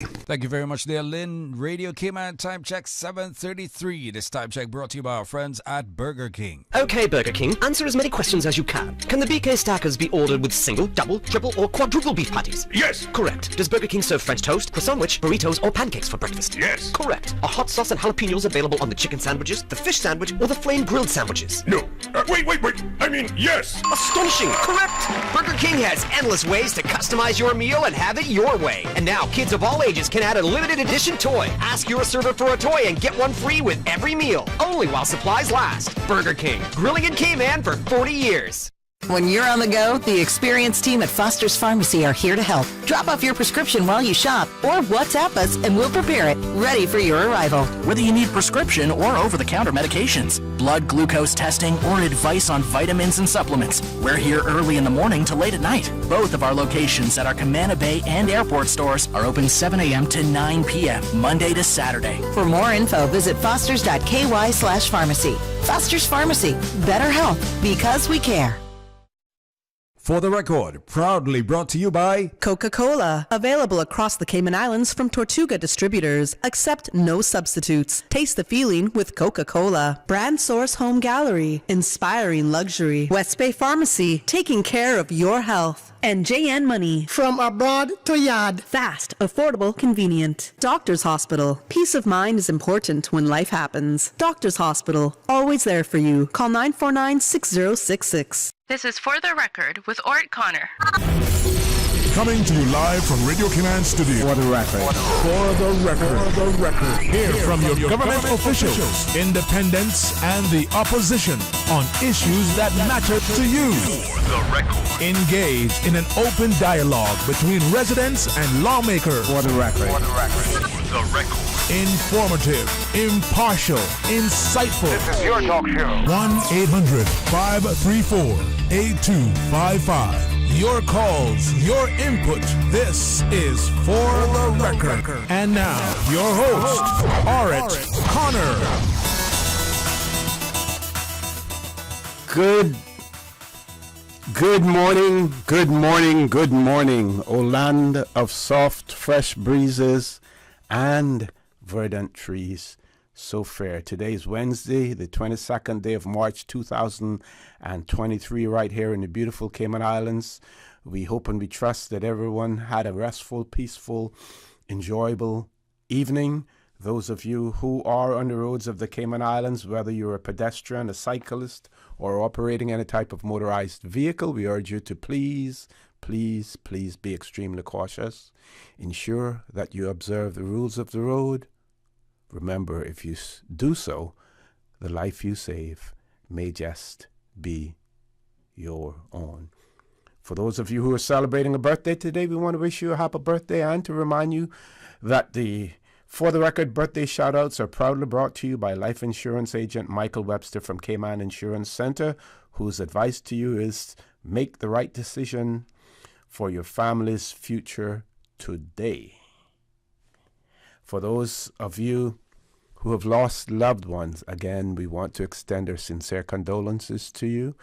Thank you very much there, Lynn. Radio Cayman time check 7:33. This time check brought to you by our friends at Burger King. Okay, Burger King, answer as many questions as you can. Can the BK Stackers be ordered with single, double, triple, or quadruple beef patties? Yes. Correct. Does Burger King serve French toast, croissant sandwich, burritos, or pancakes for breakfast? Yes. Correct. Are hot sauce and jalapenos available on the chicken sandwiches, the fish sandwich, or the flame grilled sandwiches? No. Wait. I mean, yes. Astonishing. Correct. Burger King has endless ways to customize your meal and have it your way. And now kids of all ages can add a limited edition toy. Ask your server for a toy and get one free with every meal. Only while supplies last. Burger King. Grilling in Cayman for 40 years. When you're on the go, the experienced team at Foster's Pharmacy are here to help. Drop off your prescription while you shop or WhatsApp us and we'll prepare it, ready for your arrival. Whether you need prescription or over-the-counter medications, blood glucose testing, or advice on vitamins and supplements, we're here early in the morning to late at night. Both of our locations at our Camana Bay and airport stores are open 7 a.m. to 9 p.m., Monday to Saturday. For more info, visit fosters.ky/pharmacy. Foster's Pharmacy. Better health because we care. For the record, proudly brought to you by Coca-Cola. Available across the Cayman Islands from Tortuga Distributors. Accept no substitutes. Taste the feeling with Coca-Cola. Brand Source Home Gallery. Inspiring luxury. West Bay Pharmacy. Taking care of your health. And JN Money. From abroad to yard. Fast, affordable, convenient. Doctor's Hospital. Peace of mind is important when life happens. Doctor's Hospital. Always there for you. Call 949-6066. This is For the Record with Orrett Connor. Coming to you live from Radio Cayman Studio. For the record. For the record. For the record. Hear from your government officials, independents, and the opposition on issues that matter to you. For the record. Engage in an open dialogue between residents and lawmakers. For the record. For the record. For the record. Informative, impartial, insightful. This is your talk show. 1-800-534-8255. Your calls, your input. This is For the Record. And now, your host, Orrett Connor. Good morning, O land of soft, fresh breezes and verdant trees. So fair. Today is Wednesday, the 22nd day of March 2023, right here in the beautiful Cayman Islands. We hope and we trust that everyone had a restful, peaceful, enjoyable evening. Those of you who are on the roads of the Cayman Islands, whether you're a pedestrian, a cyclist, or operating any type of motorized vehicle, we urge you to please be extremely cautious. Ensure that you observe the rules of the road. Remember, if you do so, the life you save may just be your own. For those of you who are celebrating a birthday today, we want to wish you a happy birthday and to remind you that the For the Record birthday shoutouts are proudly brought to you by life insurance agent Michael Webster from Cayman Insurance Center, whose advice to you is make the right decision for your family's future today. For those of you who have lost loved ones, again, we want to extend our sincere condolences to you.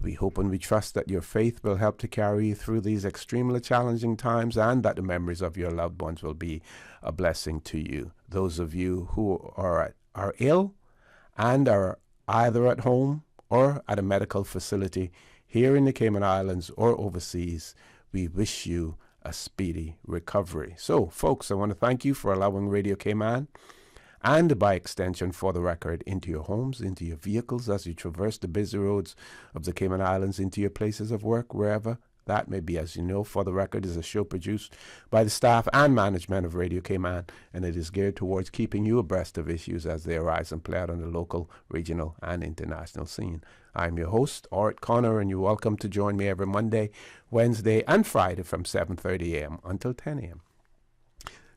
We hope and we trust that your faith will help to carry you through these extremely challenging times and that the memories of your loved ones will be a blessing to you. Those of you who are ill and are either at home or at a medical facility here in the Cayman Islands or overseas, we wish you a speedy recovery. So, folks, I want to thank you for allowing Radio Cayman and by extension For the Record into your homes, into your vehicles as you traverse the busy roads of the Cayman Islands, into your places of work, wherever that may be. As you know, For the Record is a show produced by the staff and management of Radio Cayman, and it is geared towards keeping you abreast of issues as they arise and play out on the local, regional, and international scene. I'm your host, Orrett Connor, and you're welcome to join me every Monday, Wednesday, and Friday from 7:30 a.m. until 10 a.m.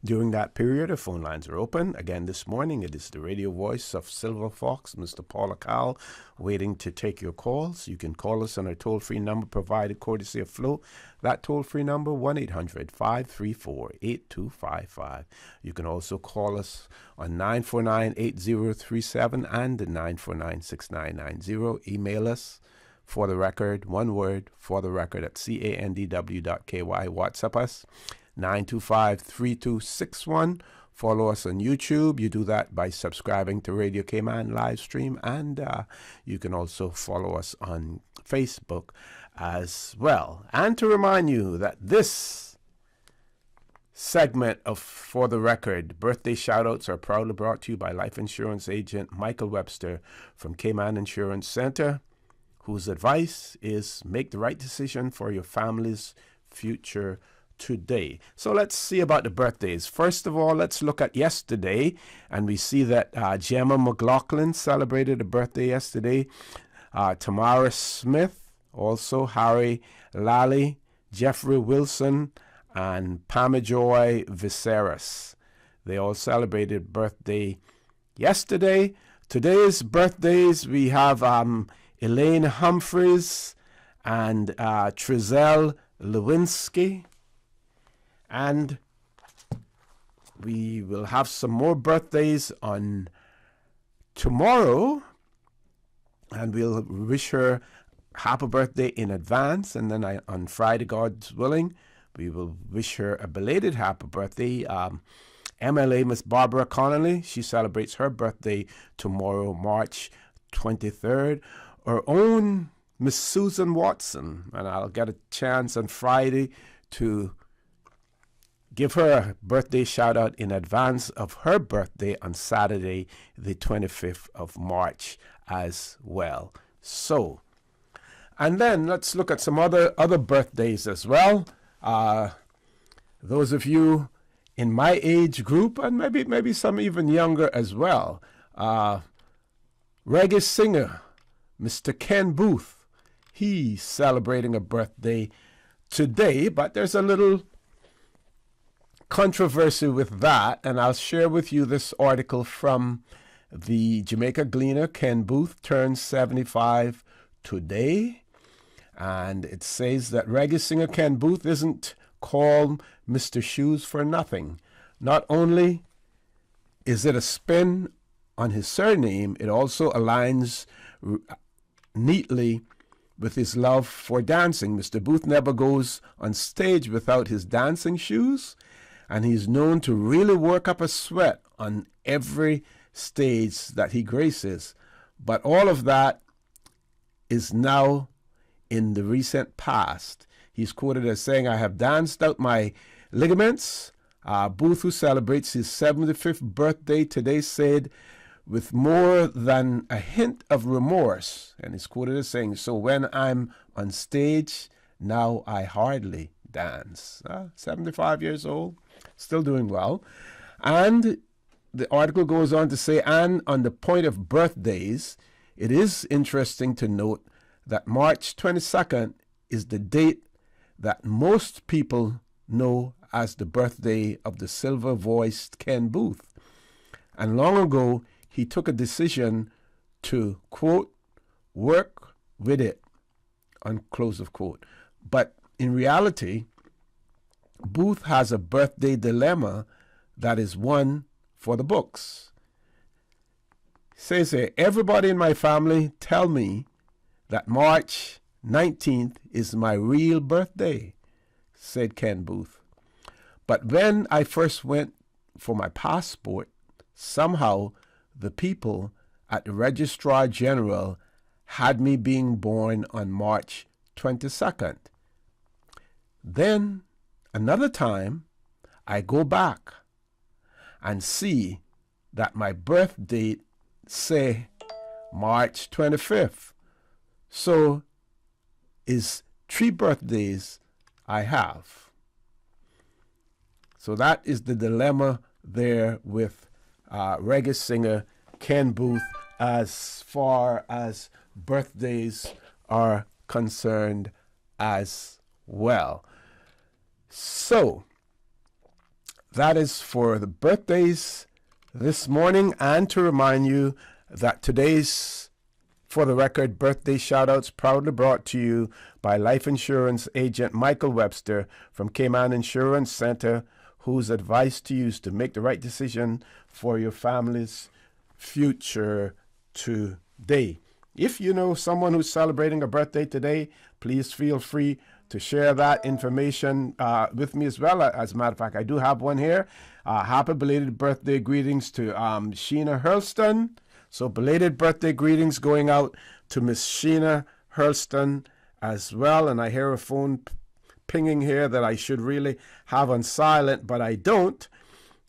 During that period, our phone lines are open. Again, this morning, it is the radio voice of Silver Fox, Mr. Paul Akal, waiting to take your calls. You can call us on our toll-free number provided courtesy of Flo. That toll-free number, 1-800-534-8255. You can also call us on 949-8037 and 949-6990. Email us, For the Record, one word, For the Record at candw.ky. WhatsApp us, 925-3261. Follow us on YouTube. You do that by subscribing to Radio Cayman live stream, and you can also follow us on Facebook as well. And to remind you that this segment of For the Record, birthday shoutouts, are proudly brought to you by life insurance agent Michael Webster from Cayman Insurance Center, whose advice is make the right decision for your family's future today. So let's see about the birthdays. First of all, let's look at yesterday, and we see that Gemma McLaughlin celebrated a birthday yesterday. Tamara Smith, also Harry Lally, Jeffrey Wilson, and Pamajoy Viseras. They all celebrated birthday yesterday. Today's birthdays, we have Elaine Humphreys and Trizelle Lewinsky. And we will have some more birthdays on tomorrow, and we'll wish her happy birthday in advance. And then on Friday, God's willing, we will wish her a belated happy birthday. MLA Miss Barbara Connolly, she celebrates her birthday tomorrow, March 23rd. Our own Miss Susan Watson, and I'll get a chance on Friday to give her a birthday shout out in advance of her birthday on Saturday, the 25th of March as well. So, and then let's look at some other birthdays as well. Those of you in my age group, and maybe some even younger as well. Reggae singer, Mr. Ken Booth, he's celebrating a birthday today, but there's a little controversy with that, and I'll share with you this article from the Jamaica Gleaner. Ken Booth turns 75 today, and it says that reggae singer Ken Booth isn't called Mr. Shoes for nothing. Not only is it a spin on his surname, it also aligns neatly with his love for dancing. Mr. Booth never goes on stage without his dancing shoes, and he's known to really work up a sweat on every stage that he graces. But all of that is now in the recent past. He's quoted as saying, "I have danced out my ligaments." Booth, who celebrates his 75th birthday today, said with more than a hint of remorse, and he's quoted as saying, "So when I'm on stage, now I hardly dance." 75 years old, still doing well. And the article goes on to say, and on the point of birthdays, it is interesting to note that March 22nd is the date that most people know as the birthday of the silver-voiced Ken Booth. And long ago, he took a decision to, quote, work with it, unclose of quote. But in reality, Booth has a birthday dilemma that is one for the books. He says here, "Everybody in my family tell me that March 19th is my real birthday," said Ken Booth. "But when I first went for my passport, somehow the people at the Registrar General had me being born on March 22nd. Then another time, I go back and see that my birth date say March 25th. So is 3 birthdays I have." So that is the dilemma there with reggae singer Ken Booth as far as birthdays are concerned as well. So that is for the birthdays this morning, and to remind you that today's For the Record birthday shoutouts proudly brought to you by life insurance agent Michael Webster from Cayman Insurance Center, whose advice to you is to make the right decision for your family's future today. If you know someone who's celebrating a birthday today, please feel free to share that information with me as well. As a matter of fact, I do have one here. Happy belated birthday greetings to Sheena Hurlston. So belated birthday greetings going out to Miss Sheena Hurlston as well. And I hear a phone pinging here that I should really have on silent, but I don't.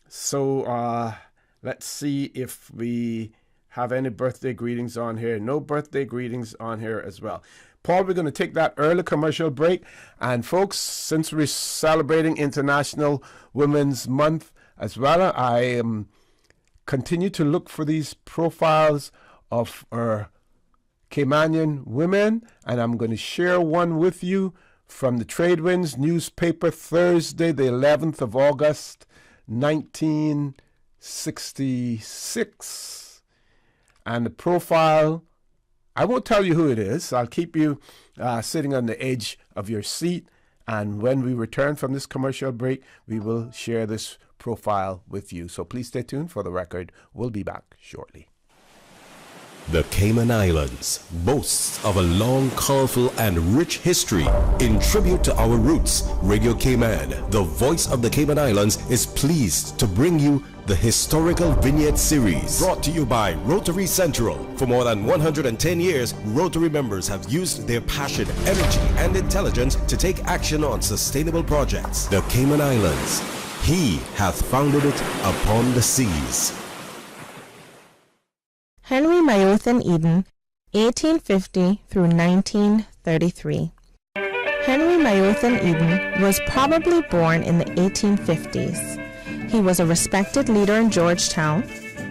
So let's see if we have any birthday greetings on here. No birthday greetings on here as well. Paul, we're going to take that early commercial break. And folks, since we're celebrating International Women's Month as well, I continue to look for these profiles of our Caymanian women, and I'm going to share one with you from the Tradewinds newspaper, Thursday, the 11th of August, 1966. And the profile, I won't tell you who it is. I'll keep you sitting on the edge of your seat. And when we return from this commercial break, we will share this profile with you. So please stay tuned for the record. We'll be back shortly. The Cayman Islands boasts of a long, colorful, and rich history. In tribute to our roots, Radio Cayman, the voice of the Cayman Islands, is pleased to bring you the Historical Vignette Series, brought to you by Rotary Central. For more than 110 years, Rotary members have used their passion, energy, and intelligence to take action on sustainable projects. The Cayman Islands, He hath founded it upon the seas. Henry Mayothan Eden, 1850 through 1933. Henry Mayothan Eden was probably born in the 1850s. He was a respected leader in Georgetown.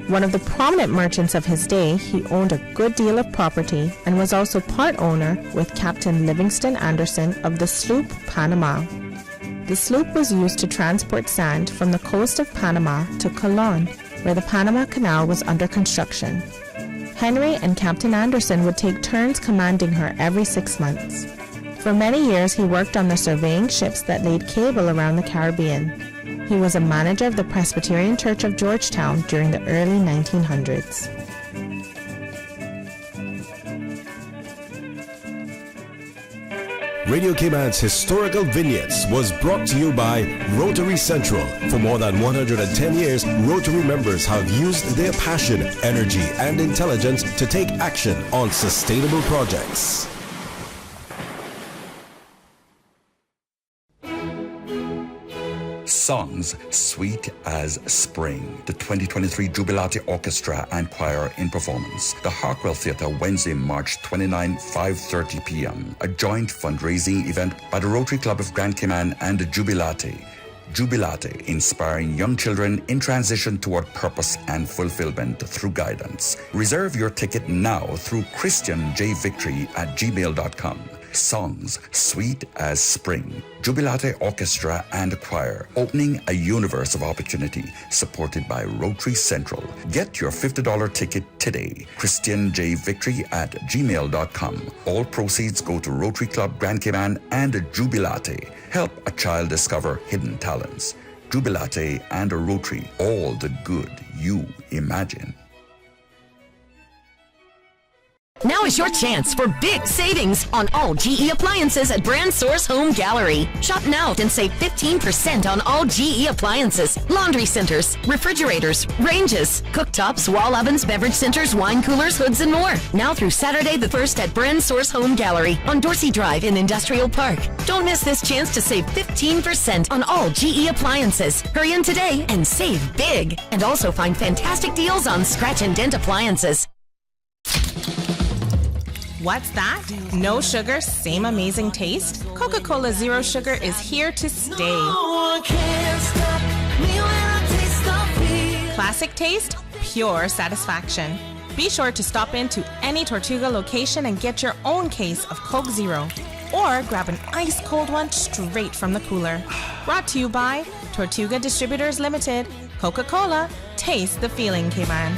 One of the prominent merchants of his day, he owned a good deal of property and was also part owner with Captain Livingston Anderson of the sloop Panama. The sloop was used to transport sand from the coast of Panama to Colon, where the Panama Canal was under construction. Henry and Captain Anderson would take turns commanding her every 6 months. For many years, he worked on the surveying ships that laid cable around the Caribbean. He was a manager of the Presbyterian Church of Georgetown during the early 1900s. Radio Cayman's Historical Vignettes was brought to you by Rotary Central. For more than 110 years, Rotary members have used their passion, energy, and intelligence to take action on sustainable projects. Songs Sweet as Spring. The 2023 Jubilate Orchestra and Choir in performance. The Harkwell Theatre, Wednesday, March 29, 5:30 p.m. A joint fundraising event by the Rotary Club of Grand Cayman and the Jubilate. Jubilate, inspiring young children in transition toward purpose and fulfillment through guidance. Reserve your ticket now through christianjvictory@gmail.com. Songs Sweet as Spring. Jubilate Orchestra and Choir, opening a universe of opportunity, supported by Rotary Central. Get your $50 ticket today. christianjvictory@gmail.com. All proceeds go to Rotary Club Grand Cayman and Jubilate. Help a child discover hidden talents. Jubilate and Rotary, all the good you imagine. Now is your chance for big savings on all GE appliances at Brand Source Home Gallery. Shop now and save 15% on all GE appliances, laundry centers, refrigerators, ranges, cooktops, wall ovens, beverage centers, wine coolers, hoods, and more. Now through Saturday the 1st at Brand Source Home Gallery on Dorsey Drive in Industrial Park. Don't miss this chance to save 15% on all GE appliances. Hurry in today and save big. And also find fantastic deals on scratch and dent appliances. What's that? No sugar, same amazing taste? Coca-Cola Zero Sugar is here to stay. Classic taste, pure satisfaction. Be sure to stop into any Tortuga location and get your own case of Coke Zero. Or grab an ice-cold one straight from the cooler. Brought to you by Tortuga Distributors Limited. Coca-Cola, taste the feeling, Cayman.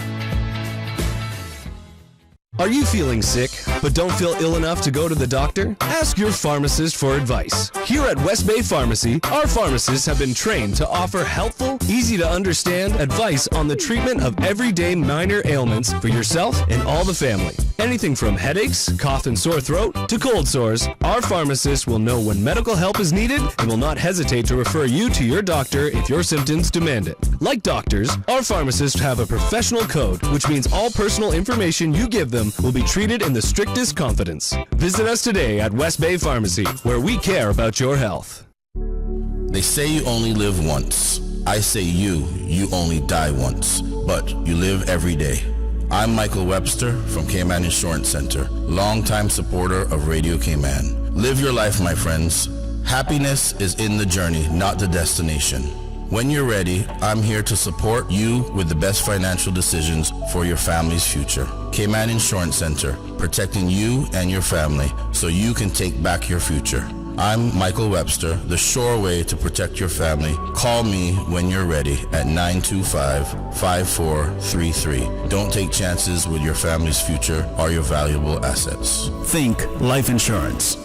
Are you feeling sick, but don't feel ill enough to go to the doctor? Ask your pharmacist for advice. Here at West Bay Pharmacy, our pharmacists have been trained to offer helpful, easy-to-understand advice on the treatment of everyday minor ailments for yourself and all the family. Anything from headaches, cough and sore throat, to cold sores, our pharmacist will know when medical help is needed and will not hesitate to refer you to your doctor if your symptoms demand it. Like doctors, our pharmacists have a professional code, which means all personal information you give them will be treated in the strictest confidence. Visit us today at West Bay Pharmacy, where we care about your health. They say you only live once. I say you only die once, but you live every day. I'm Michael Webster from Cayman Insurance Center, longtime supporter of Radio Cayman. Live your life, my friends. Happiness is in the journey, not the destination. When you're ready, I'm here to support you with the best financial decisions for your family's future. Cayman Insurance Center, protecting you and your family so you can take back your future. I'm Michael Webster, the sure way to protect your family. Call me when you're ready at 925-5433. Don't take chances with your family's future or your valuable assets. Think life insurance.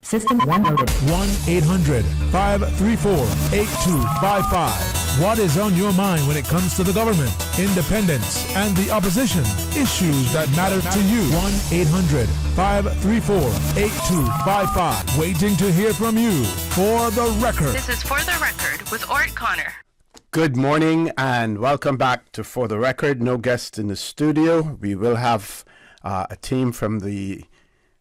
System 1-800-534-8255. What is on your mind when it comes to the government, independence, and the opposition? Issues that matter to you. 1-800-534-8255. Waiting to hear from you. For the record. This is For the Record with Orrett Connor. Good morning and welcome back to For the Record. No guests in the studio. We will have a team from the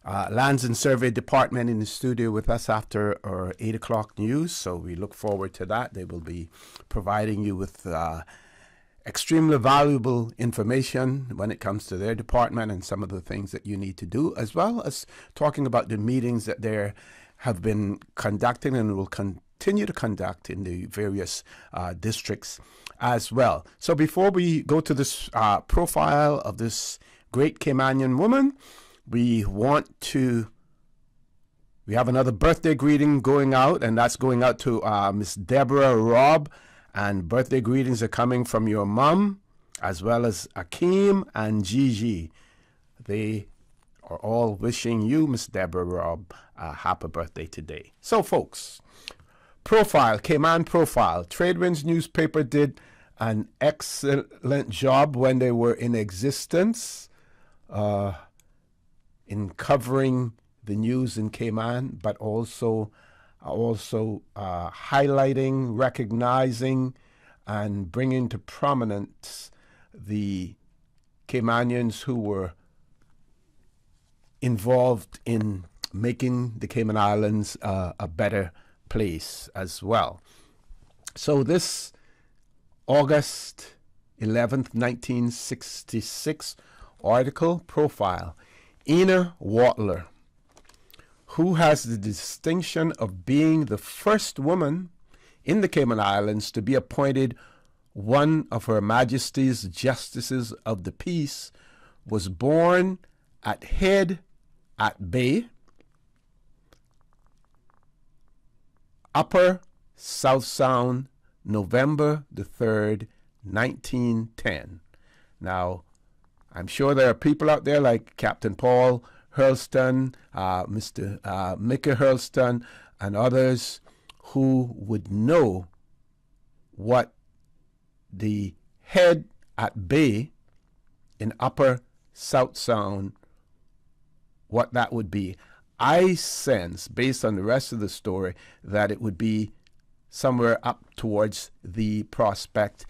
Lands and Survey Department in the studio with us after our 8 o'clock news, so we look forward to that. They will be providing you with extremely valuable information when it comes to their department and some of the things that you need to do, as well as talking about the meetings that they have been conducting and will continue to conduct in the various districts as well. So before we go to this profile of this great Caymanian woman, we have another birthday greeting going out, and that's going out to Miss Deborah Robb, and birthday greetings are coming from your mom, as well as Akeem and Gigi. They are all wishing you, Miss Deborah Robb, a happy birthday today. So, folks, profile, Cayman Profile. Tradewinds newspaper did an excellent job when they were in existence, in covering the news in Cayman, but also highlighting, recognizing, and bringing to prominence the Caymanians who were involved in making the Cayman Islands a better place as well. So this August 11th, 1966 article, profile, Ina Watler, who has the distinction of being the first woman in the Cayman Islands to be appointed one of Her Majesty's Justices of the Peace, was born at Head at Bay, Upper South Sound, November the 3rd, 1910. Now, I'm sure there are people out there like Captain Paul Hurlston, Mr. Mickey Hurlston, and others who would know what the Head at Bay in Upper South Sound, what that would be. I sense, based on the rest of the story, that it would be somewhere up towards the Prospect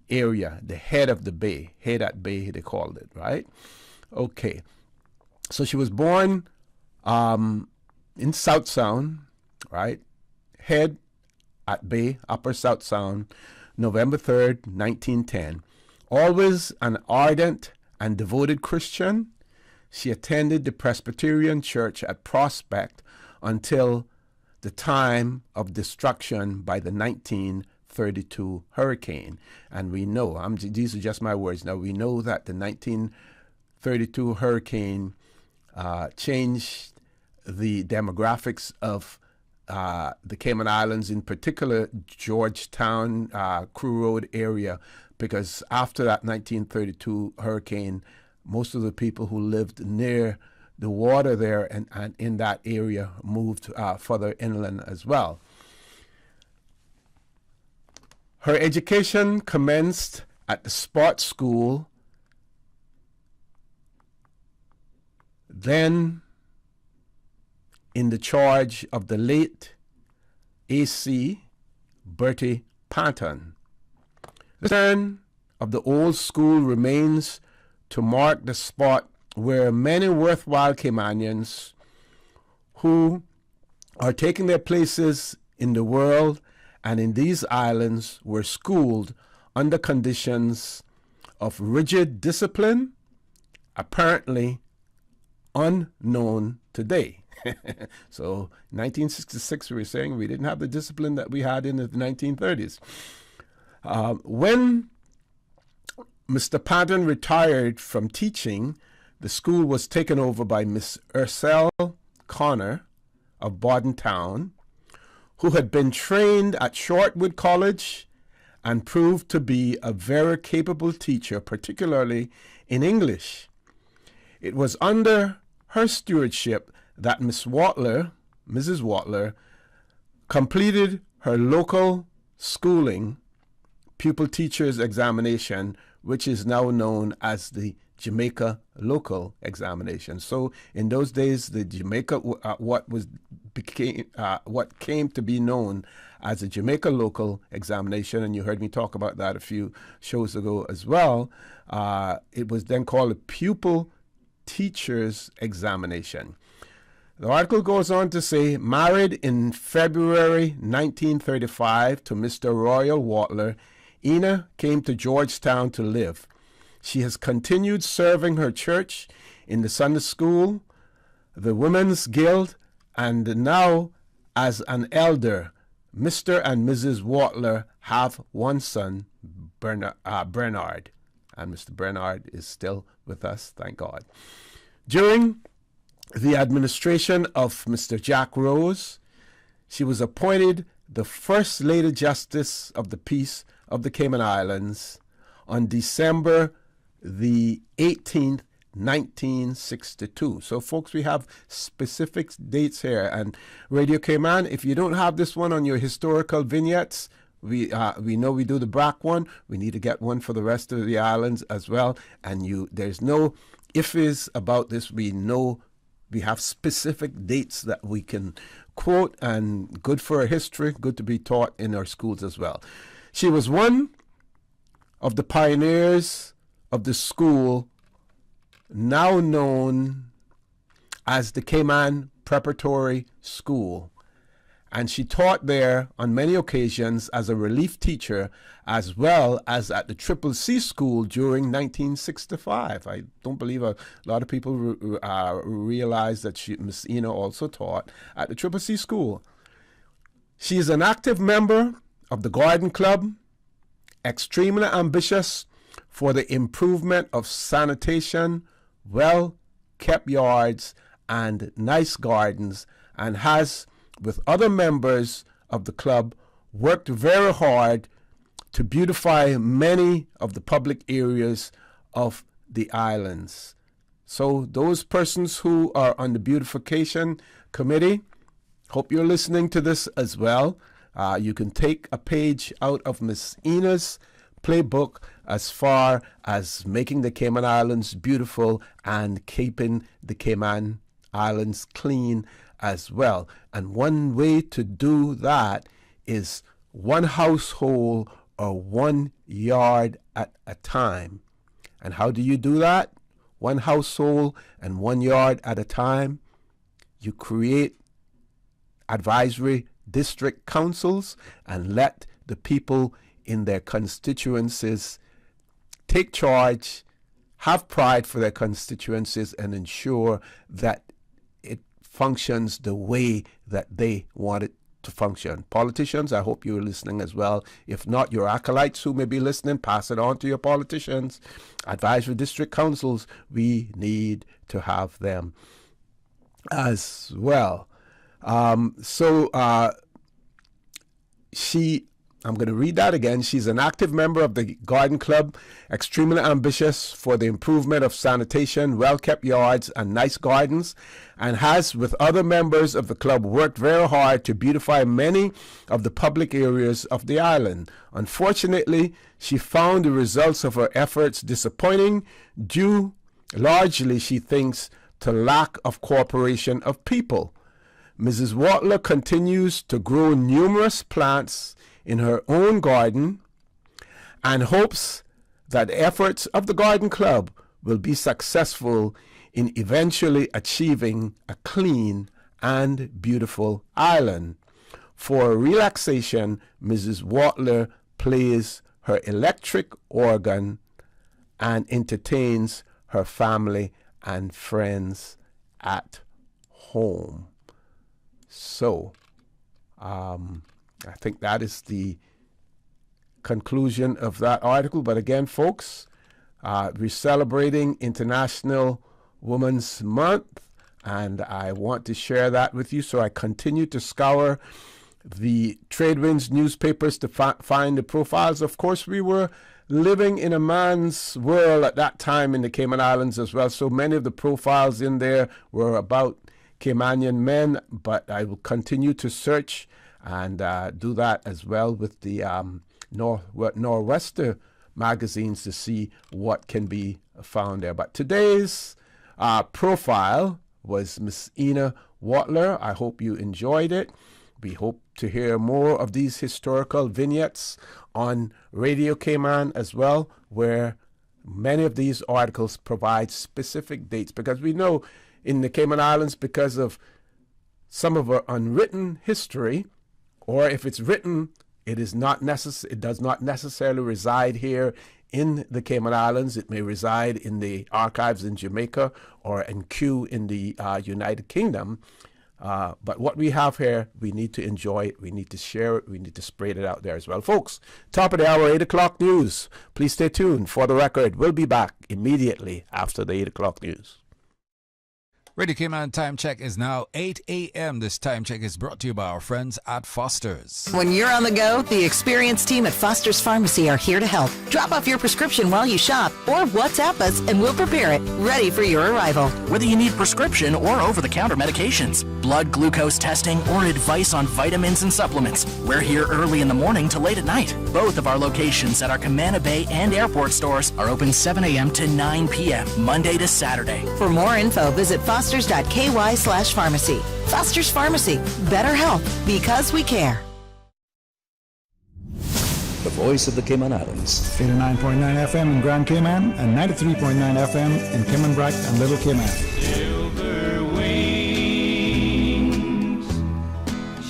area, the head of the bay, Head at Bay, they called it, right? Okay. So she was born in South Sound, right? Head at Bay, Upper South Sound, November 3rd, 1910. Always an ardent and devoted Christian, she attended the Presbyterian Church at Prospect until the time of destruction by the 1932 hurricane. And we know, these are just my words now, we know that the 1932 hurricane changed the demographics of the Cayman Islands, in particular Georgetown, Crew Road area, because after that 1932 hurricane, most of the people who lived near the water there and in that area moved further inland as well. Her education commenced at the sports school then in the charge of the late A.C. Bertie Patton. The turn of the old school remains to mark the spot where many worthwhile Caymanians who are taking their places in the world and in these islands were schooled under conditions of rigid discipline, apparently unknown today. So 1966, we were saying we didn't have the discipline that we had in the 1930s. When Mr. Patton retired from teaching, the school was taken over by Miss Orrett Connor of Bordentown, who had been trained at Shortwood College and proved to be a very capable teacher, particularly in English. It was under her stewardship that Mrs. Watler, completed her local schooling pupil teacher's examination, which is now known as the Jamaica Local Examination. So in those days, the Jamaica, what came to be known as the Jamaica Local Examination, and you heard me talk about that a few shows ago as well, it was then called a Pupil Teacher's Examination. The article goes on to say, married in February 1935 to Mr. Royal Watler, Ina came to Georgetown to live. She has continued serving her church in the Sunday school, the Women's Guild, and now as an elder. Mr. and Mrs. Watler have one son, Bernard, and Mr. Bernard is still with us, thank God. During the administration of Mr. Jack Rose, she was appointed the First Lady Justice of the Peace of the Cayman Islands on December the 18th, 1962. So, folks, we have specific dates here. And Radio Cayman, if you don't have this one on your historical vignettes, we know we do the BRAC one. We need to get one for the rest of the islands as well. And there's no ifs about this. We know we have specific dates that we can quote, and good for our history, good to be taught in our schools as well. She was one of the pioneers of the school now known as the Cayman Preparatory School, and she taught there on many occasions as a relief teacher as well as at the Triple C School during 1965. I don't believe a lot of people realize that Miss Ina also taught at the Triple C School. She is an active member of the Garden Club, extremely ambitious for the improvement of sanitation, well-kept yards, and nice gardens, and has, with other members of the club, worked very hard to beautify many of the public areas of the islands. So those persons who are on the beautification committee, hope you're listening to this as well. You can take a page out of Miss Ina's playbook as far as making the Cayman Islands beautiful and keeping the Cayman Islands clean as well. And one way to do that is one household or 1 yard at a time. And how do you do that? One household and 1 yard at a time. You create advisory district councils and let the people in their constituencies take charge, have pride for their constituencies, and ensure that it functions the way that they want it to function. Politicians, I hope you're listening as well. If not, your acolytes who may be listening, pass it on to your politicians. Advisory district councils, we need to have them as well. I'm going to read that again. She's an active member of the Garden Club, extremely ambitious for the improvement of sanitation, well-kept yards, and nice gardens, and has, with other members of the club, worked very hard to beautify many of the public areas of the island. Unfortunately, she found the results of her efforts disappointing, due largely, she thinks, to lack of cooperation of people. Mrs. Watler continues to grow numerous plants in her own garden and hopes that efforts of the Garden Club will be successful in eventually achieving a clean and beautiful island. For relaxation, Mrs. Watler plays her electric organ and entertains her family and friends at home. So, I think that is the conclusion of that article. But again, folks, we're celebrating International Women's Month, and I want to share that with you. So I continue to scour the Tradewinds newspapers to find the profiles. Of course, we were living in a man's world at that time in the Cayman Islands as well. So many of the profiles in there were about Caymanian men, but I will continue to search and do that as well with the Nor'Wester magazines to see what can be found there. But today's profile was Miss Ina Watler. I hope you enjoyed it. We hope to hear more of these historical vignettes on Radio Cayman as well, where many of these articles provide specific dates, because we know in the Cayman Islands, because of some of our unwritten history, or if it's written, it does not necessarily reside here in the Cayman Islands. It may reside in the archives in Jamaica or in Kew in the United Kingdom. But what we have here, we need to enjoy it, we need to share it, we need to spread it out there as well. Folks, top of the hour, 8 o'clock news. Please stay tuned. For the record, we'll be back immediately after the 8 o'clock news. Radio Cayman time check is now 8 a.m. This time check is brought to you by our friends at Foster's. When you're on the go, the experienced team at Foster's Pharmacy are here to help. Drop off your prescription while you shop or WhatsApp us and we'll prepare it, ready for your arrival. Whether you need prescription or over-the-counter medications, blood glucose testing, or advice on vitamins and supplements, we're here early in the morning to late at night. Both of our locations at our Camana Bay and airport stores are open 7 a.m. to 9 p.m., Monday to Saturday. For more info, visit fosters.ky/pharmacy. Foster's Pharmacy. Better health because we care. The voice of the Cayman Islands. 89.9 FM in Grand Cayman and 93.9 FM in Cayman Brac and Little Cayman. Silver wings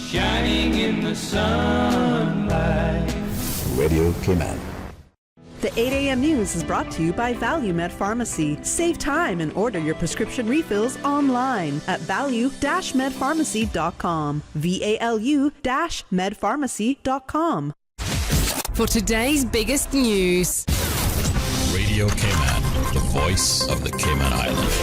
shining in the sunlight. Radio Cayman. The 8 a.m. news is brought to you by ValueMed Pharmacy. Save time and order your prescription refills online at value-medpharmacy.com. VALU-medpharmacy.com. For today's biggest news. Radio Cayman, the voice of the Cayman Islands.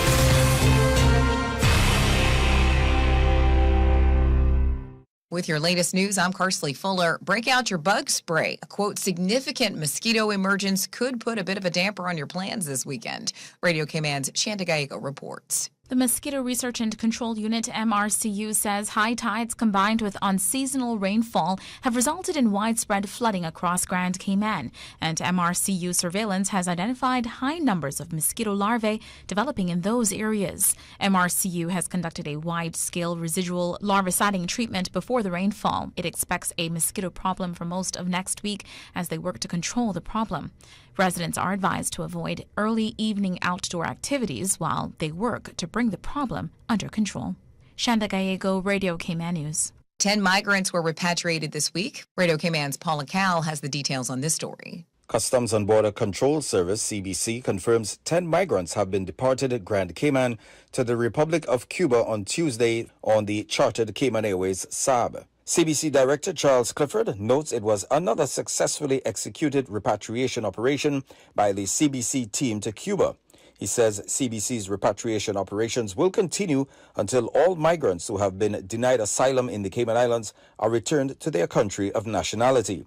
With your latest news, I'm Carsley Fuller. Break out your bug spray. A quote, significant mosquito emergence could put a bit of a damper on your plans this weekend. Radio Cayman's Shanta Gallego reports. The Mosquito Research and Control Unit, MRCU, says high tides combined with unseasonal rainfall have resulted in widespread flooding across Grand Cayman, and MRCU surveillance has identified high numbers of mosquito larvae developing in those areas. MRCU has conducted a wide-scale residual larviciding treatment before the rainfall. It expects a mosquito problem for most of next week as they work to control the problem. Residents are advised to avoid early evening outdoor activities while they work to bring the problem under control. Shanda Gallego, Radio Cayman News. 10 migrants were repatriated this week. Radio Cayman's Paula Cal has the details on this story. Customs and Border Control Service, CBC, confirms 10 migrants have been deported at Grand Cayman to the Republic of Cuba on Tuesday on the chartered Cayman Airways Saab. CBC Director Charles Clifford notes it was another successfully executed repatriation operation by the CBC team to Cuba. He says CBC's repatriation operations will continue until all migrants who have been denied asylum in the Cayman Islands are returned to their country of nationality.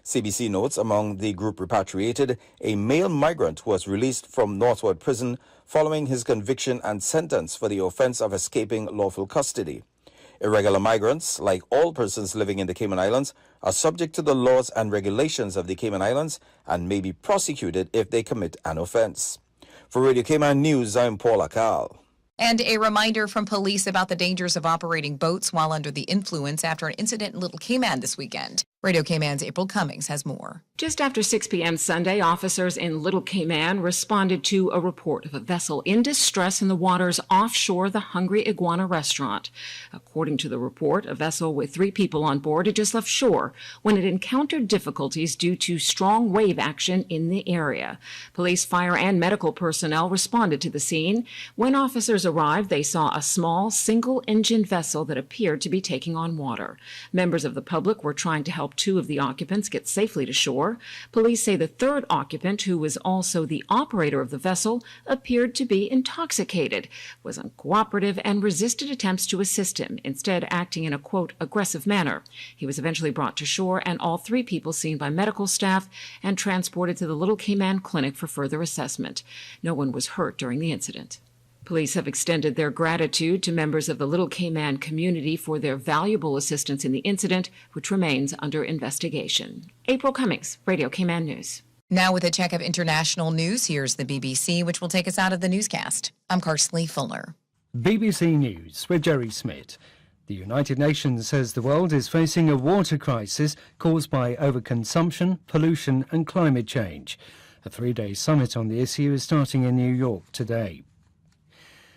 CBC notes among the group repatriated, a male migrant was released from Northwood Prison following his conviction and sentence for the offense of escaping lawful custody. Irregular migrants, like all persons living in the Cayman Islands, are subject to the laws and regulations of the Cayman Islands and may be prosecuted if they commit an offense. For Radio Cayman News, I'm Paul Akal. And a reminder from police about the dangers of operating boats while under the influence after an incident in Little Cayman this weekend. Radio Cayman's April Cummings has more. Just after 6 p.m. Sunday, officers in Little Cayman responded to a report of a vessel in distress in the waters offshore the Hungry Iguana restaurant. According to the report, a vessel with 3 people on board had just left shore when it encountered difficulties due to strong wave action in the area. Police, fire, and medical personnel responded to the scene. When officers arrived, they saw a small single-engine vessel that appeared to be taking on water. Members of the public were trying to help 2 of the occupants get safely to shore. Police say the 3rd occupant, who was also the operator of the vessel, appeared to be intoxicated, was uncooperative, and resisted attempts to assist him, instead acting in a, quote, aggressive manner. He was eventually brought to shore, and all 3 people seen by medical staff and transported to the Little Cayman Clinic for further assessment. No one was hurt during the incident. Police have extended their gratitude to members of the Little Cayman community for their valuable assistance in the incident, which remains under investigation. April Cummings, Radio Cayman News. Now with a check of international news, here's the BBC, which will take us out of the newscast. I'm Karsley Fuller. BBC News with Jerry Smith. The United Nations says the world is facing a water crisis caused by overconsumption, pollution and climate change. A 3-day summit on the issue is starting in New York today.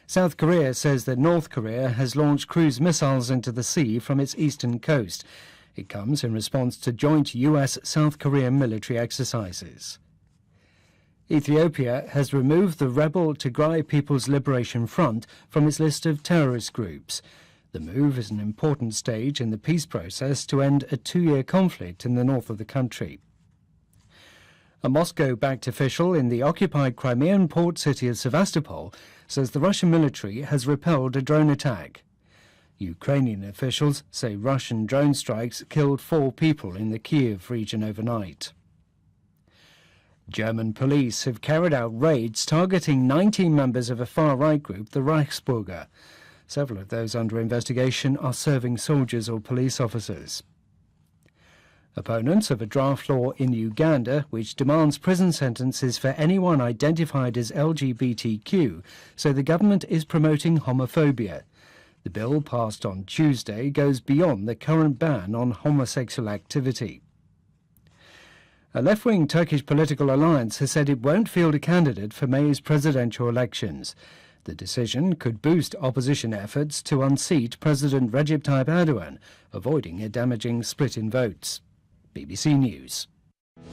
South Korea says that North Korea has launched cruise missiles into the sea from its eastern coast. It comes in response to joint US-South Korean military exercises. Ethiopia has removed the rebel Tigray People's Liberation Front from its list of terrorist groups. The move is an important stage in the peace process to end a 2-year conflict in the north of the country. A Moscow-backed official in the occupied Crimean port city of Sevastopol says the Russian military has repelled a drone attack. Ukrainian officials say Russian drone strikes killed 4 people in the Kiev region overnight. German police have carried out raids targeting 19 members of a far-right group, the Reichsbürger. Several of those under investigation are serving soldiers or police officers. Opponents of a draft law in Uganda, which demands prison sentences for anyone identified as LGBTQ, say the government is promoting homophobia. The bill, passed on Tuesday, goes beyond the current ban on homosexual activity. A left-wing Turkish political alliance has said it won't field a candidate for May's presidential elections. The decision could boost opposition efforts to unseat President Recep Tayyip Erdogan, avoiding a damaging split in votes. BBC News.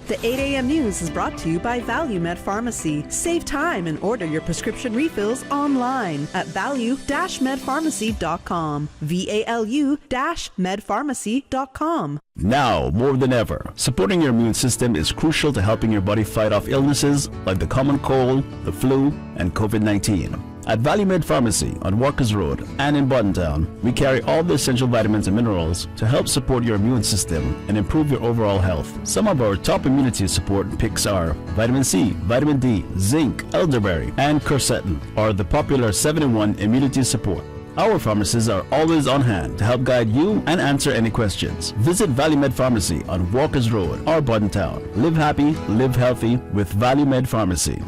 The 8 a.m. news is brought to you by ValueMed Pharmacy. Save time and order your prescription refills online at value-medpharmacy.com. VALU-medpharmacy.com. Now, more than ever, supporting your immune system is crucial to helping your body fight off illnesses like the common cold, the flu, and COVID-19. At ValueMed Pharmacy on Walkers Road and in Buttontown, we carry all the essential vitamins and minerals to help support your immune system and improve your overall health. Some of our top immunity support picks are vitamin C, vitamin D, zinc, elderberry, and quercetin, or the popular 7-in-1 immunity support. Our pharmacists are always on hand to help guide you and answer any questions. Visit ValueMed Pharmacy on Walkers Road or Buttontown. Live happy, live healthy with ValueMed Pharmacy.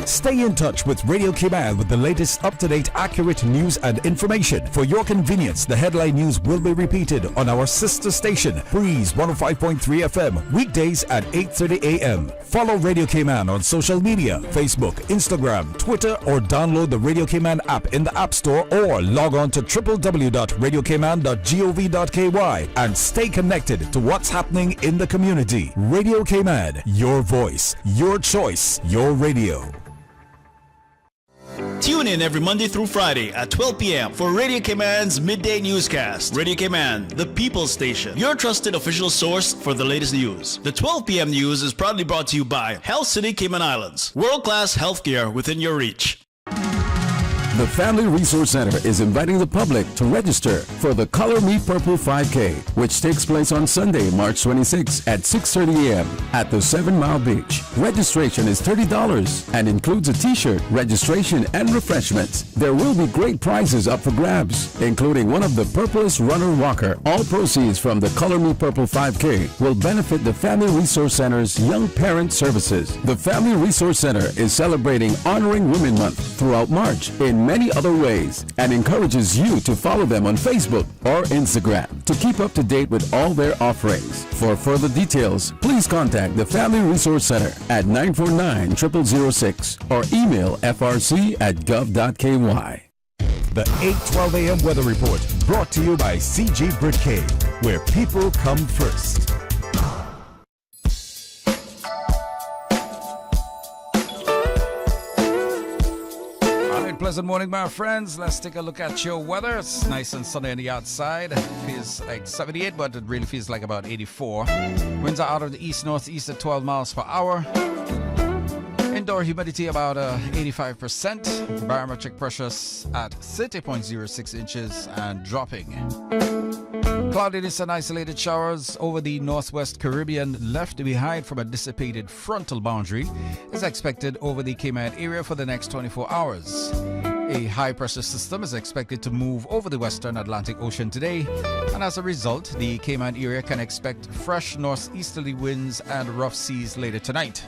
Stay in touch with Radio Cayman with the latest up-to-date, accurate news and information. For your convenience, the headline news will be repeated on our sister station, Breeze 105.3 FM, weekdays at 8:30 a.m. Follow Radio Cayman on social media, Facebook, Instagram, Twitter, or download the Radio Cayman app in the App Store or log on to www.radiocayman.gov.ky and stay connected to what's happening in the community. Radio Cayman, your voice, your choice, your radio. Tune in every Monday through Friday at 12 p.m. for Radio Cayman's Midday Newscast. Radio Cayman, the People's Station, your trusted official source for the latest news. The 12 p.m. news is proudly brought to you by Health City Cayman Islands. World-class healthcare within your reach. The Family Resource Center is inviting the public to register for the Color Me Purple 5K, which takes place on Sunday, March 26 at 6:30 a.m. at the 7 Mile Beach. Registration is $30 and includes a t-shirt, registration, and refreshments. There will be great prizes up for grabs, including one of the Purplest Runner Walker. All proceeds from the Color Me Purple 5K will benefit the Family Resource Center's Young Parent Services. The Family Resource Center is celebrating Honoring Women Month throughout March in many other ways and encourages you to follow them on Facebook or Instagram to keep up to date with all their offerings. For further details, please contact the Family Resource Center at 949-0006 or email frc@gov.ky. The 8:12 a.m. weather report brought to you by CG Britcay, where people come first. Pleasant morning, my friends. Let's take a look at your weather. It's nice and sunny on the outside. It feels like 78, but it really feels like about 84. Winds are out of the east-northeast at 12 miles per hour. Indoor humidity about 85%. Barometric pressures at 30.06 inches and dropping. Cloudiness and isolated showers over the northwest Caribbean left behind from a dissipated frontal boundary is expected over the Cayman area for the next 24 hours. A high-pressure system is expected to move over the western Atlantic Ocean today, and as a result, the Cayman area can expect fresh northeasterly winds and rough seas later tonight.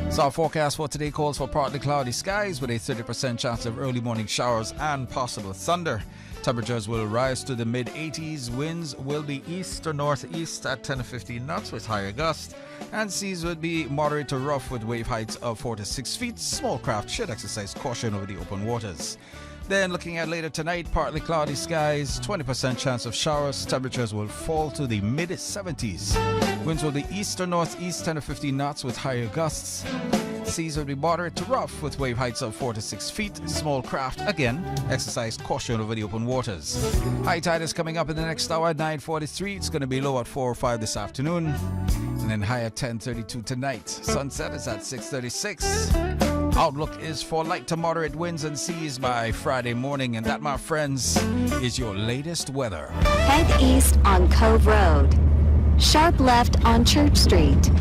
So our forecast for today calls for partly cloudy skies with a 30% chance of early morning showers and possible thunder. Temperatures will rise to the mid-80s. Winds will be east or northeast at 10 to 15 knots with higher gusts. And seas would be moderate to rough with wave heights of 4 to 6 feet. Small craft should exercise caution over the open waters. Then looking at later tonight, partly cloudy skies, 20% chance of showers. Temperatures will fall to the mid-70s. Winds will be east or northeast 10 to 15 knots with higher gusts. Seas will be moderate to rough with wave heights of 4 to 6 feet. Small craft, again, exercise caution over the open waters. High tide is coming up in the next hour at 9:43. It's going to be low at 4 or 5 this afternoon. And then high at 10:32 tonight. Sunset is at 6:36. Outlook is for light to moderate winds and seas by Friday morning. And that, my friends, is your latest weather. Head east on Cove Road. Sharp left on Church Street.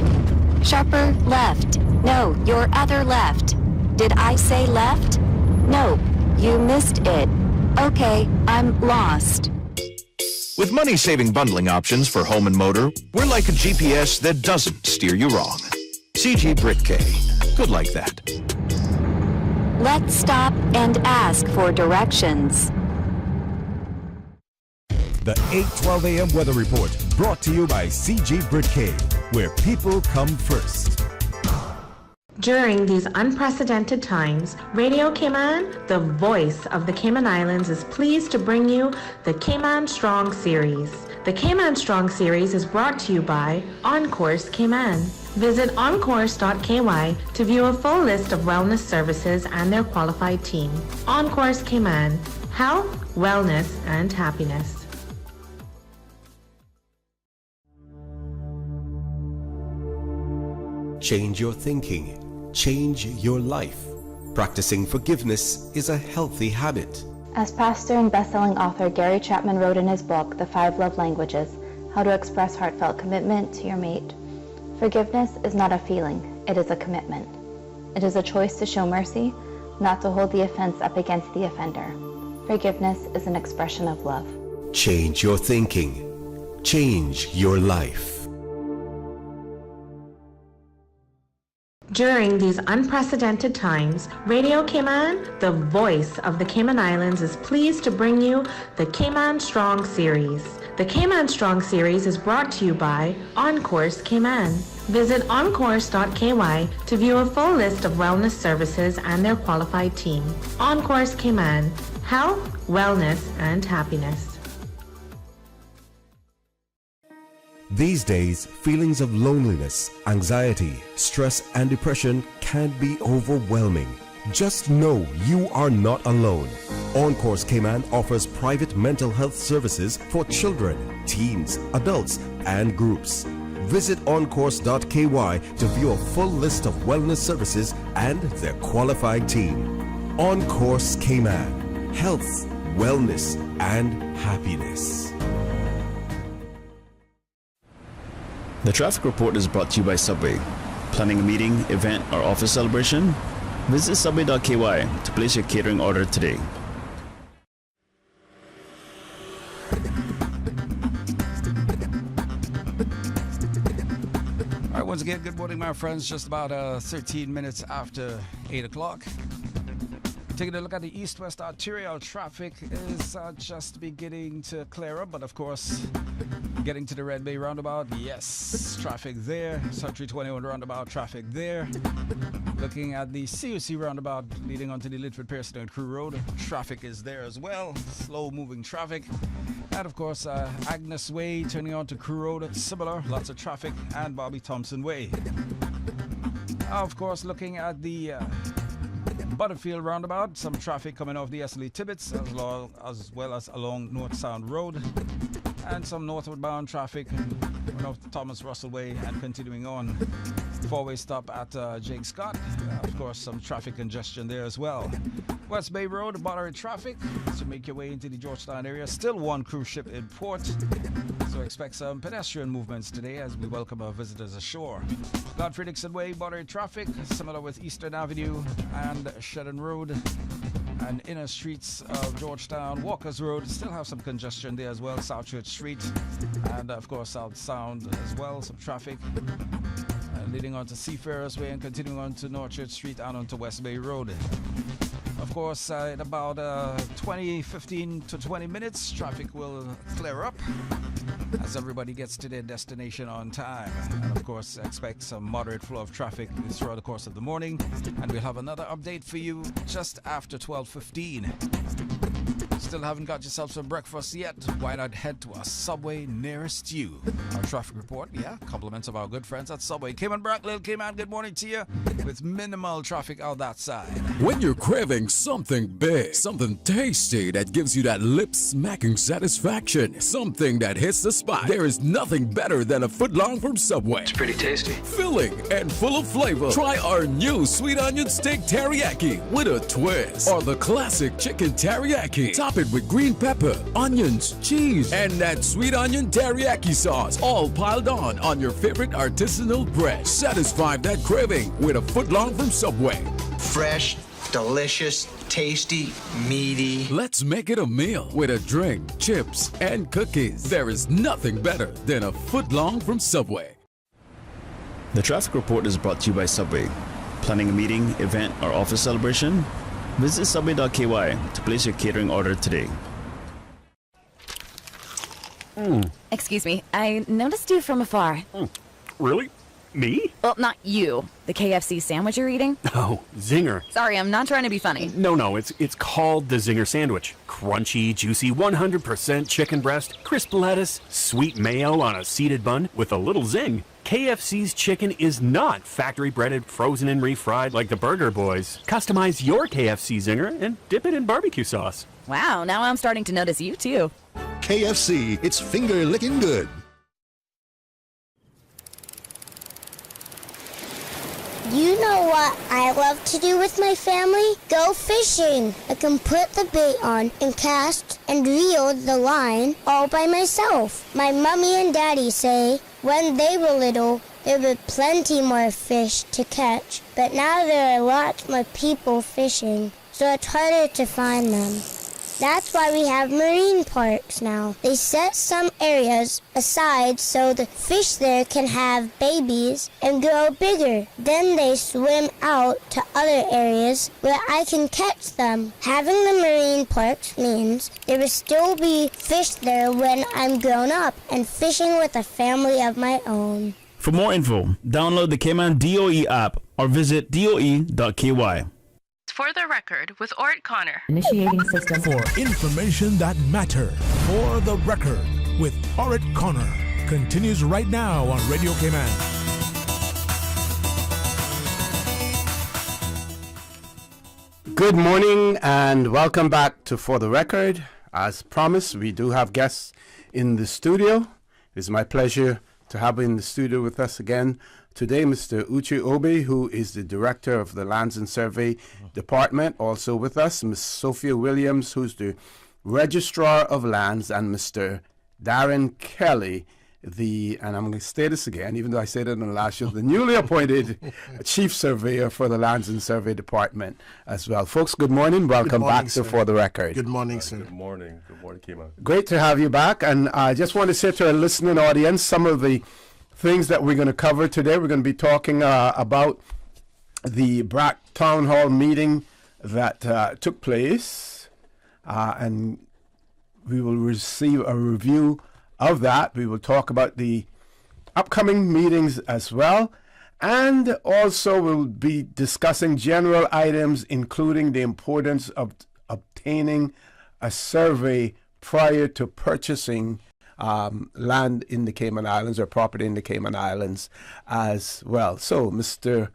Sharper left. No, your other left. Did I say left? Nope, you missed it. Okay, I'm lost. With money-saving bundling options for home and motor, we're like a GPS that doesn't steer you wrong. CG Britcay. Good like that. Let's stop and ask for directions. The 8:12 a.m. weather report brought to you by CG Britcay, where people come first. During these unprecedented times, Radio Cayman, the voice of the Cayman Islands, is pleased to bring you the Cayman Strong Series. The Cayman Strong Series is brought to you by OnCourse Cayman. Visit oncourse.ky to view a full list of wellness services and their qualified team. OnCourse Cayman, health, wellness, and happiness. Change your thinking. Change your life. Practicing forgiveness is a healthy habit. As pastor and best-selling author Gary Chapman wrote in his book, The 5 Love Languages, How to Express Heartfelt Commitment to Your Mate, forgiveness is not a feeling, it is a commitment. It is a choice to show mercy, not to hold the offense up against the offender. Forgiveness is an expression of love. Change your thinking. Change your life. During these unprecedented times, Radio Cayman, the voice of the Cayman Islands, is pleased to bring you the Cayman Strong Series. The Cayman Strong Series is brought to you by OnCourse Cayman. Visit oncourse.ky to view a full list of wellness services and their qualified team. OnCourse Cayman, health, wellness, and happiness. These days, feelings of loneliness, anxiety, stress, and depression can be overwhelming. Just know you are not alone. OnCourse Cayman offers private mental health services for children, teens, adults, and groups. Visit oncourse.ky to view a full list of wellness services and their qualified team. OnCourse Cayman, health, wellness, and happiness. The traffic report is brought to you by Subway. Planning a meeting, event, or office celebration? Visit subway.ky to place your catering order today. All right, once again, good morning, my friends. Just about 13 minutes after 8 o'clock. Taking a look at the east-west arterial traffic is just beginning to clear up, but of course, getting to the Red Bay roundabout, yes, traffic there. Century 21 roundabout, traffic there. Looking at the CUC roundabout leading onto the Litford Pearson and Crew Road, traffic is there as well. Slow-moving traffic. And of course, Agnes Way turning on to Crew Road, similar, lots of traffic, and Bobby Thompson Way. Of course, looking at the Butterfield roundabout, some traffic coming off the S.L.E. Tibbetts as well as along North Sound Road, and some northward bound traffic coming off the Thomas Russell Way and continuing on. Four-way stop at Jake Scott. Of course, some traffic congestion there as well. West Bay Road, moderate traffic to make your way into the Georgetown area. Still one cruise ship in port, so expect some pedestrian movements today as we welcome our visitors ashore. Godfrey Dixon Way, moderate traffic, similar with Eastern Avenue and Shedden Road. And inner streets of Georgetown, Walkers Road, still have some congestion there as well. South Church Street and of course South Sound as well, some traffic. Leading on to Seafarers Way and continuing on to North Church Street and onto West Bay Road. Of course, in about 15 to 20 minutes, traffic will clear up as everybody gets to their destination on time. And of course, expect some moderate flow of traffic throughout the course of the morning. And we'll have another update for you just after 12:15. Still haven't got yourself some breakfast yet? Why not head to a Subway nearest you? Our traffic report, compliments of our good friends at Subway. Cayman Brock, Lil Cayman, good morning to you with minimal traffic out that side. When you're craving something big, something tasty that gives you that lip-smacking satisfaction, something that hits the spot, there is nothing better than a footlong from Subway. It's pretty tasty. Filling and full of flavor. Try our new sweet onion steak teriyaki with a twist, or the classic chicken teriyaki. Top it with green pepper, onions, cheese, and that sweet onion teriyaki sauce, all piled on your favorite artisanal bread. Satisfy that craving with a footlong from Subway. Fresh, delicious, tasty, meaty. Let's make it a meal with a drink, chips, and cookies. There is nothing better than a footlong from Subway. The traffic report is brought to you by Subway. Planning a meeting, event, or office celebration? Visit subway.ky to place your catering order today. Excuse me, I noticed you from afar. Really? Me? Well, not you. The KFC sandwich you're eating? Oh, Zinger. Sorry, I'm not trying to be funny. No, it's called the Zinger Sandwich. Crunchy, juicy, 100% chicken breast, crisp lettuce, sweet mayo on a seeded bun with a little zing. KFC's chicken is not factory breaded, frozen and refried like the Burger Boys. Customize your KFC Zinger and dip it in barbecue sauce. Wow, now I'm starting to notice you too. KFC, it's finger licking good. You know what I love to do with my family? Go fishing. I can put the bait on and cast and reel the line all by myself. My mommy and daddy say when they were little, there were plenty more fish to catch, but now there are lots more people fishing, so it's harder to find them. That's why we have marine parks now. They set some areas aside so the fish there can have babies and grow bigger. Then they swim out to other areas where I can catch them. Having the marine parks means there will still be fish there when I'm grown up and fishing with a family of my own. For more info, download the Cayman DOE app or visit doe.ky. For the record, with Orrett Connor. Initiating system. For information that matter. For the record, with Orrett Connor. Continues right now on Radio Cayman. Good morning and welcome back to For the Record. As promised, we do have guests in the studio. It is my pleasure to have in the studio with us again today Mr. Uche Obi, who is the Director of the Lands and Survey Department. Also with us, Ms. Sophia Williams, who's the Registrar of Lands, and Mr. Darren Kelly, and I'm going to say this again, even though I said it in the last show, the newly appointed Chief Surveyor for the Lands and Survey Department as well. Folks, good morning. Welcome back to For the Record. Good morning, sir. Good morning. Good morning, Kima. Great to have you back. And I just want to say to our listening audience some of the things that we're going to cover today. We're going to be talking about the BRAC Town Hall meeting that took place. And we will receive a review of that. We will talk about the upcoming meetings as well, and also we'll be discussing general items, including the importance of obtaining a survey prior to purchasing land in the Cayman Islands or property in the Cayman Islands as well. So, Mr.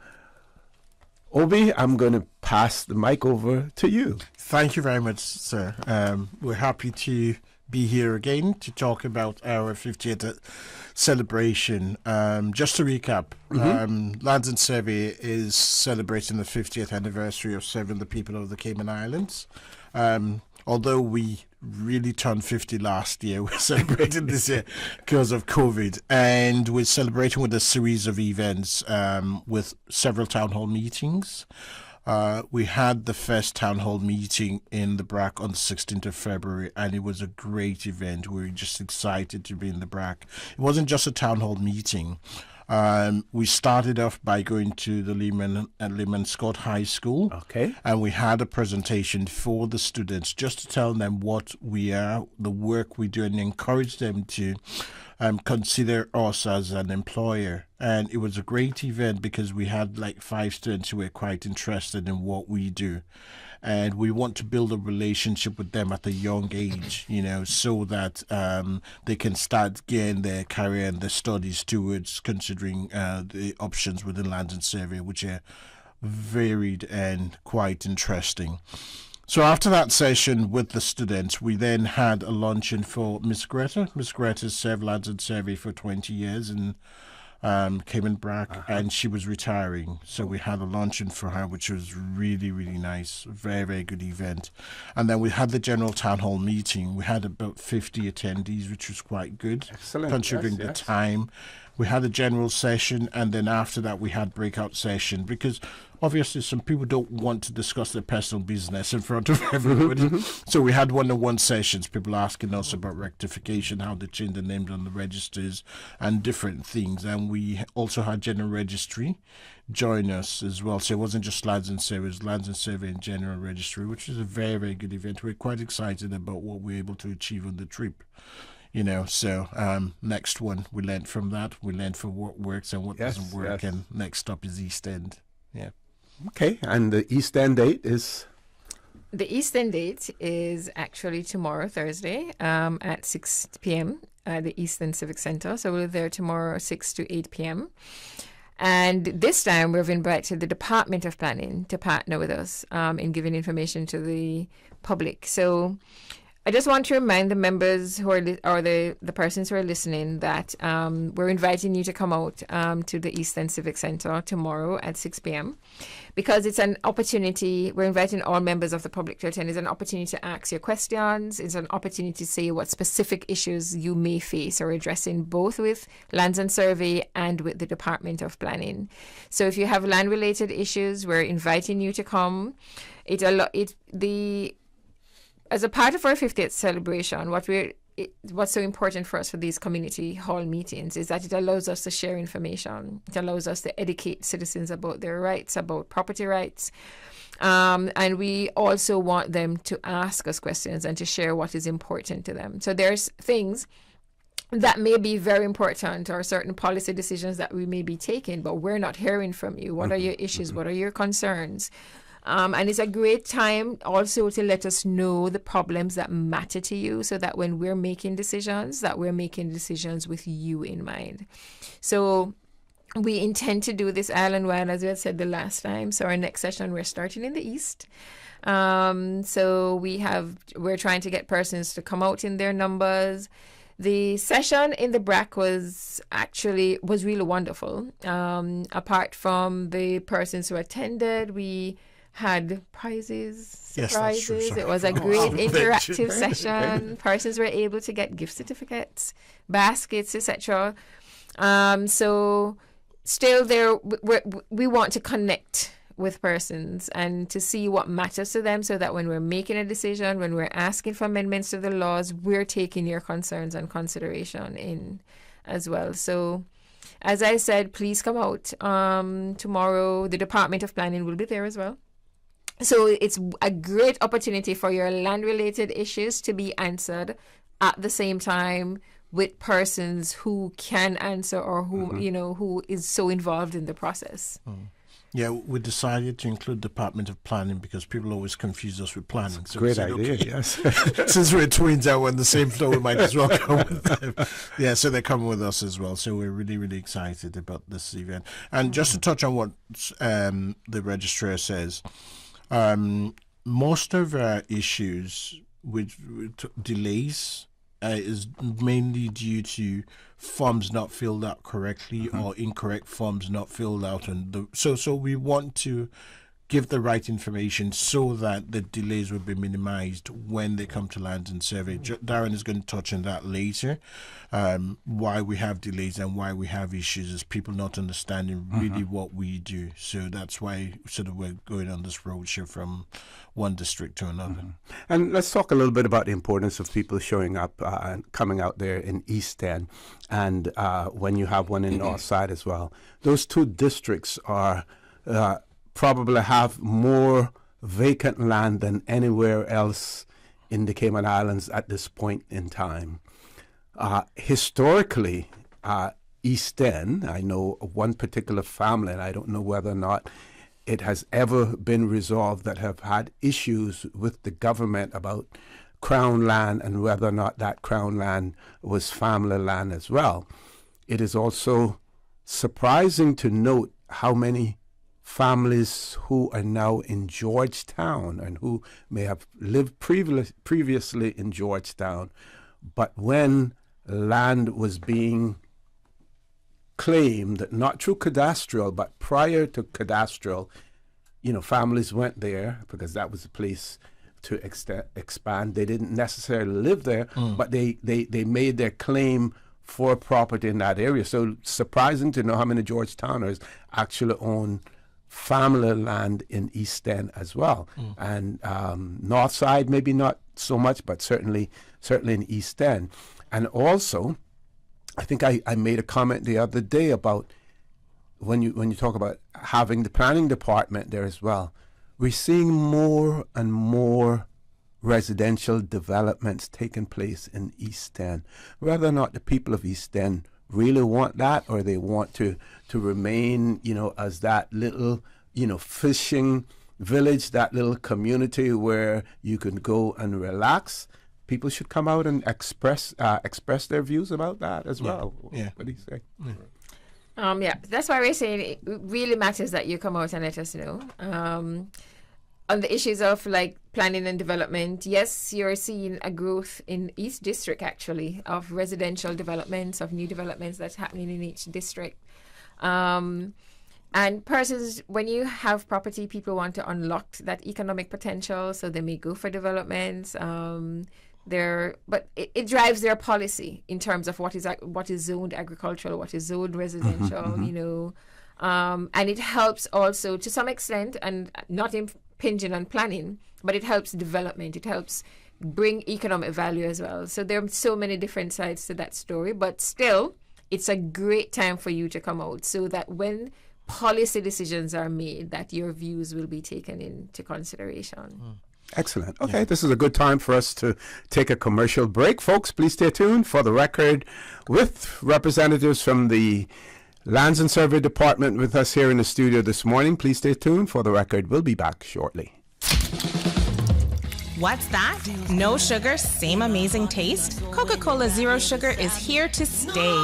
Obi, I'm going to pass the mic over to you. Thank you very much, sir. We're happy to be here again to talk about our 50th celebration. Just to recap, Lands and Survey is celebrating the 50th anniversary of serving the people of the Cayman Islands. Although we really turned 50 last year, we're celebrating this year because of COVID. And we're celebrating with a series of events with several town hall meetings. We had the first town hall meeting in the BRAC on the 16th of February, and it was a great event. We were just excited to be in the BRAC. It wasn't just a town hall meeting. We started off by going to the Lehman Scott High School. Okay. And we had a presentation for the students just to tell them what we are, the work we do, and encourage them to consider us as an employer. And it was a great event because we had like 5 students who were quite interested in what we do. And we want to build a relationship with them at a young age, so that they can start getting their career and their studies towards considering the options within Lands and Survey, which are varied and quite interesting. So after that session with the students, we then had a luncheon for Miss Greta. Miss Greta served Lands and Survey for 20 years in Cayman BRAC, and she was retiring. So we had a luncheon for her, which was really, really nice. Very, very good event. And then we had the general town hall meeting. We had about 50 attendees, which was quite good. Excellent. Considering the time. We had a general session, and then after that we had breakout session, because obviously some people don't want to discuss their personal business in front of everybody. So we had one-on-one sessions, people asking us about rectification, how they change the names on the registers and different things. And we also had general registry join us as well. So it wasn't just Lands and Survey, it was Lands and Survey and general registry, which is a very, very good event. We're quite excited about what we're able to achieve on the trip. So next one, we learned from that. We learned from what works and what doesn't work. And next up is East End. Yeah. Okay, and the East End date is? The East End date is actually tomorrow, Thursday, at 6 p.m. at the East End Civic Center. So we're there tomorrow, 6 to 8 p.m. And this time we've invited the Department of Planning to partner with us in giving information to the public. So I just want to remind the members who are or the persons who are listening that we're inviting you to come out to the East End Civic Center tomorrow at 6 p.m. because it's an opportunity. We're inviting all members of the public to attend. It's an opportunity to ask your questions. It's an opportunity to say what specific issues you may face or addressing both with Lands and Survey and with the Department of Planning. So if you have land-related issues, we're inviting you to come. As a part of our 50th celebration, what's so important for us for these community hall meetings is that it allows us to share information. It allows us to educate citizens about their rights, about property rights. And we also want them to ask us questions and to share what is important to them. So there's things that may be very important or certain policy decisions that we may be taking, but we're not hearing from you. What are your issues? What are your concerns? And it's a great time also to let us know the problems that matter to you so that when we're making decisions, with you in mind. So we intend to do this island-wide, as we had said the last time. So our next session, we're starting in the East. So we're trying to get persons to come out in their numbers. The session in the BRAC was really wonderful. Apart from the persons who attended, we had prizes, surprises. Yes, it was a great interactive session. Persons were able to get gift certificates, baskets, etc. So still there, we want to connect with persons and to see what matters to them, so that when we're making a decision, when we're asking for amendments to the laws, we're taking your concerns and consideration in as well. So as I said, please come out tomorrow. The Department of Planning will be there as well. So it's a great opportunity for your land-related issues to be answered at the same time with persons who can answer, or who, who is so involved in the process. Yeah, we decided to include Department of Planning because people always confuse us with planning. So great idea, yes. Since we're twins and we're on the same floor, we might as well come with them. Yeah, so they're coming with us as well. So we're really, really excited about this event. And just to touch on what the registrar says, most of our issues with delays is mainly due to forms not filled out correctly or incorrect forms not filled out, and so we want to give the right information so that the delays will be minimized when they come to Lands and Survey. Darren is going to touch on that later, why we have delays and why we have issues is people not understanding really what we do. So that's why we're going on this roadshow from one district to another. And let's talk a little bit about the importance of people showing up and coming out there in East End, and when you have one in North Side as well. Those two districts are probably have more vacant land than anywhere else in the Cayman Islands at this point in time. Historically, East End, I know one particular family, and I don't know whether or not it has ever been resolved, that have had issues with the government about Crown land and whether or not that Crown land was family land as well. It is also surprising to note how many families who are now in Georgetown and who may have lived previously in Georgetown, but when land was being claimed, not through cadastral, but prior to cadastral, families went there because that was the place to expand. They didn't necessarily live there, but they made their claim for property in that area. So surprising to know how many Georgetowners actually own family land in East End as well. And North Side maybe not so much, but certainly in East End. And also, I think I made a comment the other day about when you talk about having the planning department there as well, we're seeing more and more residential developments taking place in East End. Whether or not the people of East End really want that, or they want to remain, as that little, fishing village, that little community where you can go and relax. People should come out and express their views about that as well. Yeah. What do you say? Yeah, that's why we're saying it really matters that you come out and let us know. On the issues of planning and development, yes, you're seeing a growth in each district actually of residential developments, of new developments that's happening in each district. And persons, when you have property, people want to unlock that economic potential, so they may go for developments. But it drives their policy in terms of what is zoned agricultural, what is zoned residential, and it helps also to some extent, and not impinging on planning, but it helps development. It helps bring economic value as well. So there are so many different sides to that story, but still, it's a great time for you to come out so that when policy decisions are made, that your views will be taken into consideration. Excellent. Okay, This is a good time for us to take a commercial break. Folks, please stay tuned for the record with representatives from the Lands and Survey Department with us here in the studio this morning. Please stay tuned for the record. We'll be back shortly. What's that? No sugar, same amazing taste? Coca-Cola Zero Sugar is here to stay.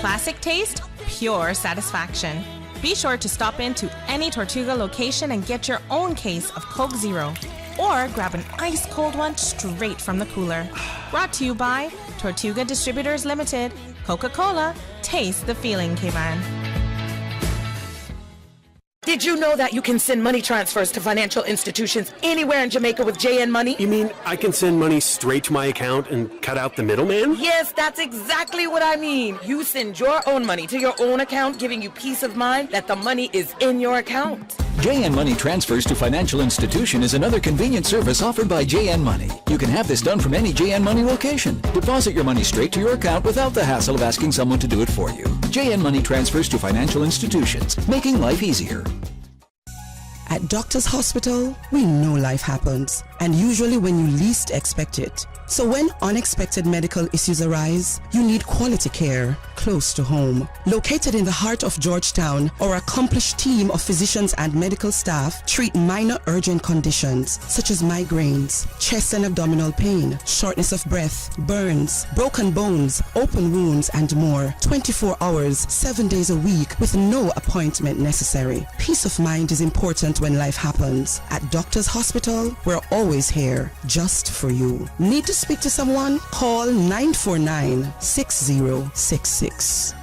Classic taste, pure satisfaction. Be sure to stop into any Tortuga location and get your own case of Coke Zero. or grab an ice cold one straight from the cooler. Brought to you by Tortuga Distributors Limited. Coca-Cola, taste the feeling, K-Man. Did you know that you can send money transfers to financial institutions anywhere in Jamaica with JN Money? You mean I can send money straight to my account and cut out the middleman? Yes, that's exactly what I mean. You send your own money to your own account, giving you peace of mind that the money is in your account. JN Money Transfers to Financial Institution is another convenient service offered by JN Money. You can have this done from any JN Money location. Deposit your money straight to your account without the hassle of asking someone to do it for you. JN Money Transfers to Financial Institutions, making life easier. At Doctors Hospital, we know life happens, and usually when you least expect it. So when unexpected medical issues arise, you need quality care close to home. Located in the heart of Georgetown, our accomplished team of physicians and medical staff treat minor urgent conditions such as migraines, chest and abdominal pain, shortness of breath, burns, broken bones, open wounds, and more. 24 hours, 7 days a week with no appointment necessary. Peace of mind is important when life happens. At Doctors Hospital, we're always here just for you. Need to speak to someone? Call 949-6066.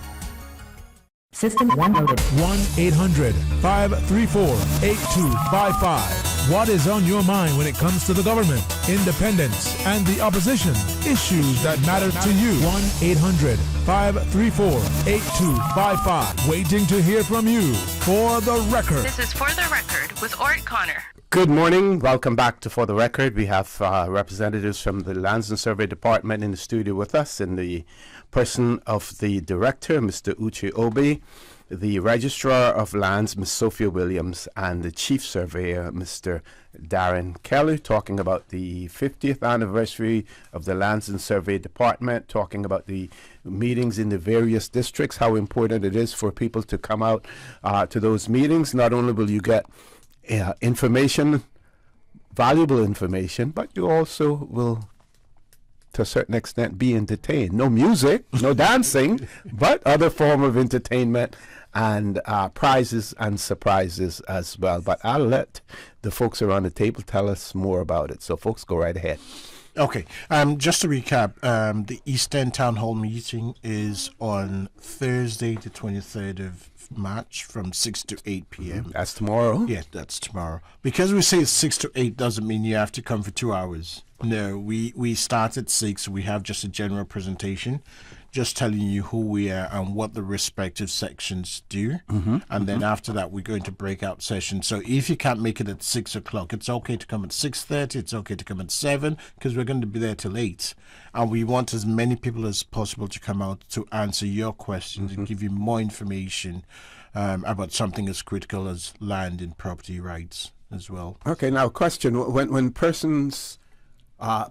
System 1 loaded. 1-800-534-8255. What is on your mind when it comes to the government, independence, and the opposition? Issues that matter to you. 1-800-534-8255. Waiting to hear from you. For the Record. This is For the Record with Orrett Connor. Good morning. Welcome back to For the Record. We have representatives from the Lands and Survey Department in the studio with us in the person of the Director, Mr. Uche Obi, the Registrar of Lands, Ms. Sophia Williams, and the Chief Surveyor, Mr. Darren Kelly, talking about the 50th anniversary of the Lands and Survey Department, talking about the meetings in the various districts, how important it is for people to come out to those meetings. Not only will you get information, valuable information, but you also will, to a certain extent, be entertained. No music, no dancing, but other form of entertainment and prizes and surprises as well. But I'll let the folks around the table tell us more about it. So folks, go right ahead. Okay, just to recap, the Eastern Town Hall meeting is on Thursday, the 23rd of March from 6 to 8 p.m. That's tomorrow? Yeah, that's tomorrow. Because we say 6 to 8 doesn't mean you have to come for 2 hours. No, we start at 6. We have just a general presentation, just telling you who we are and what the respective sections do. And then after that, we're going to break out sessions. So if you can't make it at 6 o'clock, it's okay to come at 6:30. It's okay to come at 7 because we're going to be there till 8. And we want as many people as possible to come out to answer your questions and give you more information about something as critical as land and property rights as well. Okay, now question. When persons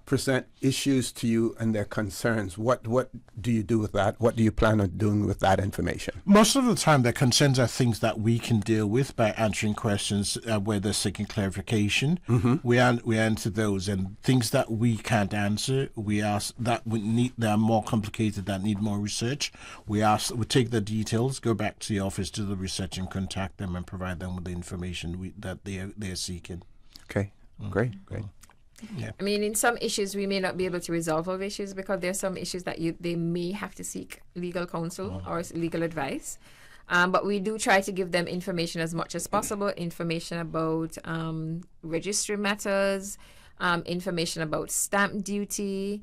present issues to you and their concerns, what do you do with that? What do you plan on doing with that information? Most of the time, their concerns are things that we can deal with by answering questions where they're seeking clarification. We answer those, and things that we can't answer, we ask that that are more complicated, that need more research. We take the details, go back to the office, do the research, and contact them and provide them with the information that they're seeking. Okay, great. Yeah. I mean, in some issues, we may not be able to resolve our issues because there are some issues that they may have to seek legal counsel or legal advice. But we do try to give them information as much as possible, information about registry matters, information about stamp duty.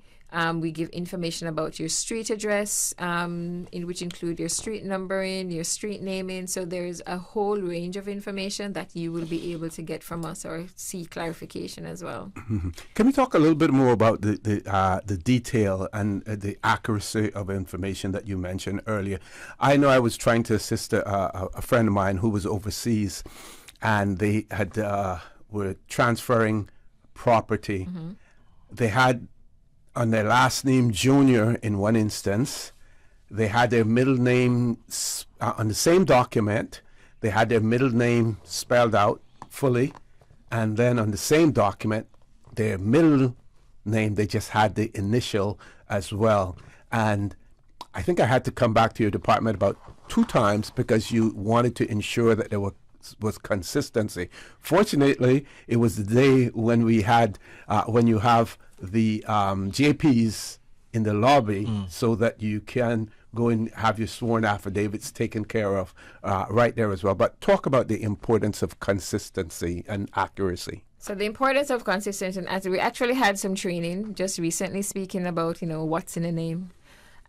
We give information about your street address, in which include your street numbering, your street naming. So there's a whole range of information that you will be able to get from us or see clarification as well. Can we talk a little bit more about the detail and the accuracy of information that you mentioned earlier? I know I was trying to assist a friend of mine who was overseas, and they had were transferring property. They had on their last name Junior in one instance. They had their middle name on the same document. They had their middle name spelled out fully, and then on the same document, their middle name, they just had the initial as well. And I think I had to come back to your department about 2 times because you wanted to ensure that there were was consistency. Fortunately, it was the day when we had when you have the JPs in the lobby, so that you can go and have your sworn affidavits taken care of right there as well. But talk about the importance of consistency and accuracy. So the importance of consistency, and as we actually had some training just recently speaking about, what's in a name.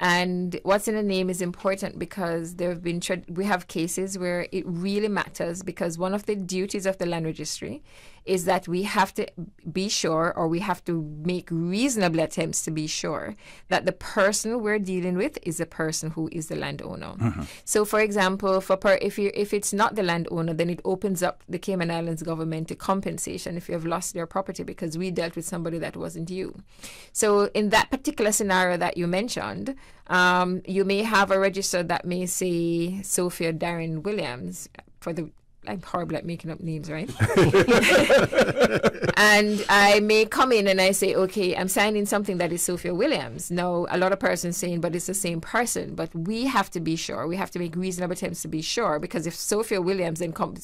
And what's in a name is important because there have been we have cases where it really matters, because one of the duties of the land registry is that we have to be sure, or we have to make reasonable attempts to be sure that the person we're dealing with is the person who is the landowner. So, for example, if it's not the landowner, then it opens up the Cayman Islands government to compensation if you have lost their property because we dealt with somebody that wasn't you. So, in that particular scenario that you mentioned, you may have a register that may say Sophia Darren Williams I'm horrible at making up names, right? And I may come in and I say, okay, I'm signing something that is Sophia Williams. Now, a lot of persons saying, but it's the same person. But we have to be sure. We have to make reasonable attempts to be sure, because if Sophia Williams then come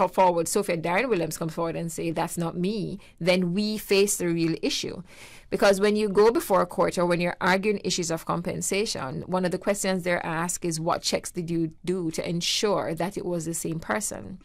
forward, Sophia Darren Williams comes forward and say, that's not me, then we face the real issue. Because when you go before a court or when you're arguing issues of compensation, one of the questions they're asked is, what checks did you do to ensure that it was the same person?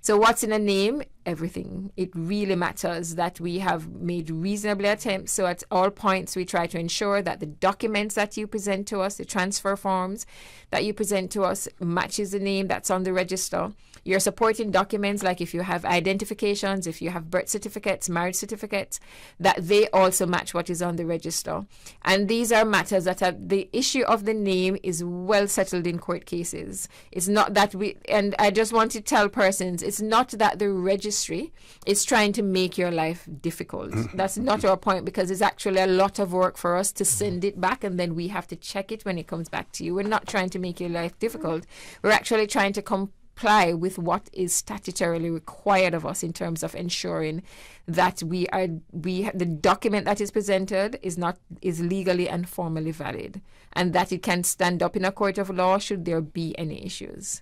So what's in a name? Everything. It really matters that we have made reasonable attempts. So at all points, we try to ensure that the documents that you present to us, the transfer forms that you present to us, matches the name that's on the register. Your supporting documents, like if you have identifications, if you have birth certificates, marriage certificates, that they also match what is on the register. And these are matters that the issue of the name is well settled in court cases. It's not that and I just want to tell persons, it's not that the registry is trying to make your life difficult. That's not our point, because it's actually a lot of work for us to send it back and then we have to check it when it comes back to you. We're not trying to make your life difficult. We're actually trying to comply with what is statutorily required of us in terms of ensuring that the document that is presented is legally and formally valid, and that it can stand up in a court of law should there be any issues.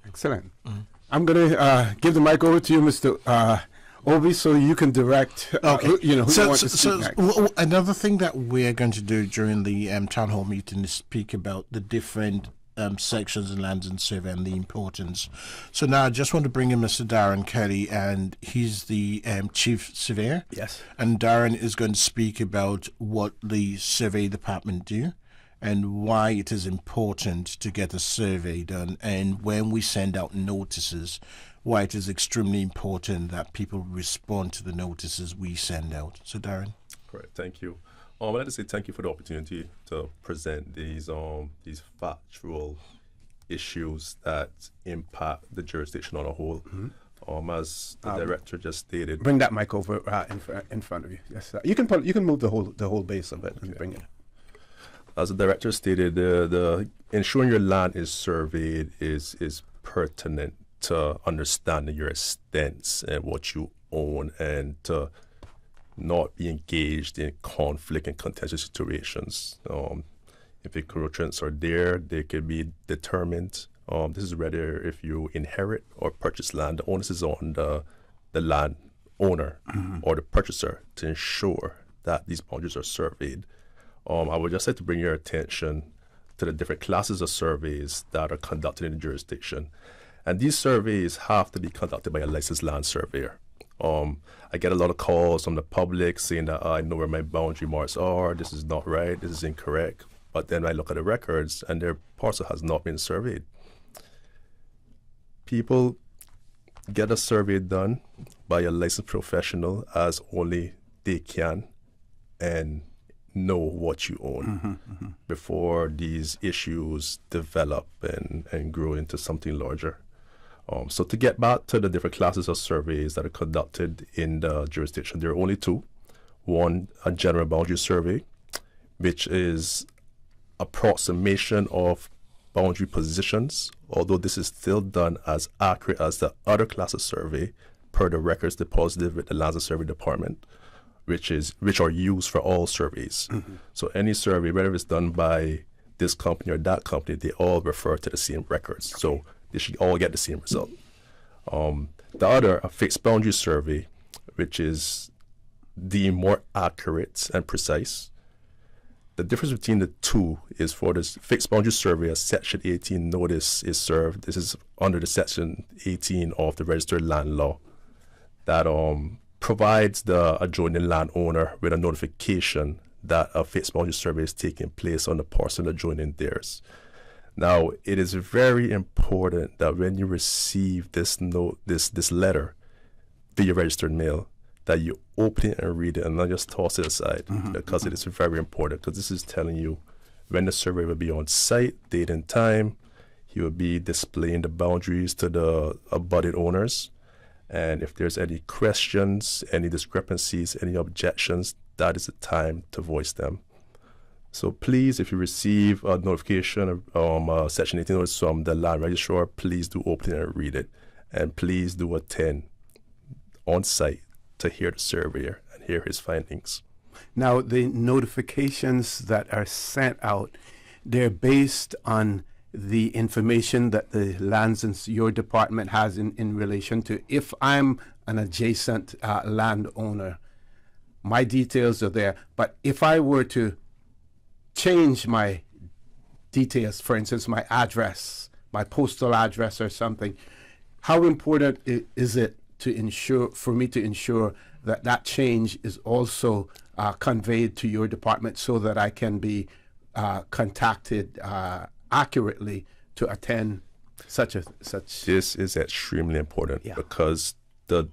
Excellent. I'm going to give the mic over to you, Mr. Obi, so you can direct. Who wants to speak next. Another thing that we're going to do during the town hall meeting is speak about the different sections in lands and survey and the importance. So now I just want to bring in Mr. Darren Kelly, and he's the chief surveyor. Yes. And Darren is going to speak about what the survey department do and why it is important to get a survey done, and when we send out notices, why it is extremely important that people respond to the notices we send out. So Darren. Great, thank you. I'd like to say thank you for the opportunity to present these factual issues that impact the jurisdiction on a whole. As the director just stated, bring that mic over in front of you. Yes, sir. You can move the whole base of it and bring it. As the director stated, the ensuring your land is surveyed is pertinent to understanding your extents and what you own, and to not be engaged in conflict and contentious situations. If encroachments are there, they can be determined. This is whether if you inherit or purchase land, the onus is on the land owner or the purchaser to ensure that these boundaries are surveyed. I would just like to bring your attention to the different classes of surveys that are conducted in the jurisdiction. And these surveys have to be conducted by a licensed land surveyor. I get a lot of calls from the public saying that I know where my boundary marks are, this is not right, this is incorrect. But then I look at the records and their parcel has not been surveyed. People get a survey done by a licensed professional as only they can and know what you own before these issues develop and grow into something larger. So to get back to the different classes of surveys that are conducted in the jurisdiction, there are only two. One, a general boundary survey, which is approximation of boundary positions, although this is still done as accurate as the other class of survey per the records deposited with the Lands and Survey Department, which are used for all surveys. So any survey, whether it's done by this company or that company, they all refer to the same records. So they should all get the same result. The other, a fixed boundary survey, which is deemed more accurate and precise. The difference between the two is for this fixed boundary survey, a Section 18 notice is served. This is under the Section 18 of the Registered Land Law that provides the adjoining landowner with a notification that a fixed boundary survey is taking place on the parcel adjoining theirs. Now, it is very important that when you receive this letter via registered mail, that you open it and read it and not just toss it aside, because it is very important, because this is telling you when the survey will be on site, date and time. He will be displaying the boundaries to the abutted owners. And if there's any questions, any discrepancies, any objections, that is the time to voice them. So please, if you receive a notification of Section 18 notice from the land registrar, please do open it and read it. And please do attend on site to hear the surveyor and hear his findings. Now, the notifications that are sent out, they're based on the information that the lands and your department has in relation to, if I'm an adjacent landowner, my details are there. But if I were to change my details, for instance, my address, my postal address or something, how important is it for me to ensure that that change is also conveyed to your department so that I can be contacted accurately to attend such? This is extremely important because the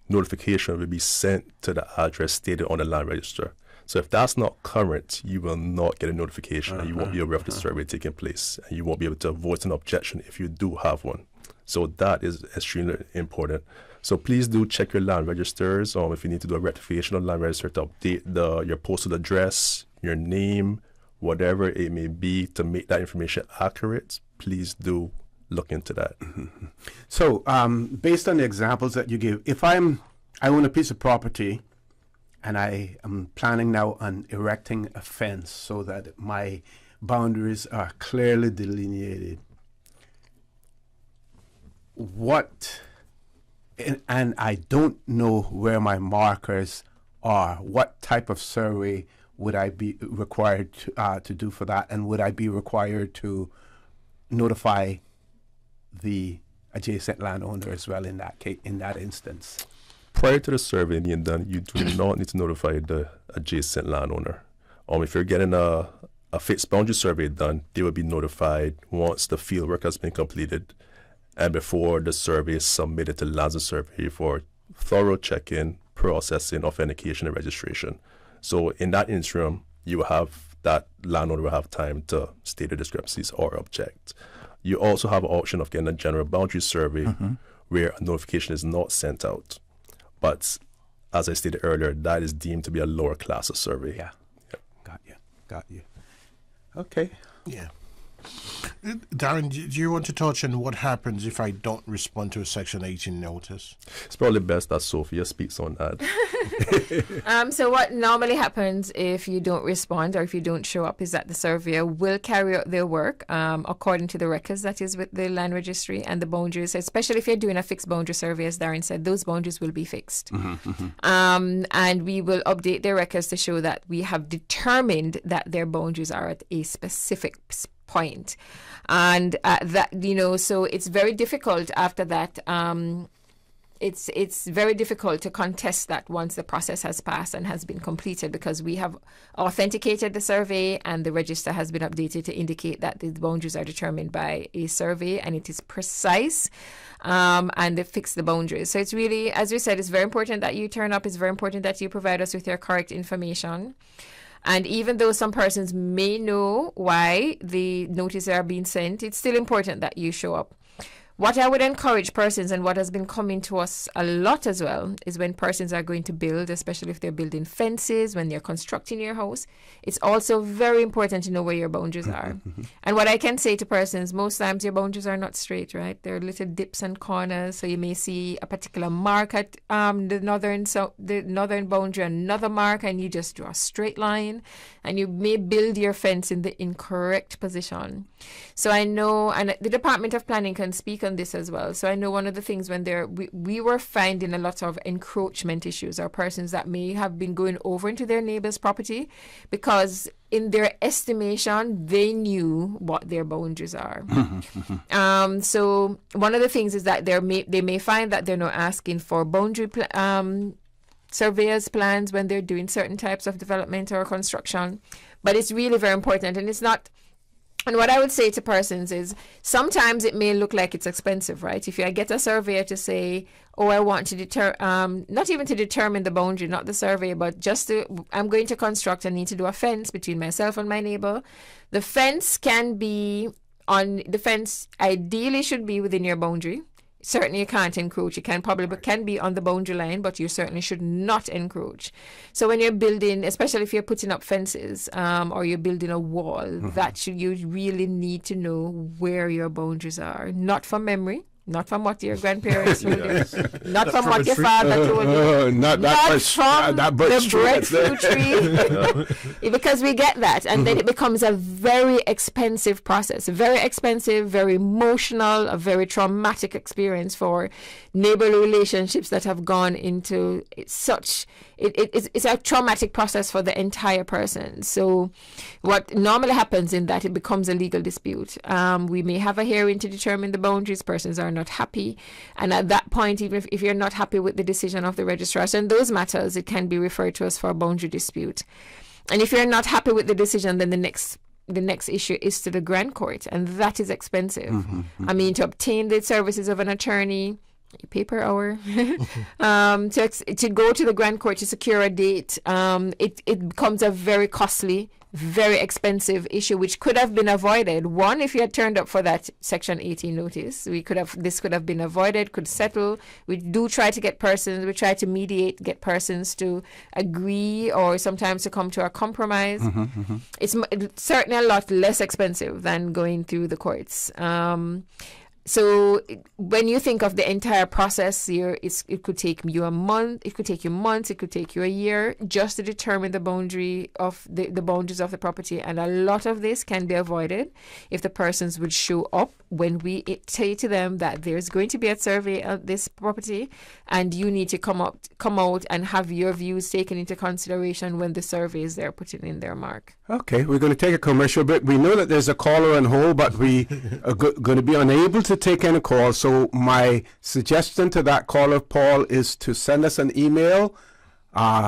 notification will be sent to the address stated on the land register. So if that's not current, you will not get a notification and you won't be aware of the survey taking place, and you won't be able to voice an objection if you do have one. So that is extremely important. So please do check your land registers. If you need to do a rectification on land register to update your postal address, your name, whatever it may be, to make that information accurate, please do look into that. So based on the examples that you give, if I own a piece of property and I am planning now on erecting a fence so that my boundaries are clearly delineated, and I don't know where my markers are, what type of survey would I be required to do for that? And would I be required to notify the adjacent landowner as well in that case, in that instance? Prior to the survey being done, you do not need to notify the adjacent landowner. If you're getting a fixed boundary survey done, they will be notified once the field work has been completed and before the survey is submitted to the Lands and Survey for thorough check-in, processing, authentication, and registration. So in that interim, that landowner will have time to state the discrepancies or object. You also have an option of getting a general boundary survey where a notification is not sent out. But as I stated earlier, that is deemed to be a lower class of survey. Yeah. Got you. Okay. Yeah. Darren, do you want to touch on what happens if I don't respond to a Section 18 notice? It's probably best that Sophia speaks on that. So what normally happens if you don't respond or if you don't show up is that the surveyor will carry out their work according to the records that is with the land registry, and the boundaries, especially if you're doing a fixed boundary survey, as Darren said, those boundaries will be fixed. And we will update their records to show that we have determined that their boundaries are at a specific point. And so it's very difficult after that. It's very difficult to contest that once the process has passed and has been completed, because we have authenticated the survey and the register has been updated to indicate that the boundaries are determined by a survey and it is precise, and they fix the boundaries. So it's really, as we said, it's very important that you turn up. It's very important that you provide us with your correct information. And even though some persons may know why the notices are being sent, it's still important that you show up. What I would encourage persons, and what has been coming to us a lot as well, is when persons are going to build, especially if they're building fences, when they're constructing your house, it's also very important to know where your boundaries are. And what I can say to persons, most times your boundaries are not straight, right? There are little dips and corners, so you may see a particular mark at the northern boundary, another mark, and you just draw a straight line, and you may build your fence in the incorrect position. So I know, and the Department of Planning can speak on on this as well. So I know one of the things when we were finding a lot of encroachment issues, or persons that may have been going over into their neighbor's property because in their estimation, they knew what their boundaries are. So one of the things is that they may find that they're not asking for boundary surveyors plans when they're doing certain types of development or construction. But it's really very important, and it's not. And what I would say to persons is sometimes it may look like it's expensive, right? If I get a surveyor to say, oh, I want to not even to determine the boundary, not the survey, but I'm going to construct, I need to do a fence between myself and my neighbor. The fence ideally should be within your boundary. Certainly you can't encroach. You can be on the boundary line, but you certainly should not encroach. So when you're building, especially if you're putting up fences or you're building a wall, you really need to know where your boundaries are. Not from memory, not from what your grandparents told you, not from what your father told you, not from the breadfruit tree, because we get that, and then it becomes a very expensive process, very expensive, very emotional, a very traumatic experience for neighborly relationships that have gone into it's a traumatic process for the entire person. So what normally happens in that, it becomes a legal dispute. We may have a hearing to determine the boundaries. Persons are not happy, and at that point, even if you're not happy with the decision of the registrar, so in those matters it can be referred to us for a boundary dispute. And if you're not happy with the decision, then the next issue is to the Grand Court, and that is expensive. I mean, to obtain the services of an attorney, pay per hour, to go to the Grand Court to secure a date, it becomes a very costly, very expensive issue, which could have been avoided. One, if you had turned up for that Section 18 notice, this could have been avoided, could settle. We try to mediate, get persons to agree, or sometimes to come to a compromise. It's certainly a lot less expensive than going through the courts. So when you think of the entire process here, it could take you a month, it could take you months, it could take you a year just to determine the boundary of the boundaries of the property. And a lot of this can be avoided if the persons would show up when we say to them that there's going to be a survey of this property, and you need to come out and have your views taken into consideration when the survey is there, putting in their mark. Okay, we're going to take a commercial break. We know that there's a caller on hold, but we are going to be unable to take any calls. So my suggestion to that caller, Paul, is to send us an email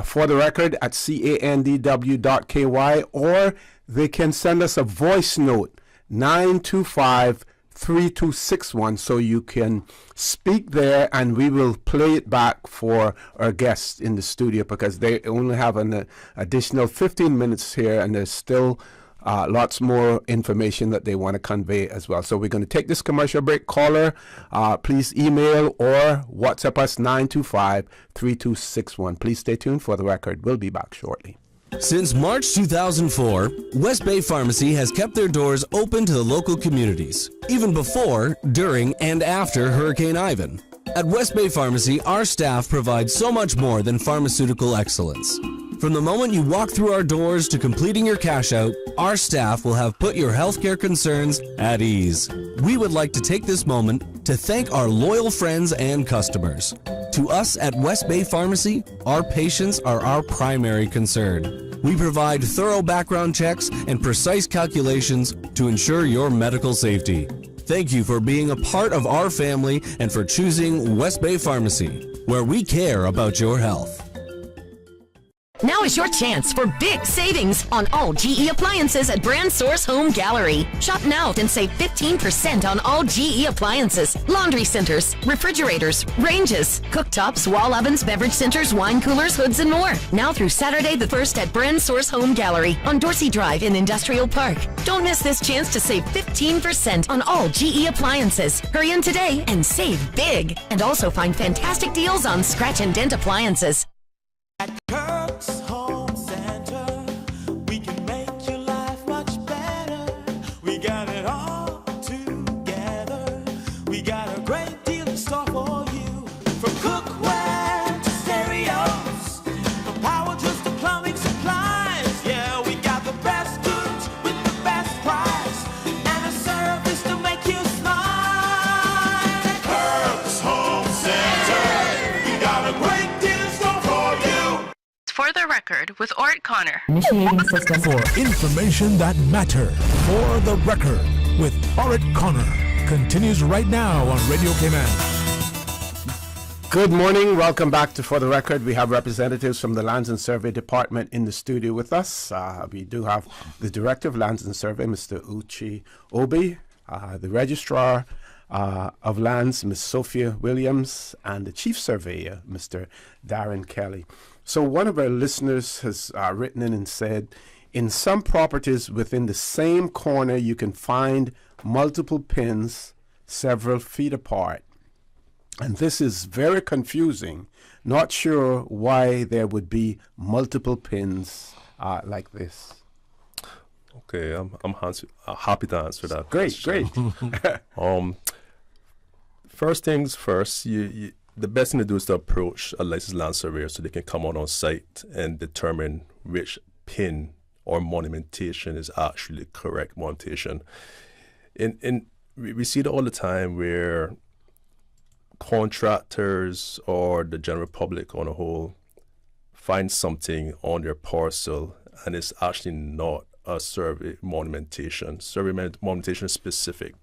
for the record at candw.ky, or they can send us a voice note, 925-3261, so you can speak there and we will play it back for our guests in the studio, because they only have an additional 15 minutes here, and there's still lots more information that they want to convey as well. So we're going to take this commercial break. Caller, please email or WhatsApp us 925-3261. Please stay tuned for the record. We'll be back shortly. Since March 2004, West Bay Pharmacy has kept their doors open to the local communities, even before, during, and after Hurricane Ivan. At West Bay Pharmacy, our staff provides so much more than pharmaceutical excellence. From the moment you walk through our doors to completing your cash out, our staff will have put your healthcare concerns at ease. We would like to take this moment to thank our loyal friends and customers. To us at West Bay Pharmacy, our patients are our primary concern. We provide thorough background checks and precise calculations to ensure your medical safety. Thank you for being a part of our family and for choosing West Bay Pharmacy, where we care about your health. Now is your chance for big savings on all GE appliances at Brand Source Home Gallery. Shop now and save 15% on all GE appliances, laundry centers, refrigerators, ranges, cooktops, wall ovens, beverage centers, wine coolers, hoods, and more. Now through Saturday the 1st at Brand Source Home Gallery on Dorsey Drive in Industrial Park. Don't miss this chance to save 15% on all GE appliances. Hurry in today and save big. And also find fantastic deals on scratch and dent appliances. Home Center, we can make your life much better. We got it all together. We got a great deal in store for you. From cookware to stereos, from power tools to plumbing supplies. Yeah, we got the best goods with the best price, and a service to make you smile. Record with Orrett Connor. Initiating system. For information that matter. For the Record with Orrett Connor continues right now on Radio Cayman. Good morning. Welcome back to For the Record. We have representatives from the Lands and Survey Department in the studio with us. We do have the Director of Lands and Survey, Mr. Uchi Obi, the Registrar of Lands, Ms. Sophia Williams, and the Chief Surveyor, Mr. Darren Kelly. So one of our listeners has written in and said, in some properties within the same corner, you can find multiple pins several feet apart. And this is very confusing. Not sure why there would be multiple pins like this. Okay, I'm happy to answer that. Great. First things first, the best thing to do is to approach a licensed land surveyor so they can come on site and determine which pin or monumentation is actually the correct monumentation. We see it all the time where contractors or the general public on a whole find something on their parcel and it's actually not a survey monumentation. Survey monumentation is specific.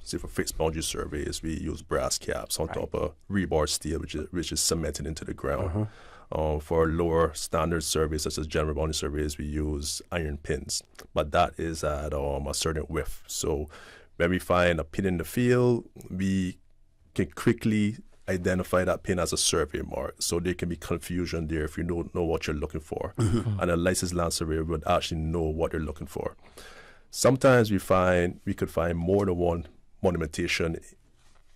Say for fixed boundary surveys, we use brass caps on top of rebar steel, which is cemented into the ground. For lower standard surveys, such as general boundary surveys, we use iron pins, but that is at a certain width. So when we find a pin in the field, we can quickly identify that pin as a survey mark, so there can be confusion there if you don't know what you're looking for. And a licensed land surveyor would actually know what they're looking for. Sometimes we could find more than one monumentation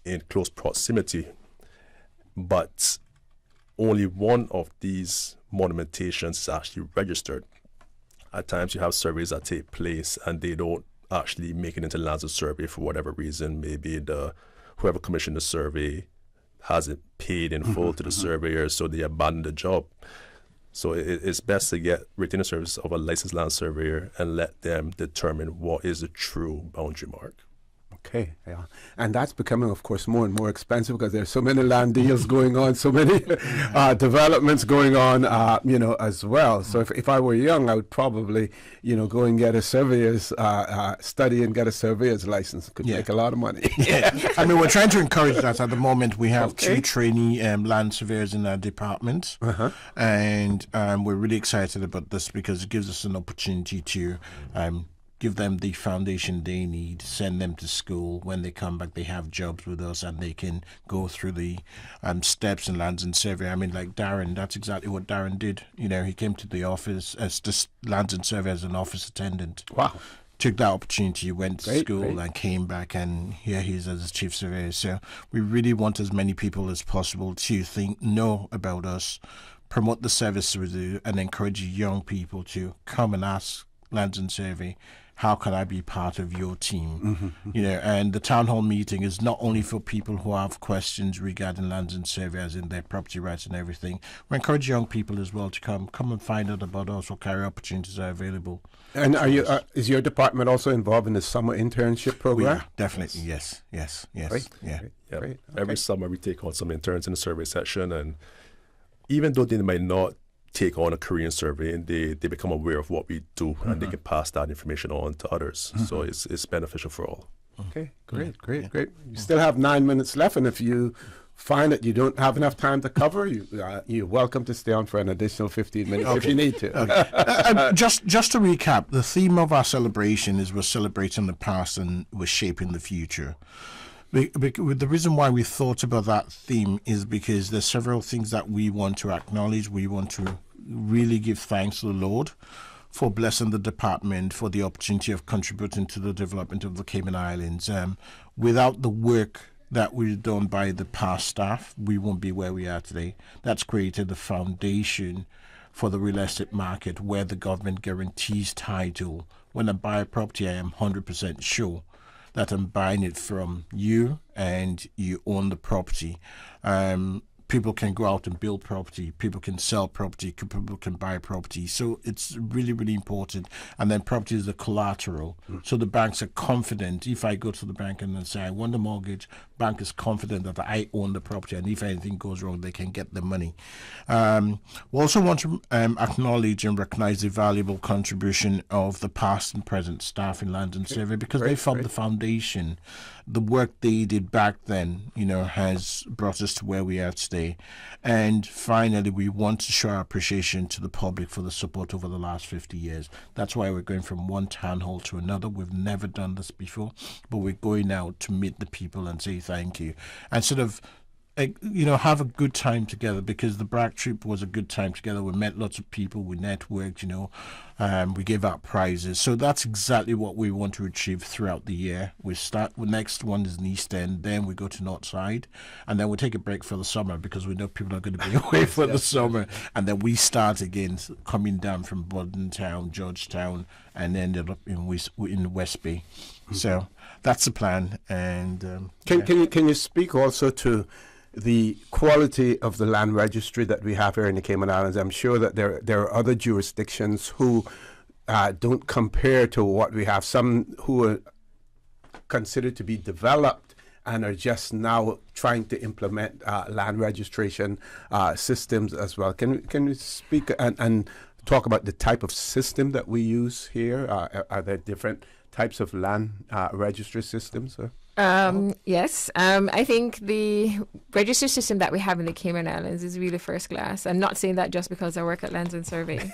in close proximity, but only one of these monumentations is actually registered. At times you have surveys that take place and they don't actually make it into lands of survey for whatever reason. Maybe whoever commissioned the survey hasn't paid in full to the surveyor, so they abandon the job. So it's best to get retainer service of a licensed land surveyor and let them determine what is a true boundary mark. Okay, yeah. And that's becoming, of course, more and more expensive because there's so many land deals going on, so many developments going on, as well. So if I were young, I would probably, go and get a surveyor's study and get a surveyor's license. Could make a lot of money. I mean, we're trying to encourage that. At the moment, we have 2 trainee land surveyors in our department. And we're really excited about this because it gives us an opportunity to give them the foundation they need, send them to school. When they come back, they have jobs with us and they can go through the steps in lands and survey. I mean, like Darren, that's exactly what Darren did. He came to the office as just lands and survey as an office attendant. Wow. Took that opportunity, went to school and came back, and here he is as a chief surveyor. So we really want as many people as possible to know about us, promote the service we do, and encourage young people to come and ask lands and survey, how can I be part of your team? And the town hall meeting is not only for people who have questions regarding lands and surveys and their property rights and everything. We encourage young people as well to come and find out about us, what career opportunities are available. And is your department also involved in the summer internship program? We are, definitely, yes. Great. Yeah. Great. Every summer we take on some interns in the survey section, and even though they might not take on a career survey, and they become aware of what we do, and they can pass that information on to others. So it's beneficial for all. Okay, great. You still have 9 minutes left, and if you find that you don't have enough time to cover, you're welcome to stay on for an additional 15 minutes if you need to. Just to recap, the theme of our celebration is we're celebrating the past and we're shaping the future. The reason why we thought about that theme is because there's several things that we want to acknowledge. We want to really give thanks to the Lord for blessing the department, for the opportunity of contributing to the development of the Cayman Islands. Without the work that we've done by the past staff, we won't be where we are today. That's created the foundation for the real estate market where the government guarantees title. When I buy a property, I am 100% sure that I'm buying it from you and you own the property. People can go out and build property, people can sell property, people can buy property. So it's really, really important. And then property is the collateral. So the banks are confident. If I go to the bank and then say, I want a mortgage, bank is confident that I own the property, and if anything goes wrong, they can get the money. We also want to acknowledge and recognize the valuable contribution of the past and present staff in Land and Survey, because they formed the foundation. The work they did back then, has brought us to where we are today. And finally, we want to show our appreciation to the public for the support over the last 50 years. That's why we're going from one town hall to another. We've never done this before, but we're going out to meet the people and say thank you. And sort of have a good time together, because the BRAC trip was a good time together. We met lots of people, we networked, we gave out prizes. So that's exactly what we want to achieve throughout the year. Next one is in East End, then we go to North Side, and then we take a break for the summer, because we know people are going to be away for the summer, and then we start again coming down from Bordentown, Georgetown, and ended up in West Bay. So that's the plan. And can you speak also to the quality of the land registry that we have here in the Cayman Islands? I'm sure that there are other jurisdictions who don't compare to what we have. Some who are considered to be developed and are just now trying to implement land registration systems as well. Can you speak and talk about the type of system that we use here? Are there different types of land registry systems? Yes. I think the registry system that we have in the Cayman Islands is really first class. I'm not saying that just because I work at Lands and Survey.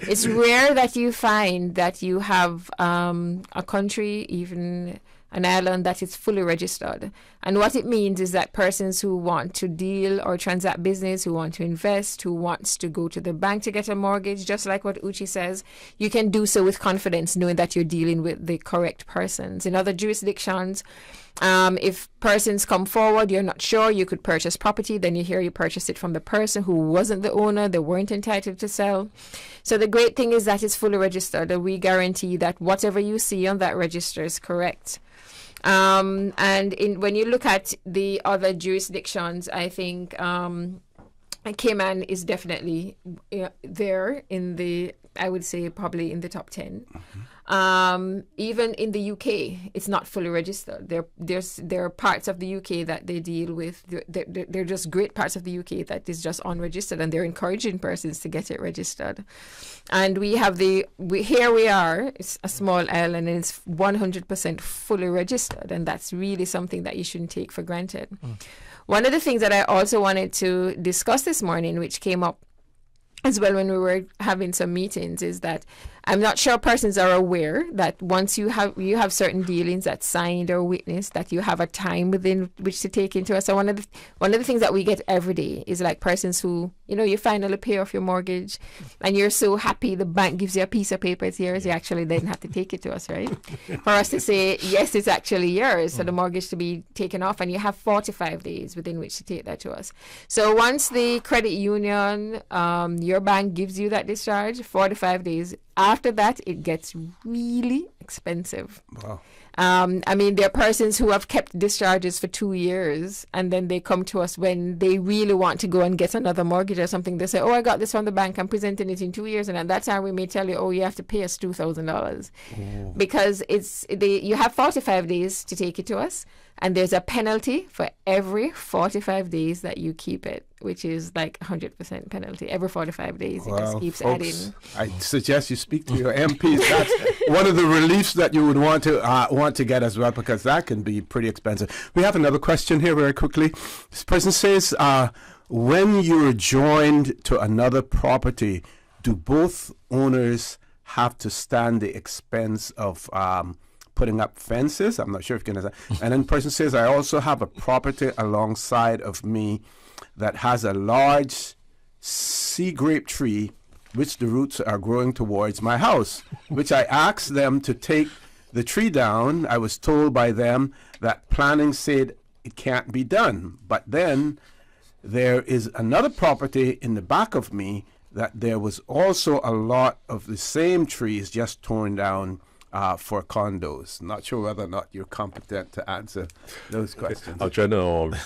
It's rare that you find that you have a country, even an island, that is fully registered. And what it means is that persons who want to deal or transact business, who want to invest, who wants to go to the bank to get a mortgage, just like what Uchi says, you can do so with confidence, knowing that you're dealing with the correct persons. In other jurisdictions, if persons come forward, you're not sure, you could purchase property, then you hear you purchase it from the person who wasn't the owner, they weren't entitled to sell. So the great thing is that it's fully registered, and we guarantee that whatever you see on that register is correct. And when you look at the other jurisdictions, I think Cayman is definitely there in the, I would say probably in the top 10. Even in the UK, it's not fully registered. There are parts of the UK that they deal with. They're just great parts of the UK that is just unregistered, and they're encouraging persons to get it registered. And we have here we are, it's a small island, and it's 100% fully registered, and that's really something that you shouldn't take for granted. One of the things that I also wanted to discuss this morning, which came up as well when we were having some meetings, is that I'm not sure persons are aware that once you have certain dealings that's signed or witnessed, that you have a time within which to take into it. So one of the things that we get every day is like persons who, you finally pay off your mortgage and you're so happy the bank gives you a piece of paper, it's yours. You actually then have to take it to us, right? For us to say, yes, it's actually yours. So the mortgage to be taken off, and you have 45 days within which to take that to us. So once the credit union, your bank gives you that discharge, 45 days. After that, it gets really expensive. Wow. I mean, there are persons who have kept discharges for 2 years, and then they come to us when they really want to go and get another mortgage or something. They say, oh, I got this from the bank, I'm presenting it in 2 years. And at that time, we may tell you, oh, you have to pay us $2,000. Because you have 45 days to take it to us, and there's a penalty for every 45 days that you keep it, which is like 100% penalty. Every 45 days, it just keeps adding. I suggest you speak to your MPs. That's one of the reliefs that you would want to get as well, because that can be pretty expensive. We have another question here very quickly. This person says, when you're joined to another property, do both owners have to stand the expense of putting up fences? I'm not sure if you can. And then the person says, I also have a property alongside of me that has a large sea grape tree, which the roots are growing towards my house, which I asked them to take the tree down. I was told by them that planning said it can't be done. But then there is another property in the back of me that there was also a lot of the same trees just torn down for condos. Not sure whether or not you're competent to answer those questions. I'll try to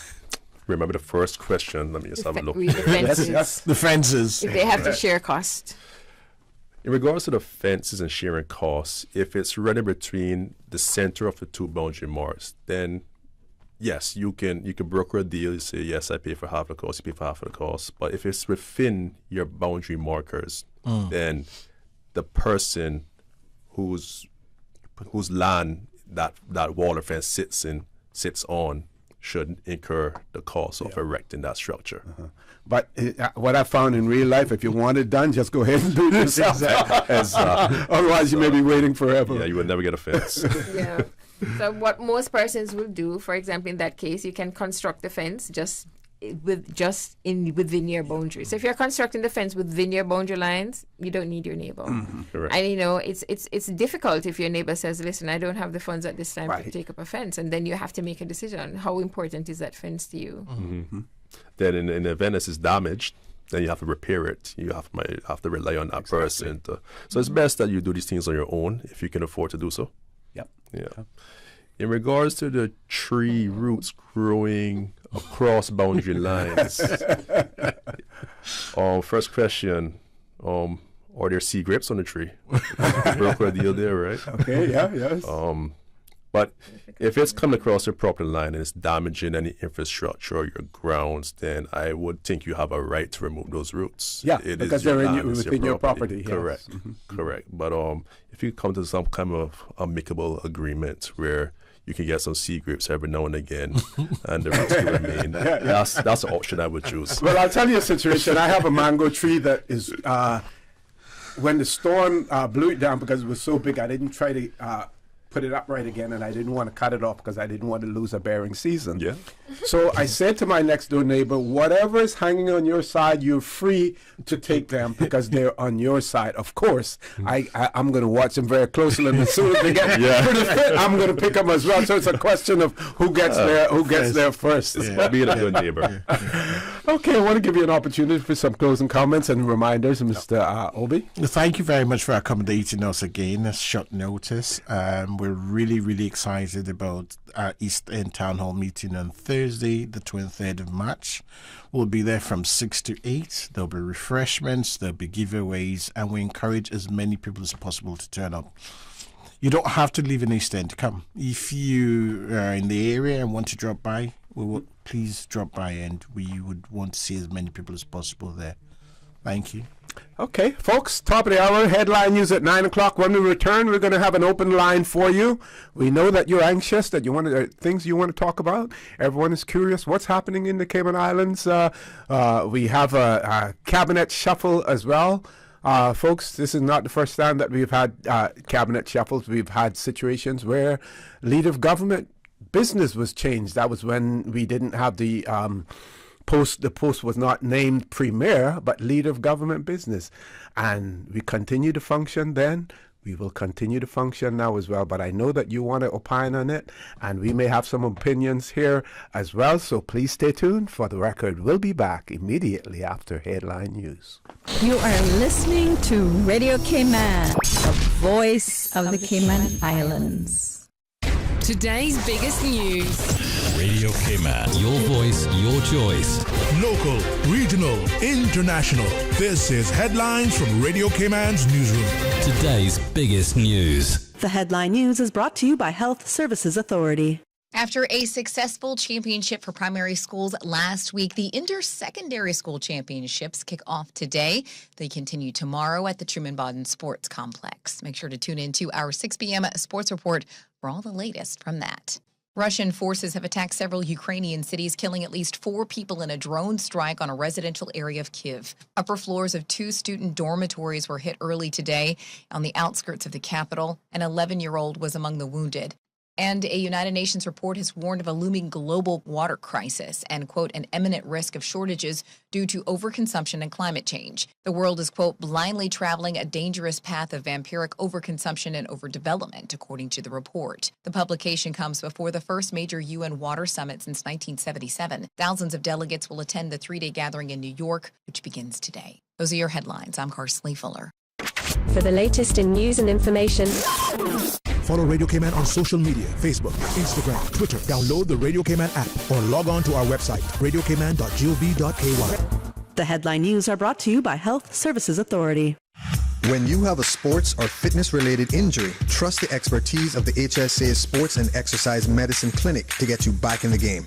remember the first question. Let me just have a look. The fences. Yes, the fences. If they have to share cost. In regards to the fences and sharing costs, if it's running between the center of the two boundary marks, then yes, you can broker a deal. You say, yes, I pay for half the cost, you pay for half of the cost. But if it's within your boundary markers, then the person whose land that wall or fence sits on should incur the cost of erecting that structure. But what I found in real life, if you want it done, just go ahead and do it yourself. Otherwise, you may be waiting forever. Yeah, you will never get a fence. Yeah. So what most persons will do, for example, in that case, you can construct the fence within your boundaries. So if you're constructing the fence within your boundary lines, you don't need your neighbor. Correct. And it's difficult if your neighbor says, "Listen, I don't have the funds at this time to take up a fence," and then you have to make a decision. How important is that fence to you? Then in the event this is damaged, then you have to repair it. You have to rely on that person. So it's best that you do these things on your own if you can afford to do so. Yep. Yeah. In regards to the tree roots growing across boundary lines, first question, are there sea grapes on the tree? Broker a deal there, right? Okay, yes. But if it's coming across your property line and it's damaging any infrastructure or your grounds, then I would think you have a right to remove those roots. Yeah, because they're within your property. Yes. Correct, correct. But if you come to some kind of amicable agreement where you can get some sea grapes every now and again, and the roots can remain, that's the option I would choose. Well, I'll tell you a situation. I have a mango tree that is, when the storm blew it down because it was so big, I didn't try to put it upright again, and I didn't want to cut it off because I didn't want to lose a bearing season. Yeah. So I said to my next door neighbor, whatever is hanging on your side, you're free to take them because they're on your side. Of course, I'm going to watch them very closely, and as soon as they get pretty fit, I'm going to pick them as well. So it's a question of who gets there first. Yeah. Being a good neighbor. Okay, I want to give you an opportunity for some closing comments and reminders, Mr. Obi. Thank you very much for accommodating us again at short notice. We're really, really excited about our East End Town Hall meeting on Thursday, the 23rd of March. We'll be there from 6 to 8. There'll be refreshments, there'll be giveaways, and we encourage as many people as possible to turn up. You don't have to live in East End to come. If you are in the area and want to drop by, please drop by, and we would want to see as many people as possible there. Thank you. Okay, folks, top of the hour, headline news at 9 o'clock. When we return, we're going to have an open line for you. We know that you're anxious, that you want things you want to talk about. Everyone is curious what's happening in the Cayman Islands. We have a cabinet shuffle as well. Folks, this is not the first time that we've had cabinet shuffles. We've had situations where leader of government business was changed. That was when we didn't have the post. The post was not named premier, but leader of government business. And we continue to function then. We will continue to function now as well. But I know that you want to opine on it, and we may have some opinions here as well. So please stay tuned. For the record, we'll be back immediately after headline news. You are listening to Radio Cayman, the voice of the Cayman Islands. Today's biggest news. Radio Cayman. Your voice, your choice. Local, regional, international. This is headlines from Radio Cayman's newsroom. Today's biggest news. The headline news is brought to you by Health Services Authority. After a successful championship for primary schools last week, the inter-secondary school championships kick off today. They continue tomorrow at the Truman-Bodden Sports Complex. Make sure to tune in to our 6 p.m. sports report for all the latest from that. Russian forces have attacked several Ukrainian cities, killing at least 4 people in a drone strike on a residential area of Kyiv. Upper floors of 2 student dormitories were hit early today on the outskirts of the capital. An 11-year-old was among the wounded. And a United Nations report has warned of a looming global water crisis and, quote, an imminent risk of shortages due to overconsumption and climate change. The world is, quote, blindly traveling a dangerous path of vampiric overconsumption and overdevelopment, according to the report. The publication comes before the first major UN water summit since 1977. Thousands of delegates will attend the 3-day gathering in New York, which begins today. Those are your headlines. I'm Karsley Fuller. For the latest in news and information, Follow Radio Cayman on social media, Facebook, Instagram, Twitter. Download the Radio Cayman app or log on to our website, radiocayman.gov.ky. The headline news are brought to you by Health Services Authority. When you have a sports or fitness-related injury, trust the expertise of the HSA Sports and Exercise Medicine Clinic to get you back in the game.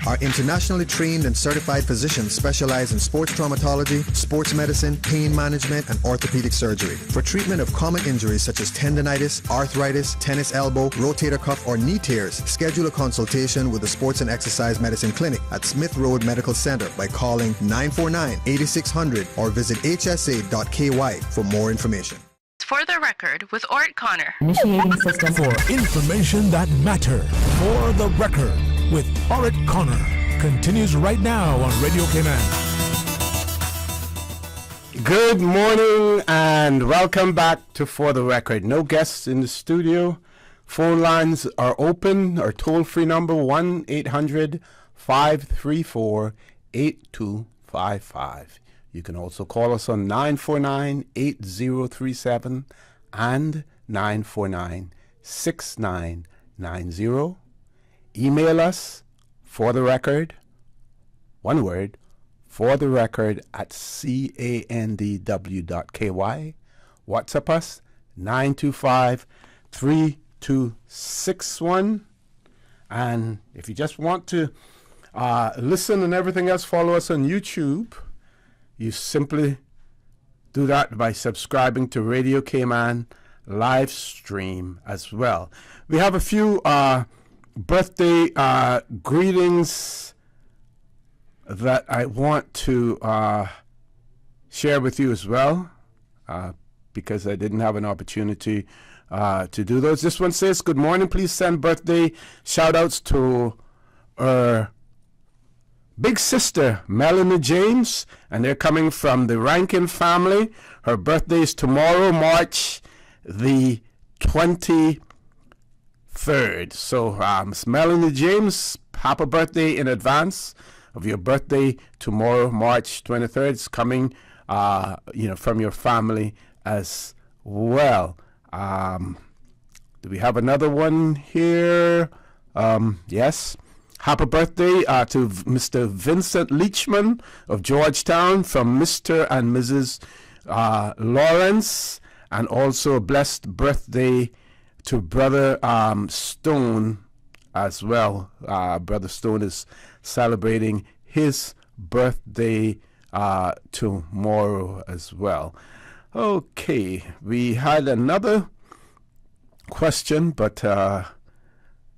Our internationally trained and certified physicians specialize in sports traumatology, sports medicine, pain management, and orthopedic surgery. For treatment of common injuries such as tendonitis, arthritis, tennis elbow, rotator cuff, or knee tears, schedule a consultation with the Sports and Exercise Medicine Clinic at Smith Road Medical Center by calling 949-8600 or visit hsa.ky for more information. For the Record with Orrett Connor. Initiating system. For information that matter. For the Record with Orrett Connor. Continues right now on Radio Cayman. Good morning and welcome back to For the Record. No guests in the studio. Phone lines are open. Our toll-free number 1-800-534-8255. You can also call us on 949-8037 and 949-6990. Email us, for the record, one word, for the record at candw.ky. WhatsApp us, 925-3261. And if you just want to listen and everything else, follow us on YouTube. You simply do that by subscribing to Radio Cayman live stream as well. We have a few birthday greetings that I want to share with you as well, because I didn't have an opportunity to do those. This one says, good morning, please send birthday shout outs to big sister Melanie James, and they're coming from the Rankin family. Her birthday is tomorrow, March the 23rd. So Miss Melanie James, happy birthday in advance of your birthday tomorrow, March 23rd. It's coming from your family as well. Do we have another one here? Yes. Happy birthday to Mr. Vincent Leachman of Georgetown from Mr. and Mrs. Lawrence, and also a blessed birthday to Brother Stone as well. Brother Stone is celebrating his birthday tomorrow as well. Okay, we had another question, but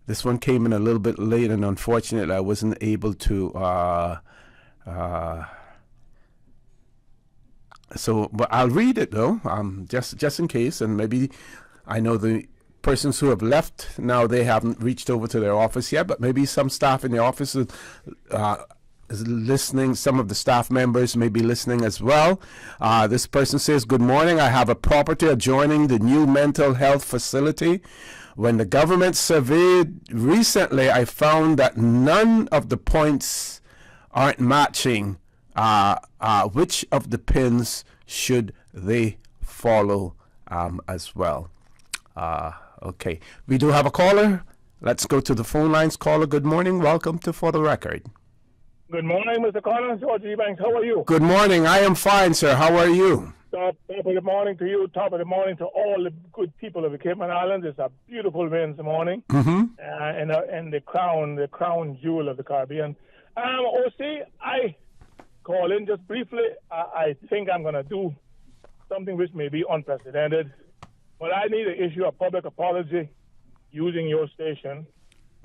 this one came in a little bit late, and unfortunately I wasn't able to but I'll read it though, just in case, and maybe I know the persons who have left now, they haven't reached over to their office yet, but maybe some staff in the office is listening. Some of the staff members may be listening as well. This person says, good morning, I have a property adjoining the new mental health facility. When the government surveyed recently, I found that none of the points aren't matching. Which of the pins should they follow as well? Okay, we do have a caller. Let's go to the phone lines. Caller, good morning. Welcome to For the Record. Good morning, Mr. Collins. George E. Banks, how are you? Good morning. I am fine, sir. How are you? Top of the morning to you. Top of the morning to all the good people of the Cayman Islands. It's a beautiful Wednesday morning, and the crown jewel of the Caribbean. OC, I call in just briefly. I think I'm going to do something which may be unprecedented, but I need to issue a public apology using your station.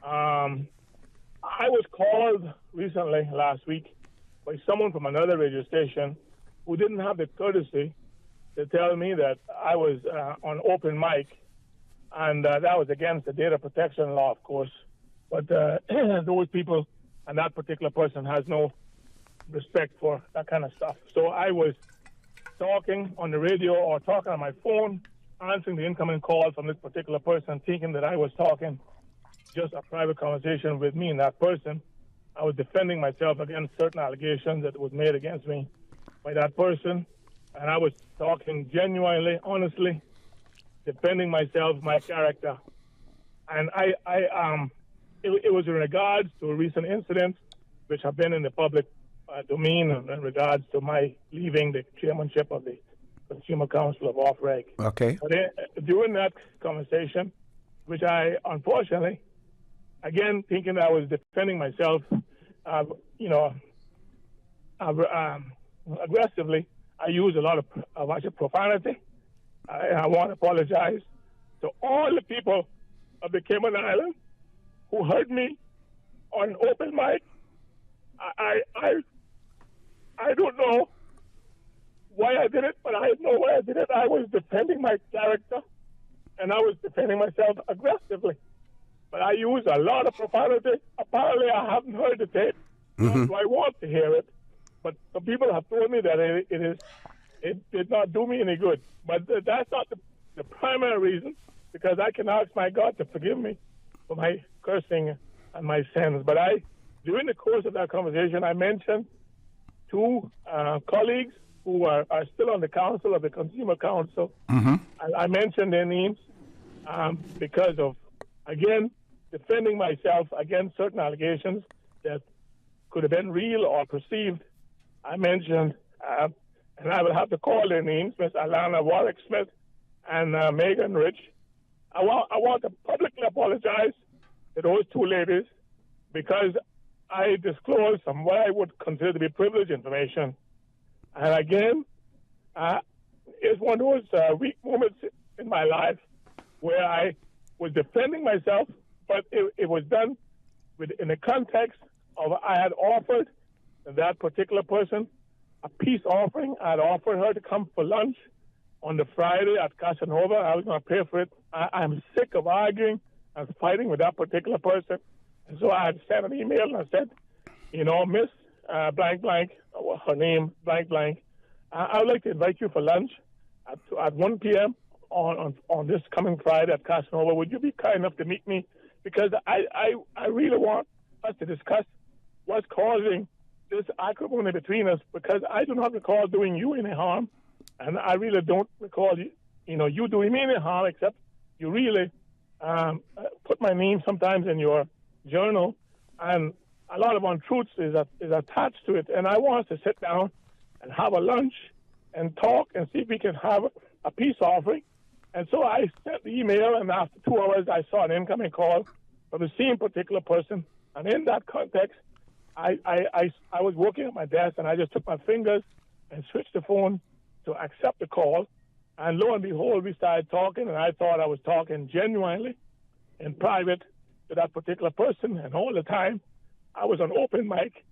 I was called recently, last week, by someone from another radio station who didn't have the courtesy to tell me that I was on open mic, and that was against the data protection law, of course. But those people and that particular person has no respect for that kind of stuff. So I was talking on the radio or talking on my phone, answering the incoming call from this particular person, thinking that I was talking just a private conversation with me and that person. I was defending myself against certain allegations that was made against me by that person, and I was talking genuinely, honestly, defending myself, my character. And it was in regards to a recent incident which have been in the public domain in regards to my leaving the chairmanship of the Consumer Council of Off-Reg. Okay. But during that conversation, which I, unfortunately, again, thinking I was defending myself, aggressively, I used a lot of much profanity. I want to apologize to all the people of the Cayman Islands who heard me on open mic. I don't know why I did it, but I know why I did it. I was defending my character, and I was defending myself aggressively. But I used a lot of profanity. Apparently, I haven't heard the tape, so I want to hear it. But some people have told me that it did not do me any good. But that's not the primary reason, because I can ask my God to forgive me for my cursing and my sins. But during the course of that conversation, I mentioned two colleagues who are still on the council of the Consumer Council. I mentioned their names because of, again, defending myself against certain allegations that could have been real or perceived. I mentioned, and I will have to call their names, Miss Alana Warwick Smith and Megan Rich. I want to publicly apologize to those two ladies because I disclosed some what I would consider to be privileged information. And again, it's one of those weak moments in my life where I was defending myself, but it was done in the context of I had offered that particular person a peace offering. I had offered her to come for lunch on the Friday at Casanova. I was going to pay for it. I'm sick of arguing and fighting with that particular person. And so I had sent an email and I said, Miss blank blank, her name blank blank, I would like to invite you for lunch at 1 p.m. on this coming Friday at Casanova. Would you be kind enough to meet me? Because I really want us to discuss what's causing this acrimony between us, because I do not recall doing you any harm, and I really don't recall you doing me any harm, except you really put my name sometimes in your journal, and a lot of untruths is attached to it. And I want us to sit down and have a lunch and talk and see if we can have a peace offering. And so I sent the email, and after 2 hours, I saw an incoming call from the same particular person. And in that context, I was working at my desk, and I just took my fingers and switched the phone to accept the call. And lo and behold, we started talking, and I thought I was talking genuinely in private to that particular person. And all the time, I was on open mic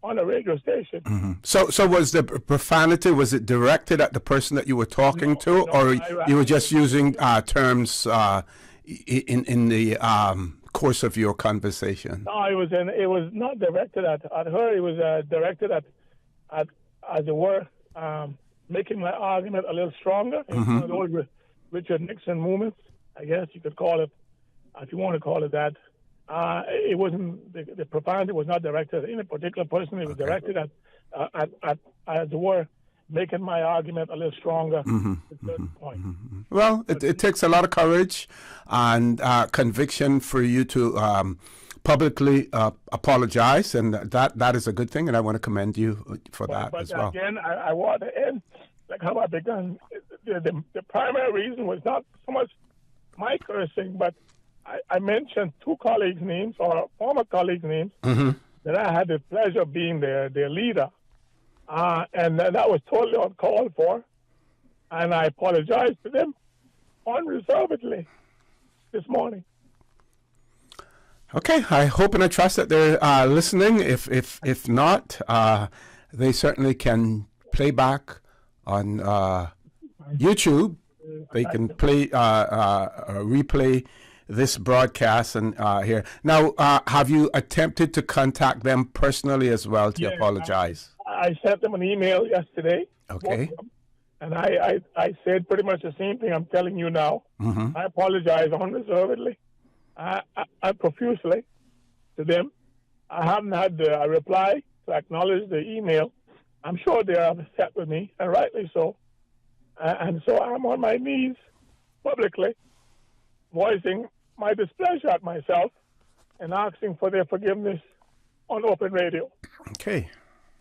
on a radio station. So was the profanity, was it directed at the person that you were talking to, or you were just using terms in the course of your conversation? No, it was not directed at her. It was directed at as it were, making my argument a little stronger. It's one of those Richard Nixon movements, I guess you could call it, if you want to call it that. It wasn't, the profanity was not directed at any particular person. It was directed at, as it were, making my argument a little stronger at a certain point. Well, it takes a lot of courage and conviction for you to publicly apologize, and that is a good thing, and I want to commend you for that as well. But again, I want to end like how I began. The primary reason was not so much my cursing, but I mentioned two colleagues' names, or former colleagues' names, that I had the pleasure of being their leader. And that was totally uncalled for. And I apologized to them unreservedly this morning. Okay, I hope and I trust that they're listening. If not, they certainly can play back on YouTube. They can replay this broadcast and hear. Now, have you attempted to contact them personally as well to apologize? I sent them an email yesterday. Okay. And I said pretty much the same thing I'm telling you now. I apologize unreservedly, profusely to them. I haven't had a reply to acknowledge the email. I'm sure they are upset with me, and rightly so. And so I'm on my knees publicly voicing my displeasure at myself and asking for their forgiveness on open radio. Okay.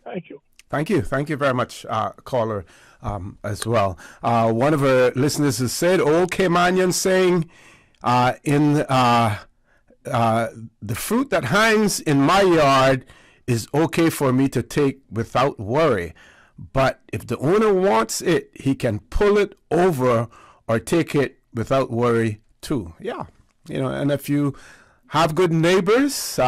Thank you. Thank you very much, caller, as well. One of our listeners has said, "Old Caymanian saying, the fruit that hangs in my yard is okay for me to take without worry. But if the owner wants it, he can pull it over or take it without worry too." Yeah, and if you have good neighbors,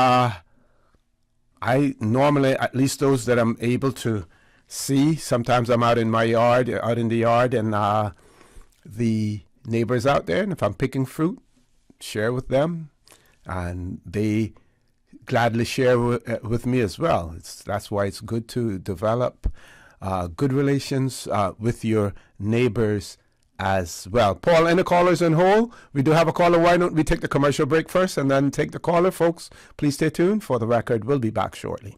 I normally, at least those that I'm able to see, sometimes I'm out in the yard, and the neighbors out there, and if I'm picking fruit, share with them, and they gladly share with me as well. That's why it's good to develop good relations with your neighbors as well. Paul, any callers on hold? We do have a caller. Why don't we take the commercial break first and then take the caller, folks? Please stay tuned. For the record, we'll be back shortly.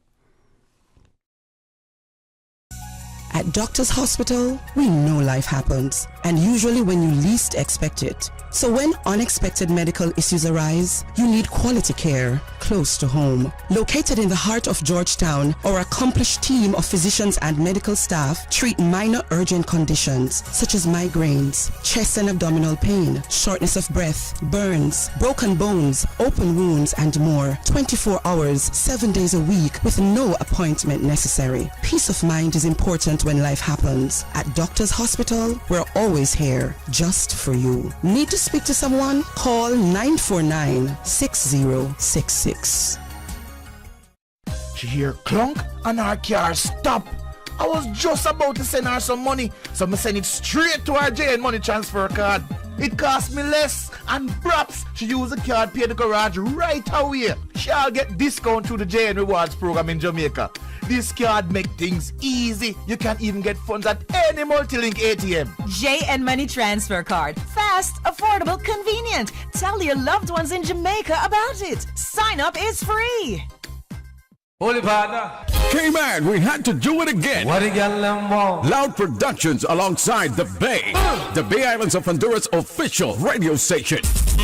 At Doctor's Hospital, we know life happens, and usually when you least expect it. So when unexpected medical issues arise, you need quality care close to home. Located in the heart of Georgetown, our accomplished team of physicians and medical staff treat minor urgent conditions such as migraines, chest and abdominal pain, shortness of breath, burns, broken bones, open wounds, and more. 24 hours, 7 days a week with no appointment necessary. Peace of mind is important when life happens. At Doctor's Hospital, we're always here just for you. Need to speak to someone? Call 949-6066. She hear clunk and her car stop. I was just about to send her some money, so I send it straight to her JN Money Transfer card. It cost me less, and perhaps she use the card, pay the garage right away. She'll get discount through the JN Rewards program in Jamaica. This card make things easy. You can even get funds at any multi-link ATM. JN Money Transfer Card. Fast, affordable, convenient. Tell your loved ones in Jamaica about it. Sign up is free. Holy partner. K-Man, we had to do it again. What a gal Loud Productions alongside The Bay. The Bay Islands of Honduras official radio station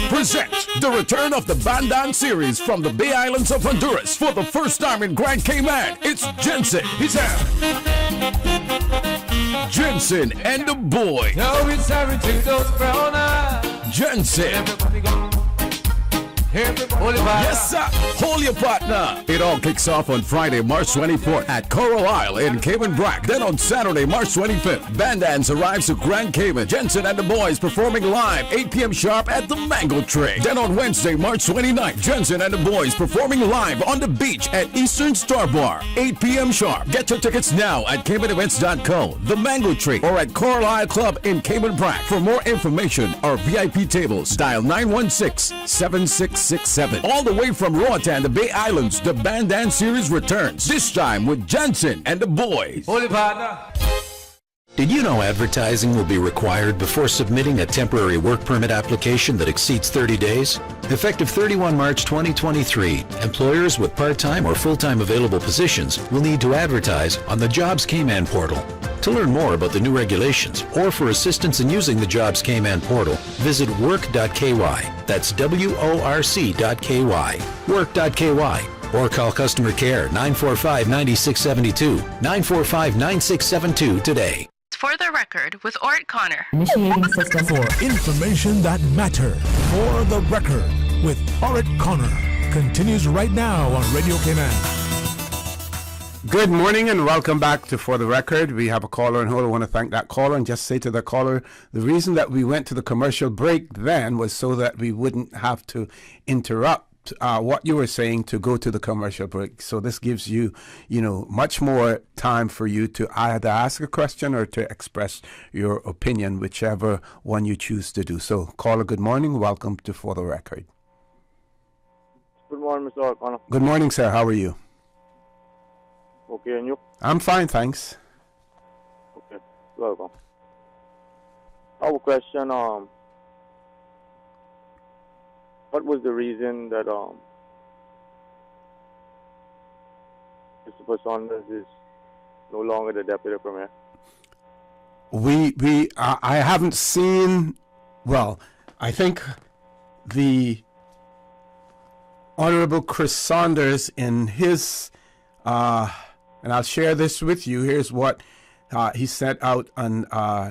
presents the return of the Bandan series from the Bay Islands of Honduras. For the first time in Grand Cayman, it's Jensen. He's out. Jensen and the boy. Now it's time to those brown eyes. Jensen. Yes, sir. Hold your partner. It all kicks off on Friday, March 24th at Coral Isle in Cayman Brac. Then on Saturday, March 25th, Bandans arrives to Grand Cayman. Jensen and the boys performing live 8 p.m. sharp at the Mango Tree. Then on Wednesday, March 29th, Jensen and the boys performing live on the beach at Eastern Star Bar, 8 p.m. sharp. Get your tickets now at CaymanEvents.co, the Mango Tree, or at Coral Isle Club in Cayman Brac. For more information or VIP tables, dial 916-7667. All the way from Roatan, the Bay Islands, the Bandan series returns. This time with Jensen and the boys. Holy partner. Did you know advertising will be required before submitting a temporary work permit application that exceeds 30 days? Effective 31 March 2023, employers with part-time or full-time available positions will need to advertise on the Jobs Cayman portal. To learn more about the new regulations or for assistance in using the Jobs Cayman portal, visit work.ky. That's worc.ky. Work.ky. Or call customer care 945-9672, 945-9672 today. For the record, with Orrett Connor. Initiating system. For information that matter. For the record, with Orrett Connor. Continues right now on Radio Cayman. Good morning and welcome back to For the Record. We have a caller on hold. I want to thank that caller and just say to the caller, the reason that we went to the commercial break then was so that we wouldn't have to interrupt what you were saying to go to the commercial break. So this gives you, much more time for you to either ask a question or to express your opinion, whichever one you choose to do. So caller, good morning. Welcome to For the Record. Good morning, Mr. O'Connor. Good morning, sir. How are you? Okay, and you? I'm fine, thanks. Okay, welcome. I have a question. What was the reason that Mr. Saunders is no longer the deputy premier? I haven't seen. Well, I think the Honorable Chris Saunders in his and I'll share this with you. Here's what he sent out on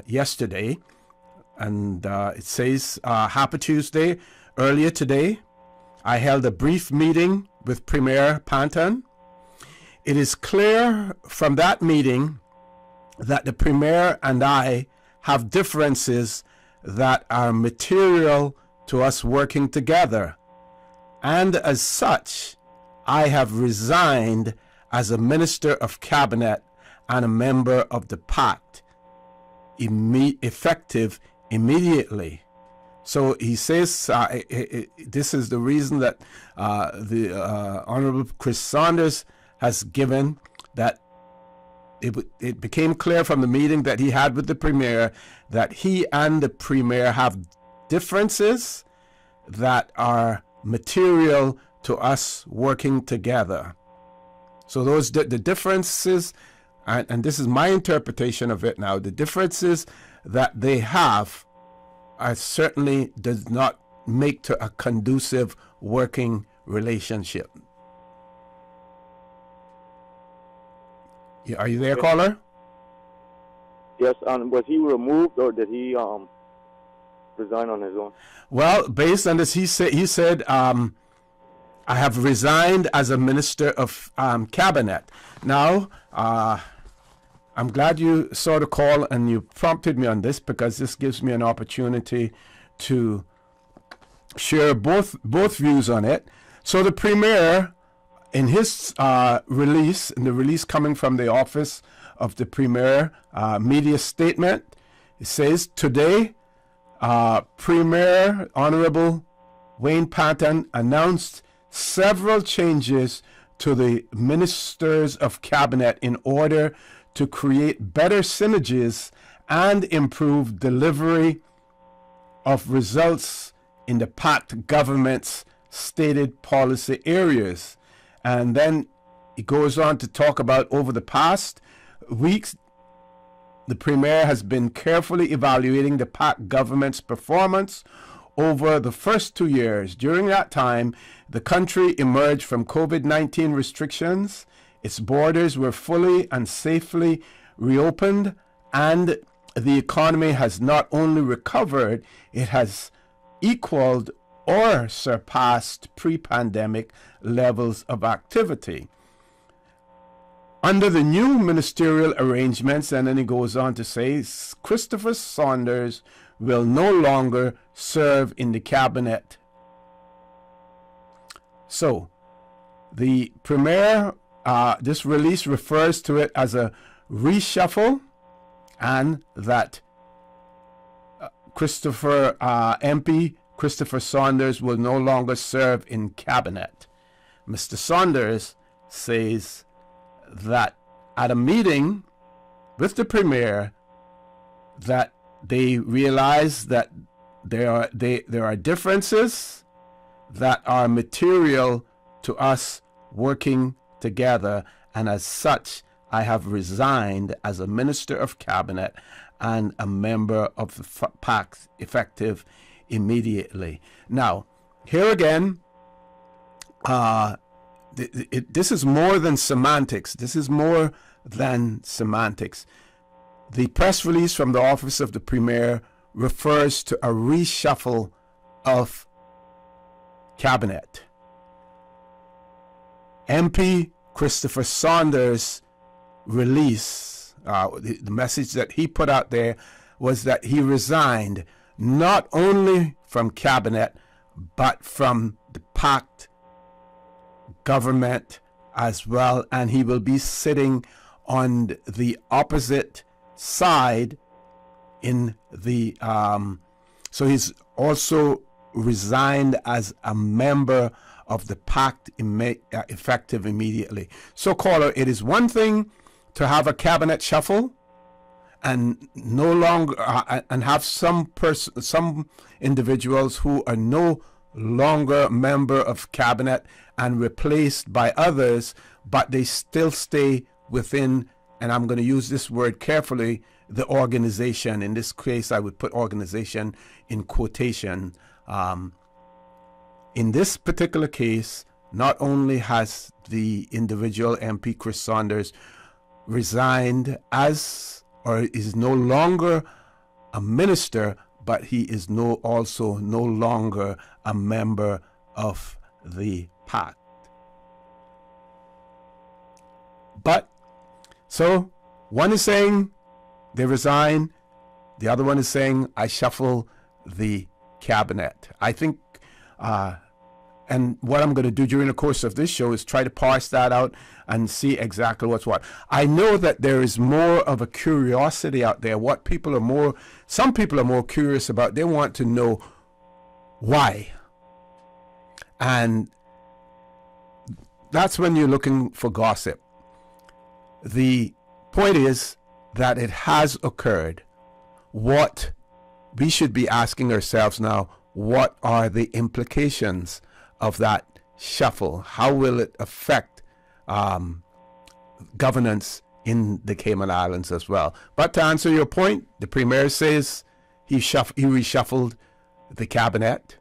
yesterday. And it says, Happy Tuesday. Earlier today, I held a brief meeting with Premier Panton. It is clear from that meeting that the Premier and I have differences that are material to us working together. And as such, I have resigned as a Minister of Cabinet and a member of the pact, effective immediately. So he says this is the reason that the Honorable Chris Saunders has given, that it became clear from the meeting that he had with the Premier that he and the Premier have differences that are material to us working together. So those the differences, and this is my interpretation of it now, the differences that they have certainly does not make to a conducive working relationship. Are you there, caller? Yes, and was he removed or did he resign on his own? Well, based on this, he said, I have resigned as a Minister of Cabinet. Now, I'm glad you saw the call and you prompted me on this, because this gives me an opportunity to share both views on it. So the Premier, in his release, in the release coming from the office of the Premier media statement, it says, today, Premier Honorable Wayne Panton announced several changes to the Ministers of Cabinet in order to create better synergies and improve delivery of results in the pact government's stated policy areas. And then he goes on to talk about, over the past weeks, the Premier has been carefully evaluating the pact government's performance over the first 2 years. During that time, the country emerged from COVID-19 restrictions. Its borders were fully and safely reopened, and the economy has not only recovered, it has equaled or surpassed pre-pandemic levels of activity. Under the new ministerial arrangements, and then he goes on to say, Christopher Saunders will no longer serve in the cabinet. So, the Premier, this release refers to it as a reshuffle, and that MP Christopher Saunders will no longer serve in cabinet. Mr. Saunders says that at a meeting with the Premier, that they realize that there are differences that are material to us working together, and as such, I have resigned as a Minister of Cabinet and a member of the pact, effective immediately. Now, here again, this is more than semantics. This is more than semantics. The press release from the office of the Premier refers to a reshuffle of cabinet. MP Christopher Saunders' release, the message that he put out there was that he resigned not only from cabinet but from the pact government as well, and he will be sitting on the opposite side in the so he's also resigned as a member of the pact effective immediately. So, caller, it is one thing to have a cabinet shuffle and no longer and have some individuals who are no longer member of cabinet and replaced by others, but they still stay within, and I'm going to use this word carefully, the organization. In this case, I would put organization in quotation. In this particular case, not only has the individual MP Chris Saunders resigned as, or is no longer a minister, but he is also no longer a member of the pact. But, so, one is saying they resign, the other one is saying I shuffle the cabinet. I think, and what I'm going to do during the course of this show is try to parse that out and see exactly what's what. I know that there is more of a curiosity out there. Some people are more curious about, they want to know why. And that's when you're looking for gossip. The point is that it has occurred. What we should be asking ourselves now, what are the implications of that shuffle? How will it affect governance in the Cayman Islands as well? But to answer your point, the Premier says he reshuffled the cabinet.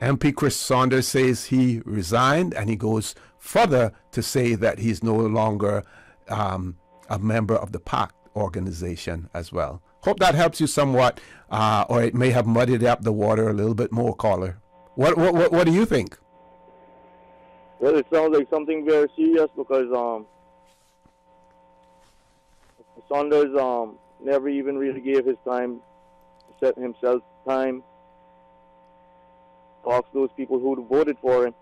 MP Chris Saunders says he resigned, and he goes further to say that he's no longer a member of the PAC organization as well. Hope that helps you somewhat, or it may have muddied up the water a little bit more, caller. What do you think? Well, it sounds like something very serious because Saunders never even really gave his time, set himself time, ask those people who voted for him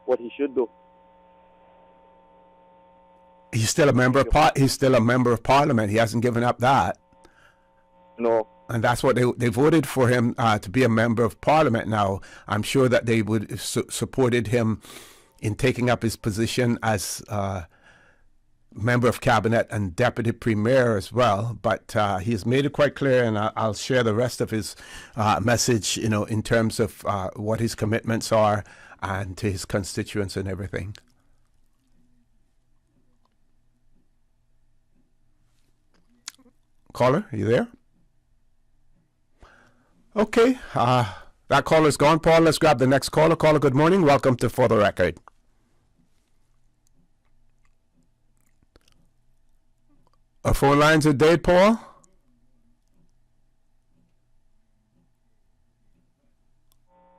what he should do. He's still a member of Parliament. He hasn't given up that. No. And that's what they voted for him to be a member of Parliament. Now, I'm sure that they would supported him in taking up his position as member of cabinet and deputy premier as well. But he has made it quite clear, and I'll share the rest of his message, in terms of what his commitments are and to his constituents and everything. Caller, are you there? Okay, that caller's gone. Paul, let's grab the next caller. Caller, good morning. Welcome to For the Record. Our phone lines are dead, Paul.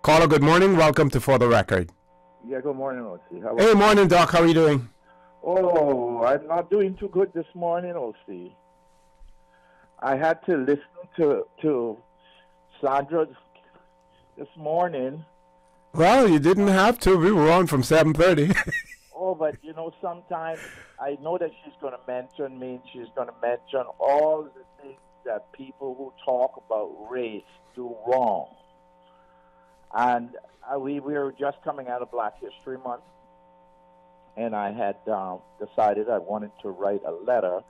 Caller, good morning. Welcome to For the Record. Yeah, good morning, O.C. Hey, morning, Doc. How are you doing? Oh, I'm not doing too good this morning, O.C. I had to listen to Sandra this morning. Well, you didn't have to. We were on from 7:30. Oh, but sometimes I know that she's going to mention me, and she's going to mention all the things that people who talk about race do wrong. And we were just coming out of Black History Month, and I had decided I wanted to write a letter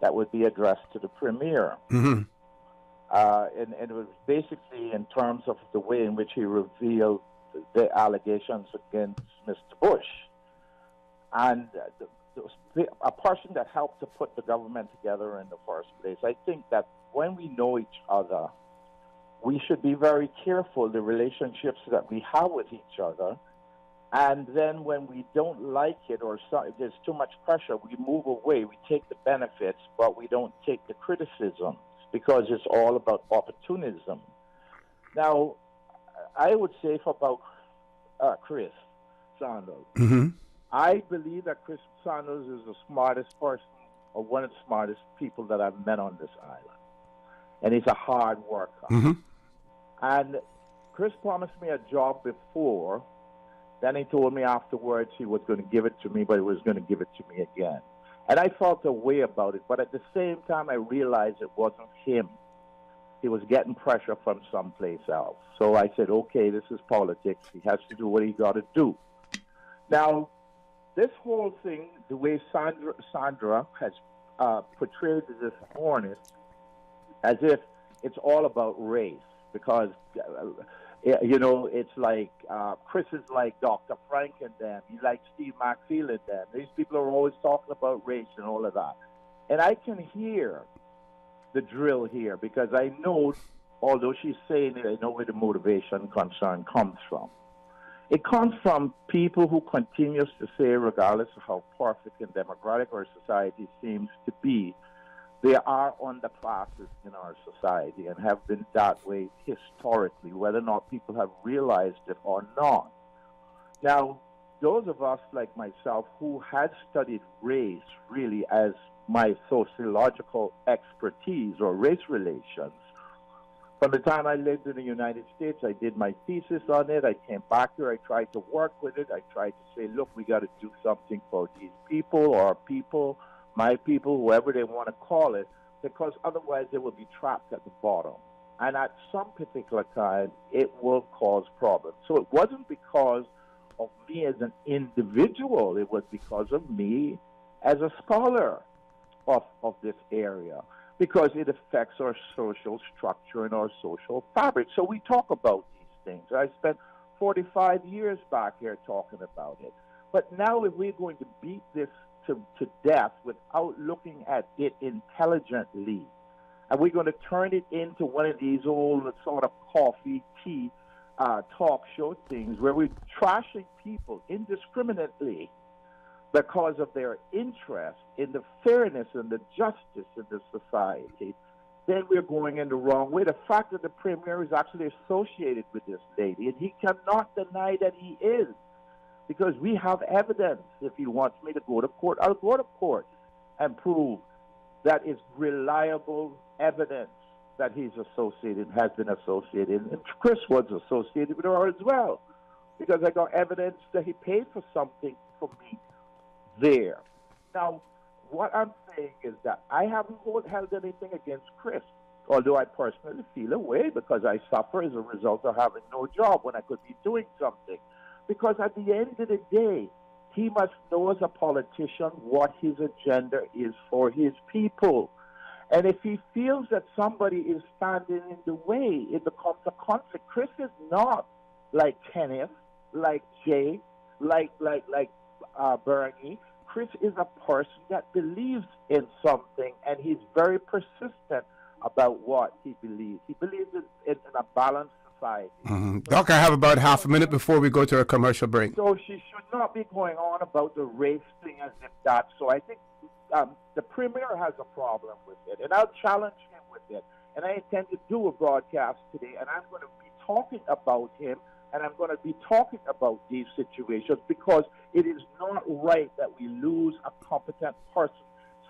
that would be addressed to the Premier. Mm-hmm. And it was basically in terms of the way in which he revealed the allegations against Mr. Bush. And a person that helped to put the government together in the first place. I think that when we know each other, we should be very careful the relationships that we have with each other. And then when we don't like it or there's too much pressure, we move away. We take the benefits, but we don't take the criticisms because it's all about opportunism. Now, I would say about Chris Saunders. Mm-hmm. I believe that Chris Saunders is the smartest person, or one of the smartest people that I've met on this island. And he's a hard worker. Mm-hmm. And Chris promised me a job before. Then he told me afterwards he was going to give it to me, but he was going to give it to me again. And I felt a way about it, but at the same time I realized it wasn't him. He was getting pressure from someplace else. So I said, okay, this is politics. He has to do what he got to do. Now, this whole thing, the way Sandra has portrayed this morning, as if it's all about race, because it's like Chris is like Dr. Frank and them. He like Steve McFeel and them. These people are always talking about race and all of that. And I can hear the drill here because I know, although she's saying it, I know where the motivation concern comes from. It comes from people who continues to say, regardless of how perfect and democratic our society seems to be, there are underclasses in our society and have been that way historically, whether or not people have realized it or not. Now, those of us like myself who had studied race really as my sociological expertise or race relations, from the time I lived in the United States, I did my thesis on it. I came back here. I tried to work with it. I tried to say, look, we got to do something for these people, or people, my people, whoever they want to call it, because otherwise they will be trapped at the bottom. And at some particular time, it will cause problems. So it wasn't because of me as an individual. It was because of me as a scholar of this area, because it affects our social structure and our social fabric. So we talk about these things. I spent 45 years back here talking about it. But now if we're going to beat this to death without looking at it intelligently, and we're going to turn it into one of these old sort of coffee, tea, talk show things where we're trashing people indiscriminately because of their interest in the fairness and the justice in the society, then we're going in the wrong way. The fact that the premier is actually associated with this lady, and he cannot deny that he is, because we have evidence. If he wants me to go to court, I'll go to court and prove that it's reliable evidence that he's associated, has been associated. And Chris was associated with her as well, because I got evidence that he paid for something for me there. Now, what I'm saying is that I haven't held anything against Chris, although I personally feel a way because I suffer as a result of having no job when I could be doing something. Because at the end of the day, he must know as a politician what his agenda is for his people. And if he feels that somebody is standing in the way, it becomes a conflict. Chris is not like Kenneth, like Jay, like Bernie. Chris is a person that believes in something, and he's very persistent about what he believes. He believes in a balanced society. Doc, I have about half a minute before we go to a commercial break. So she should not be going on about the race thing as if that. So I think the premier has a problem with it, and I'll challenge him with it. And I intend to do a broadcast today, and I'm going to be talking about him, and I'm going to be talking about these situations, because it is not right that we lose a competent person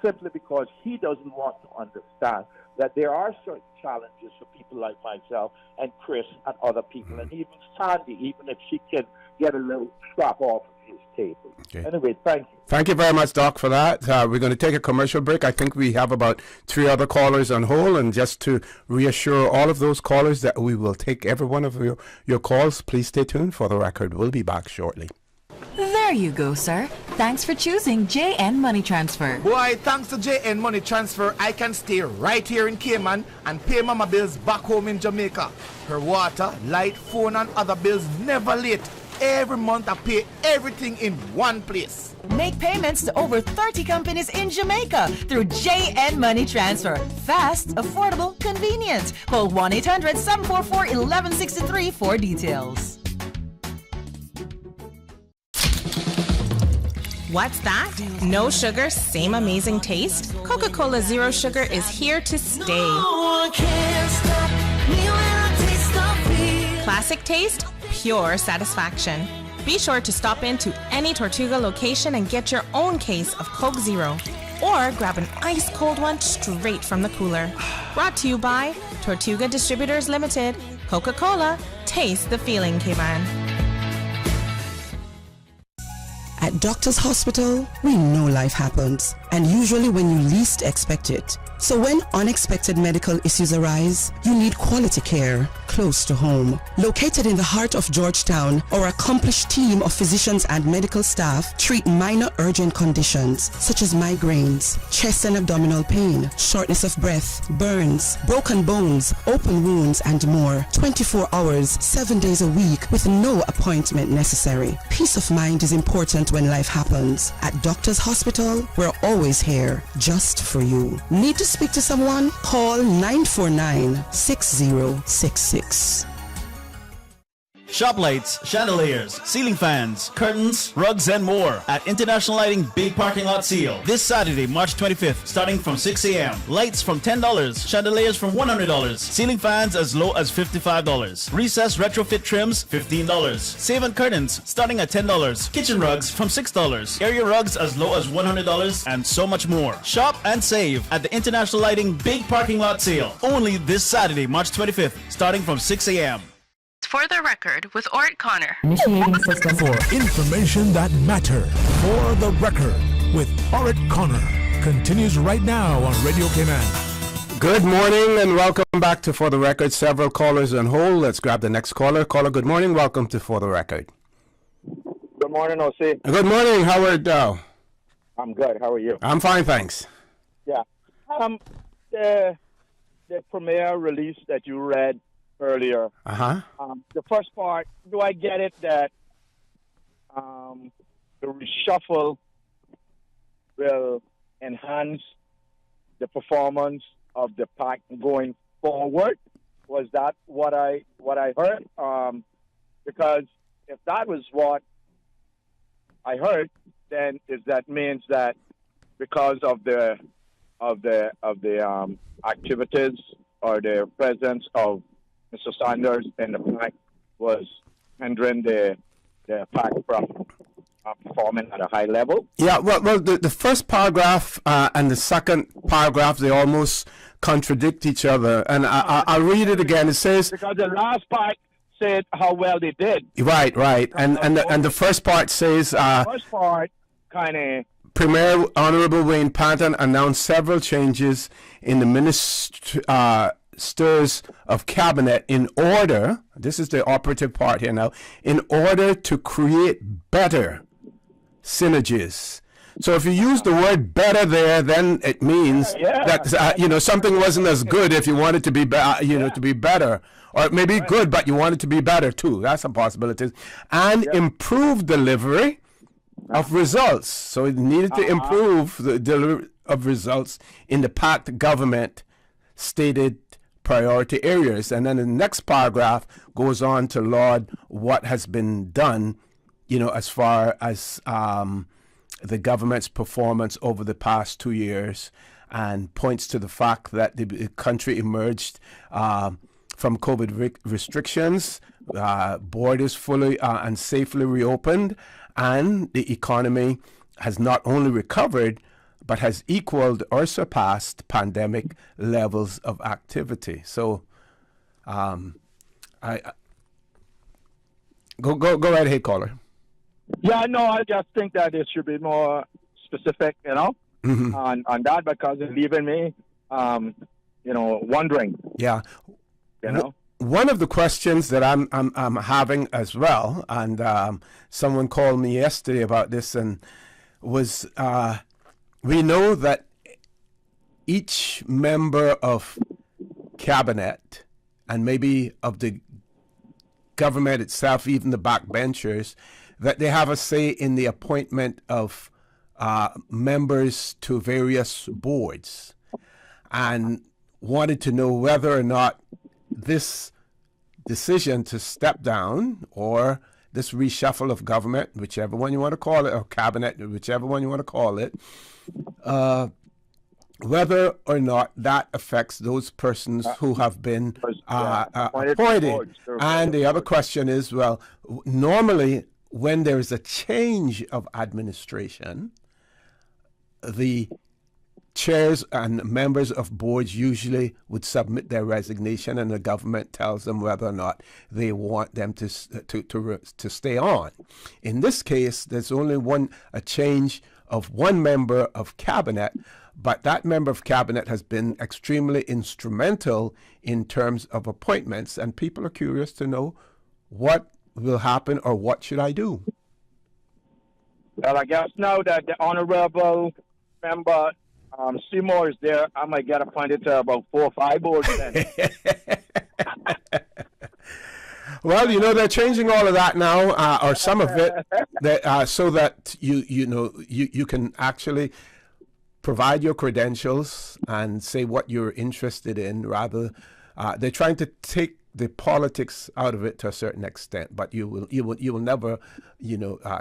simply because he doesn't want to understand that there are certain challenges for people like myself and Chris and other people, and even Sandy, even if she can get a little strap off of his table. Okay. Anyway, thank you. Thank you very much, Doc, for that. We're going to take a commercial break. I think we have about 3 other callers on hold, and just to reassure all of those callers that we will take every one of your calls, please stay tuned for the record. We'll be back shortly. There you go, sir. Thanks for choosing JN Money Transfer. Boy, thanks to JN Money Transfer, I can stay right here in Cayman and pay Mama bills back home in Jamaica. Her water, light, phone, and other bills never late. Every month I pay everything in one place. Make payments to over 30 companies in Jamaica through JN Money Transfer. Fast, affordable, convenient. Call 1-800-744-1163 for details. What's that? No sugar, same amazing taste? Coca-Cola Zero Sugar is here to stay. No one can stop me when I taste the feel. Classic taste, pure satisfaction. Be sure to stop into any Tortuga location and get your own case of Coke Zero. Or grab an ice cold one straight from the cooler. Brought to you by Tortuga Distributors Limited. Coca-Cola, taste the feeling, Cayman. At Doctors Hospital, we know life happens, and usually when you least expect it. So when unexpected medical issues arise, you need quality care close to home. Located in the heart of Georgetown, our accomplished team of physicians and medical staff treat minor urgent conditions such as migraines, chest and abdominal pain, shortness of breath, burns, broken bones, open wounds, and more. 24 hours, 7 days a week with no appointment necessary. Peace of mind is important when life happens. At Doctors Hospital, we're always here just for you. Need to speak to someone? Call 949-6066. Shop lights, chandeliers, ceiling fans, curtains, rugs, and more at International Lighting Big Parking Lot Sale this Saturday, March 25th, starting from 6 a.m. Lights from $10, chandeliers from $100, ceiling fans as low as $55, recessed retrofit trims $15, save on curtains starting at $10, kitchen rugs from $6, area rugs as low as $100, and so much more. Shop and save at the International Lighting Big Parking Lot Sale only this Saturday, March 25th, starting from 6 a.m. For the record with Orrett Connor. Initiating system. For information that matter. For the record with Orrett Connor. Continues right now on Radio Cayman. Good morning and welcome back to For the Record. Several callers on hold. Let's grab the next caller. Caller, good morning. Welcome to For the Record. Good morning, O.C. Good morning, Howard Dow. I'm good. How are you? I'm fine, thanks. Yeah. The premiere release that you read earlier. Uh-huh. The first part, do I get it that the reshuffle will enhance the performance of the pack going forward? Was that what I heard? Because if that was what I heard, then that means that because of the activities or the presence of Mr. Sanders in the pack was hindering the pack from performing at a high level. Yeah, well, the first paragraph and the second paragraph, they almost contradict each other. And I'll read it again. It says... Because the last part said how well they did. Right. And the first part says... the first part kind of... Premier Honorable Wayne Patton announced several changes in the ministers of cabinet in order, this is the operative part here now, in order to create better synergies. So if you use the word better there, then it means that something wasn't as good if you want it to be to be better, or maybe good but you want it to be better too. That's a possibility. And improve delivery of results. So it needed to improve the delivery of results in the packed government stated priority areas. And then the next paragraph goes on to laud what has been done, as far as the government's performance over the past 2 years, and points to the fact that the country emerged from COVID restrictions, borders fully and safely reopened, and the economy has not only recovered, but has equaled or surpassed pandemic levels of activity. So, I go right ahead, caller. Yeah, no, I just think that it should be more specific, on that, because it's leaving me, wondering. Yeah. One of the questions that I'm having as well, and someone called me yesterday about this, and was we know that each member of cabinet and maybe of the government itself, even the backbenchers, that they have a say in the appointment of members to various boards, and wanted to know whether or not this decision to step down, or this reshuffle of government, whichever one you want to call it, or cabinet, whichever one you want to call it, whether or not that affects those persons who have been appointed. And the other question is, well, normally when there is a change of administration, the chairs and members of boards usually would submit their resignation, and the government tells them whether or not they want them to stay on. In this case, there's only a change of one member of cabinet, but that member of cabinet has been extremely instrumental in terms of appointments, and people are curious to know what will happen or what should I do. Well, I guess now that the honorable member Seymour is there, I might get appointed to about 4 or 5 boards then. Well, they're changing all of that now, or some of it, so that you can actually provide your credentials and say what you're interested in. Rather, they're trying to take the politics out of it to a certain extent, but you will never,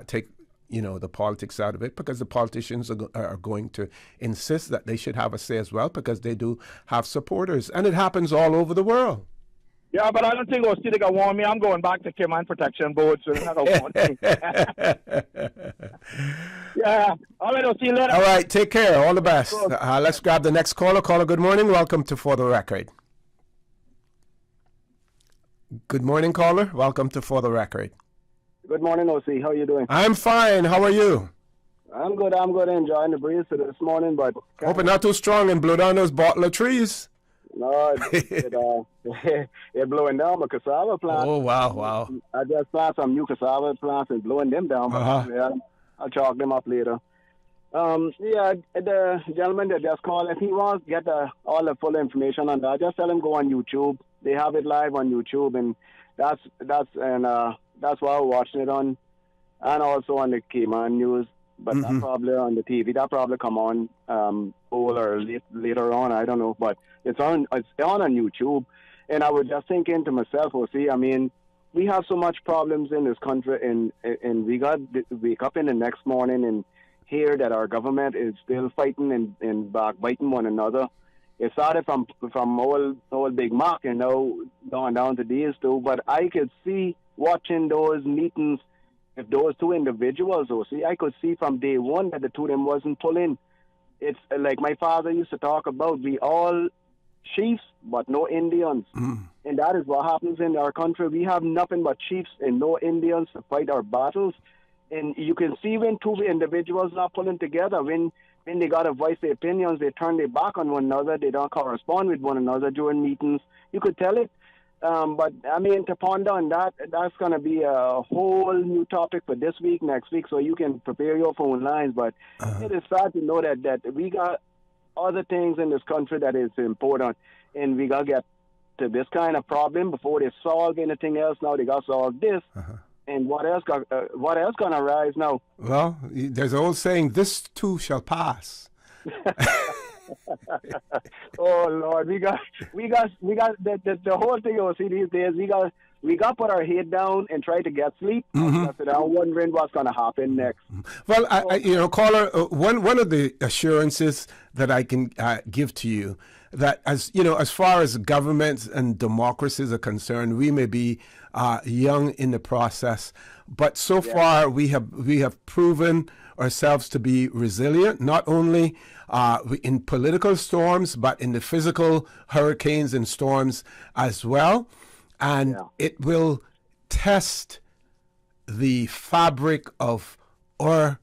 take the politics out of it, because the politicians are going to insist that they should have a say as well, because they do have supporters, and it happens all over the world. Yeah, but I don't think OC they got warn me. I'm going back to Cayman Protection Board, so they're not going to warn me. Yeah. All right, I'll see you later. All right, take care. All the best. Let's grab the next caller. Caller, good morning. Welcome to For the Record. Good morning, caller. Welcome to For the Record. Good morning, OC. How are you doing? I'm fine. How are you? I'm good. Enjoying the breeze this morning, but... Hope it's not too strong and blow down those bottle of trees. No, it's blowing down my cassava plant. Oh, wow. I just planted some new cassava plants and blowing them down. Yeah, I'll chalk them up later. The gentleman that just called, if he wants to get all the full information on that, just tell him go on YouTube. They have it live on YouTube, and that's why I'm watching it on, and also on the Cayman News. But that's probably on the TV. That probably come on later on. I don't know, but it's on YouTube. And I was just thinking to myself, I mean, we have so much problems in this country, and we got to wake up in the next morning and hear that our government is still fighting and backbiting one another. It started from old Big Mac, going down to these two. But I could see watching those meetings. If those two individuals, I could see from day one that the two of them wasn't pulling. It's like my father used to talk about, we all chiefs, but no Indians. And that is what happens in our country. We have nothing but chiefs and no Indians to fight our battles. And you can see when two individuals not pulling together, when they got to voice their opinions, they turn their back on one another, they don't correspond with one another during meetings. You could tell it. But, I mean, to ponder on that's going to be a whole new topic for this week, next week, so you can prepare your phone lines. But it is sad to know that we got other things in this country that is important, and we got to get to this kind of problem before they solve anything else. Now they got to solve this. And what else going to arise now? Well, there's an old saying, this too shall pass. Oh Lord, we got the whole thing over these days. We got to put our head down and try to get sleep. I'm wondering what's going to happen next. Well, caller, one of the assurances that I can give to you, that as far as governments and democracies are concerned, we may be young in the process, but so far we have proven ourselves to be resilient, not only in political storms, but in the physical hurricanes and storms as well. And it will test the fabric of our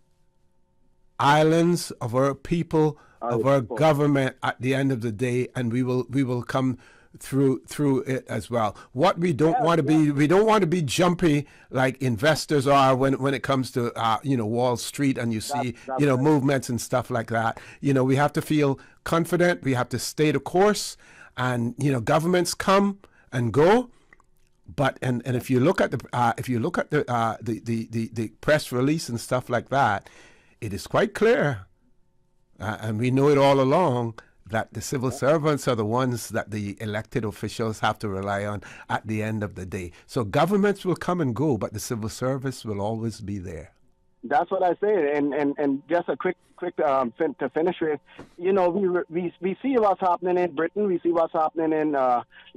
islands, of our people, of our government at the end of the day, and we will come through it as well. What we don't want to be, we don't want to be jumpy like investors are when it comes to Wall Street, and you see movements and stuff like that. We have to feel confident. We have to stay the course, and governments come and go. But and if you look at the press release and stuff like that, it is quite clear, and we know it all along, that the civil servants are the ones that the elected officials have to rely on at the end of the day. So governments will come and go, but the civil service will always be there. That's what I say. And just a quick to finish with, we see what's happening in Britain. We see what's happening in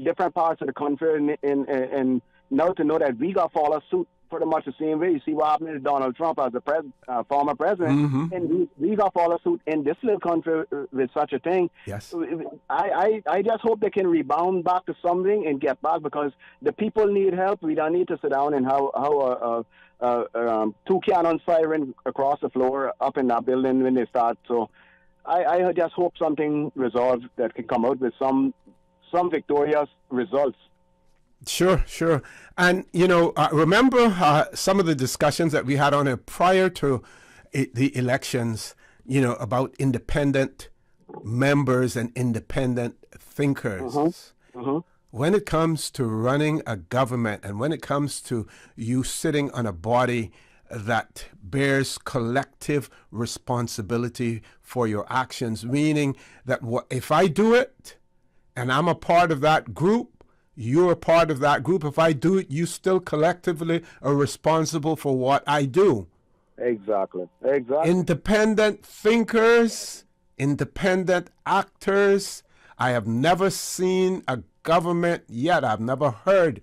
different parts of the country, and now to know that we got to follow suit pretty much the same way. You see what happened to Donald Trump as a former president, and we got to follow suit in this little country with such a thing. Yes. I just hope they can rebound back to something and get back, because the people need help. We don't need to sit down and how two cannons firing across the floor up in that building when they start. So I just hope something resolved that can come out with some victorious results. Sure. And, remember some of the discussions that we had on it prior to the elections, about independent members and independent thinkers. When it comes to running a government, and when it comes to you sitting on a body that bears collective responsibility for your actions, meaning that if I do it and I'm a part of that group, you're a part of that group. If I do it, you still collectively are responsible for what I do. Exactly. Independent thinkers, independent actors. I have never seen a government yet. I've never heard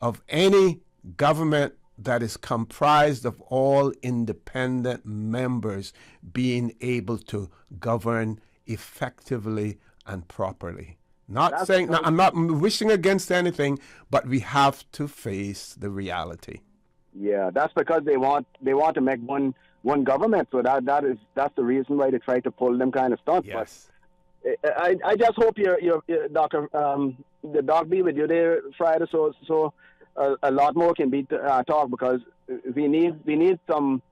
of any government that is comprised of all independent members being able to govern effectively and properly. I'm not wishing against anything, but we have to face the reality. Yeah, that's because they want to make one government. So that's the reason why they try to pull them kind of stunts. Yes. But I just hope your doctor, the doc be with you there Friday, so a lot more can be talked, because we need some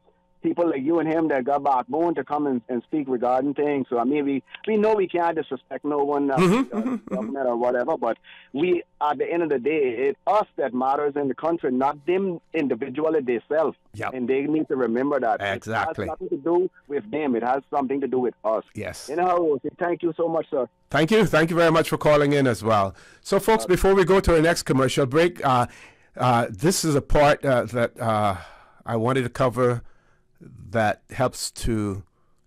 people like you and him that got backbone to come and speak regarding things. So I mean, we know we can't disrespect no one, government or whatever, but we, at the end of the day, it's us that matters in the country, not them individually themselves. Yep. And they need to remember that. Exactly. It has nothing to do with them. It has something to do with us. Yes. Thank you so much, sir. Thank you very much for calling in as well. So, folks, before we go to our next commercial break, this is a part that I wanted to cover that helps to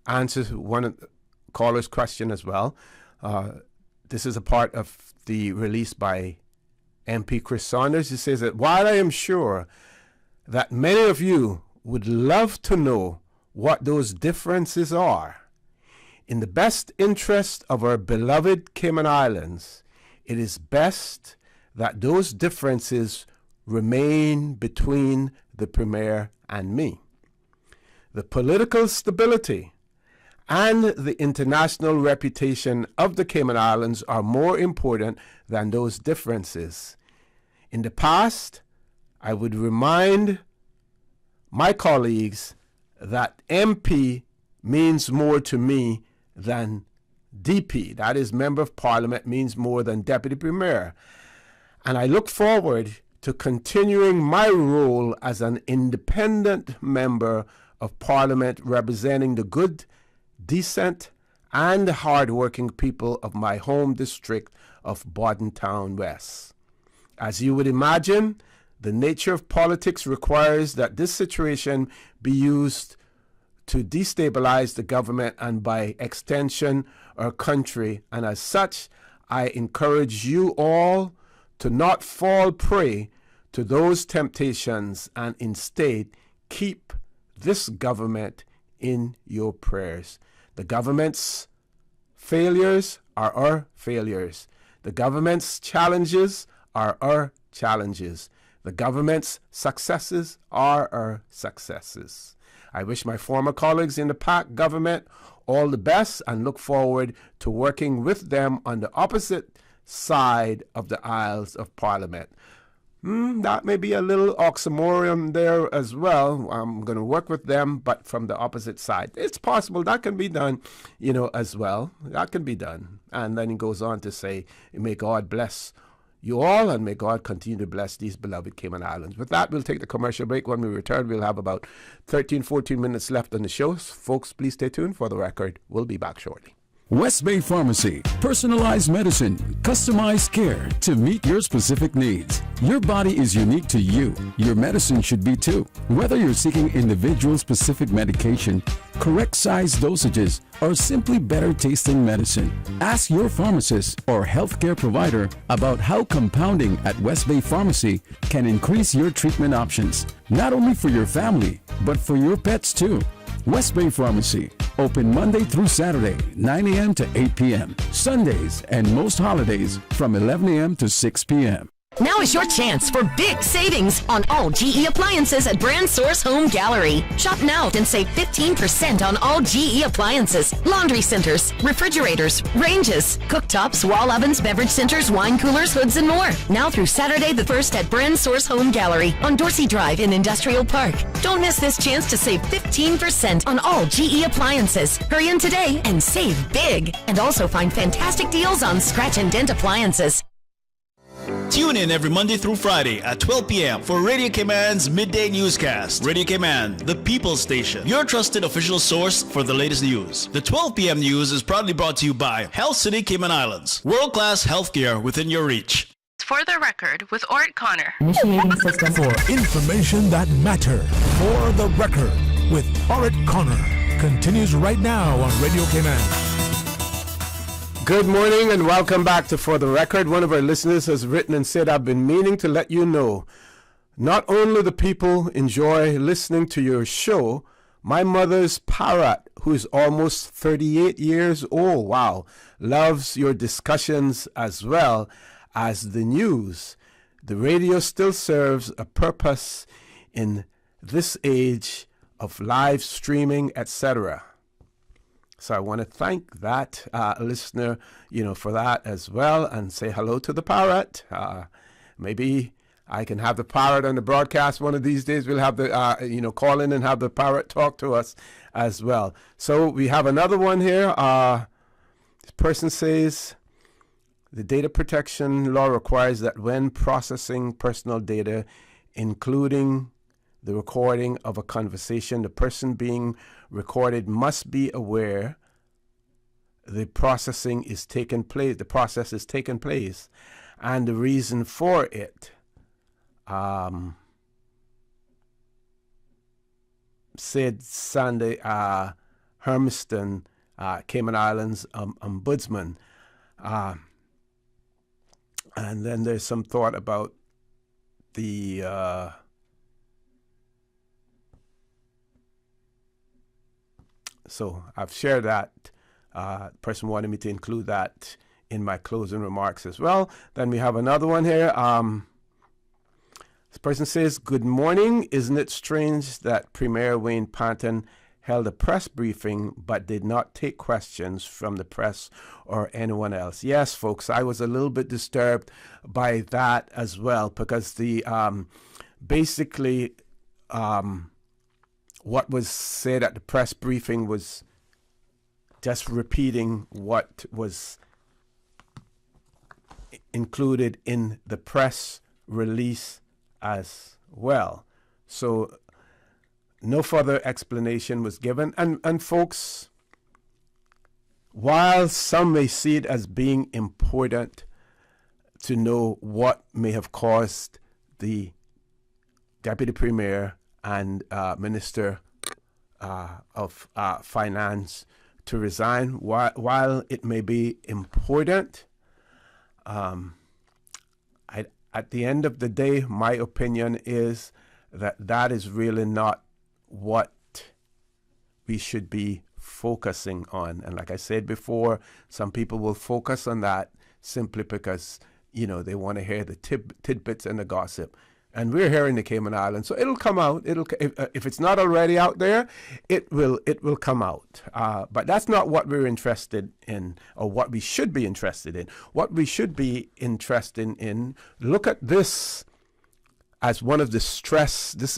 answer one of the caller's question as well. This is a part of the release by MP Chris Saunders. He says that while I am sure that many of you would love to know what those differences are, in the best interest of our beloved Cayman Islands, it is best that those differences remain between the Premier and me. The political stability and the international reputation of the Cayman Islands are more important than those differences. In the past, I would remind my colleagues that MP means more to me than DP, that is, Member of Parliament, means more than Deputy Premier. And I look forward to continuing my role as an independent member of Parliament representing the good, decent, and hard-working people of my home district of Bordentown West. As you would imagine, the nature of politics requires that this situation be used to destabilize the government and, by extension, our country. And as such, I encourage you all to not fall prey to those temptations and instead keep this government in your prayers. The government's failures are our failures. The government's challenges are our challenges. The government's successes are our successes. I wish my former colleagues in the PAC government all the best and look forward to working with them on the opposite side of the aisles of Parliament. That may be a little oxymoron there as well. I'm going to work with them, but from the opposite side. It's possible that can be done, as well. That can be done. And then he goes on to say, may God bless you all, and may God continue to bless these beloved Cayman Islands. With that, we'll take the commercial break. When we return, we'll have about 14 minutes left on the show. Folks, please stay tuned. For the record, we'll be back shortly. West Bay Pharmacy. Personalized medicine, customized care to meet your specific needs. Your body is unique to you. Your medicine should be too. Whether you're seeking individual-specific medication, correct size dosages, or simply better tasting medicine, ask your pharmacist or healthcare provider about how compounding at West Bay Pharmacy can increase your treatment options, not only for your family, but for your pets too. West Bay Pharmacy, open Monday through Saturday, 9 a.m. to 8 p.m. Sundays and most holidays from 11 a.m. to 6 p.m. Now is your chance for big savings on all GE appliances at Brand Source Home Gallery. Shop now and save 15% on all GE appliances, laundry centers, refrigerators, ranges, cooktops, wall ovens, beverage centers, wine coolers, hoods, and more. Now through Saturday the 1st at Brand Source Home Gallery on Dorsey Drive in Industrial Park. Don't miss this chance to save 15% on all GE appliances. Hurry in today and save big. And also find fantastic deals on scratch and dent appliances. Tune in every Monday through Friday at 12 p.m. for Radio Cayman's Midday Newscast. Radio Cayman, the People's Station, your trusted official source for the latest news. The 12 p.m. news is proudly brought to you by Health City Cayman Islands. World-class healthcare within your reach. It's For the Record with Orrett Connor. Initiating system. For information that matter. For the Record with Orrett Connor. Continues right now on Radio Cayman. Good morning and welcome back to For the Record. One of our listeners has written and said, I've been meaning to let you know, not only the people enjoy listening to your show, my mother's parrot, who is almost 38 years old, wow, loves your discussions as well as the news. The radio still serves a purpose in this age of live streaming, etc. So I want to thank that listener, for that as well, and say hello to the parrot. Maybe I can have the parrot on the broadcast one of these days. We'll have the, call in and have the parrot talk to us as well. So we have another one here. This person says, the data protection law requires that when processing personal data, including the recording of a conversation, the person being recorded must be aware the process is taking place, and the reason for it. Said Sandy Hermiston, Cayman Islands ombudsman. And then there's some thought about the so I've shared that. Person wanted me to include that in my closing remarks as well. Then we have another one here. This person says, good morning. Isn't it strange that Premier Wayne Panton held a press briefing but did not take questions from the press or anyone else? Yes, folks, I was a little bit disturbed by that as well, because the basically what was said at the press briefing was just repeating what was included in the press release as well. So no further explanation was given. And folks, while some may see it as being important to know what may have caused the Deputy Premier and Minister of Finance to resign, while it may be important, at the end of the day, my opinion is that is really not what we should be focusing on. And like I said before, some people will focus on that simply because, they want to hear the tidbits and the gossip. And we're here in the Cayman Islands, so it'll come out. If it's not already out there, it will come out. But that's not what we're interested in, or what we should be interested in. What we should be interested in, look at this as one of this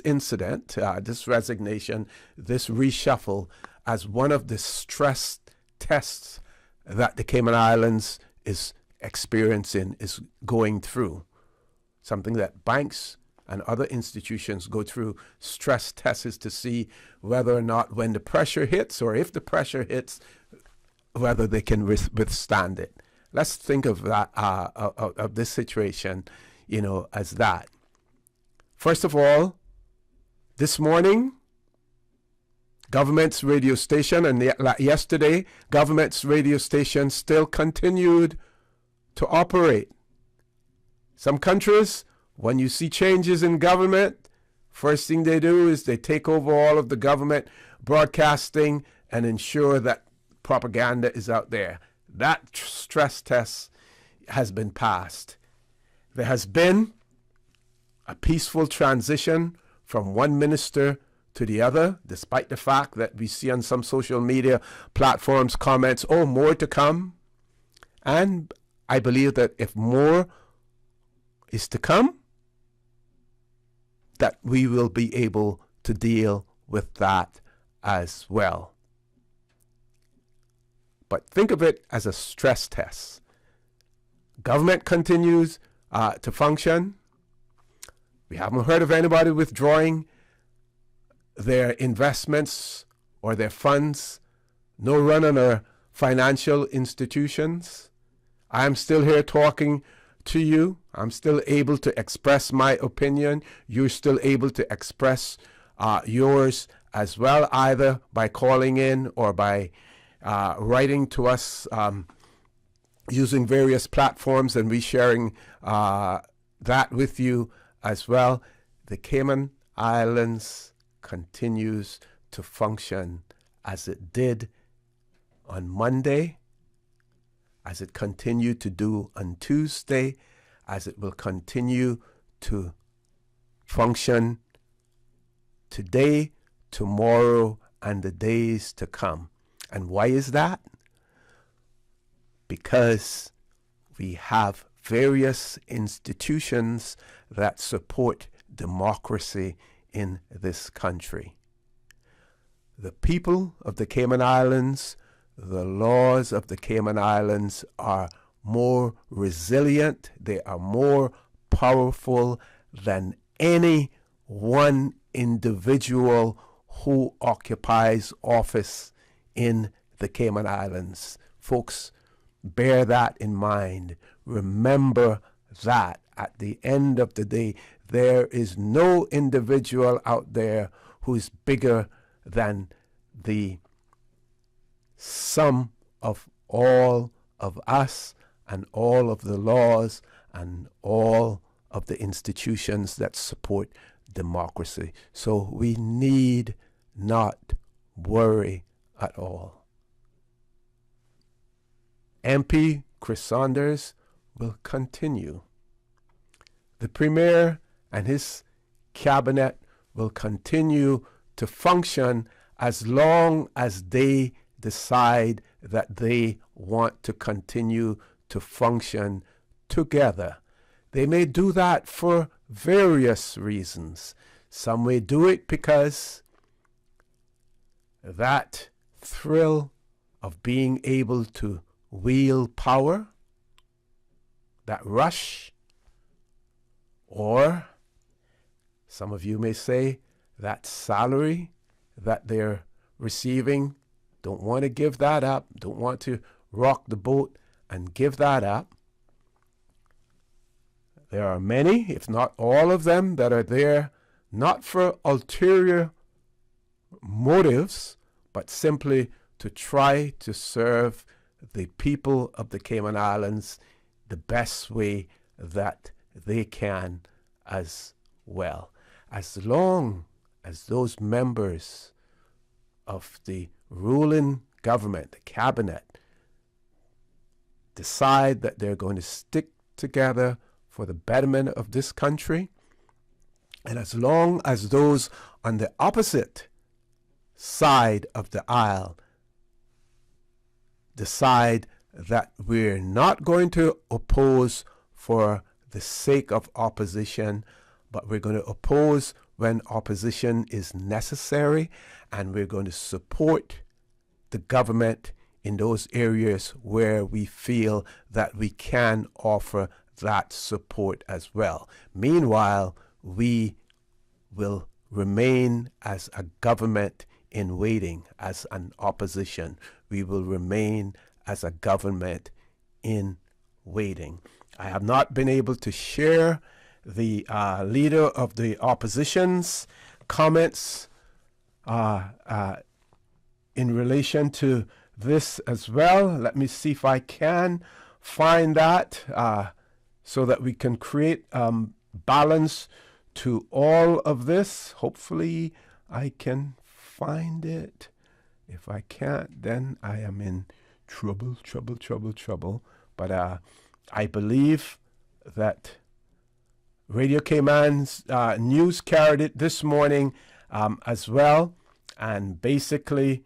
incident, this resignation, this reshuffle, as one of the stress tests that the Cayman Islands is experiencing, is going through. Something that banks and other institutions go through stress tests to see whether or not, when the pressure hits, or if the pressure hits, whether they can withstand it. Let's think of that, of this situation, as that. First of all, this morning, government's radio station, and yesterday, government's radio station still continued to operate. Some countries, when you see changes in government, first thing they do is they take over all of the government broadcasting and ensure that propaganda is out there. That stress test has been passed. There has been a peaceful transition from one minister to the other, despite the fact that we see on some social media platforms comments, more to come. And I believe that if more is to come, that we will be able to deal with that as well. But think of it as a stress test. Government continues to function. We haven't heard of anybody withdrawing their investments or their funds. No run on our financial institutions. I'm still here talking to you. I'm still able to express my opinion. You're still able to express yours as well, either by calling in or by writing to us using various platforms, and we sharing that with you as well. The Cayman Islands continues to function as it did on Monday, as it continued to do on Tuesday, as it will continue to function today, tomorrow, and the days to come. And why is that? Because we have various institutions that support democracy in this country. The people of the Cayman Islands, the laws of the Cayman Islands are more resilient, they are more powerful than any one individual who occupies office in the Cayman Islands. Folks, bear that in mind. Remember that at the end of the day, there is no individual out there who's bigger than the sum of all of us and all of the laws and all of the institutions that support democracy. So we need not worry at all. MP Chris Saunders will continue. The Premier and his cabinet will continue to function as long as they decide that they want to continue to function together. They may do that for various reasons. Some may do it because that thrill of being able to wield power, that rush, or some of you may say that salary that they're receiving, don't want to give that up, don't want to rock the boat and give that up. There are many, if not all of them, that are there not for ulterior motives, but simply to try to serve the people of the Cayman Islands the best way that they can as well. As long as those members of the ruling government, the cabinet, decide that they're going to stick together for the betterment of this country, and as long as those on the opposite side of the aisle decide that we're not going to oppose for the sake of opposition, but we're going to oppose when opposition is necessary, and we're going to support the government in those areas where we feel that we can offer that support as well. Meanwhile, we will remain as a government in waiting, as an opposition. We will remain as a government in waiting. I have not been able to share the leader of the opposition's comments in relation to this as well. Let me see if I can find that so that we can create balance to all of this. Hopefully I can find it. If I can't, then I am in trouble. But I believe that Radio Cayman's news carried it this morning as well. And basically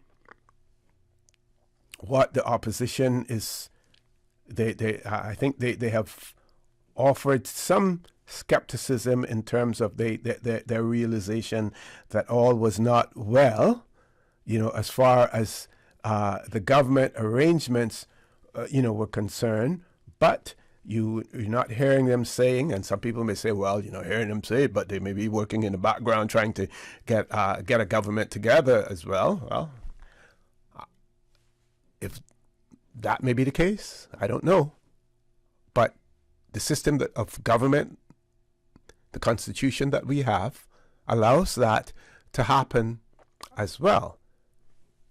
what the opposition is, I think they have offered some skepticism in terms of their realization that all was not well, as far as the government arrangements, were concerned. But you're not hearing them saying, and some people may say, well, hearing them say it, but they may be working in the background trying to get a government together as well. Well, if that may be the case, I don't know. But the system of government, the constitution that we have, allows that to happen as well.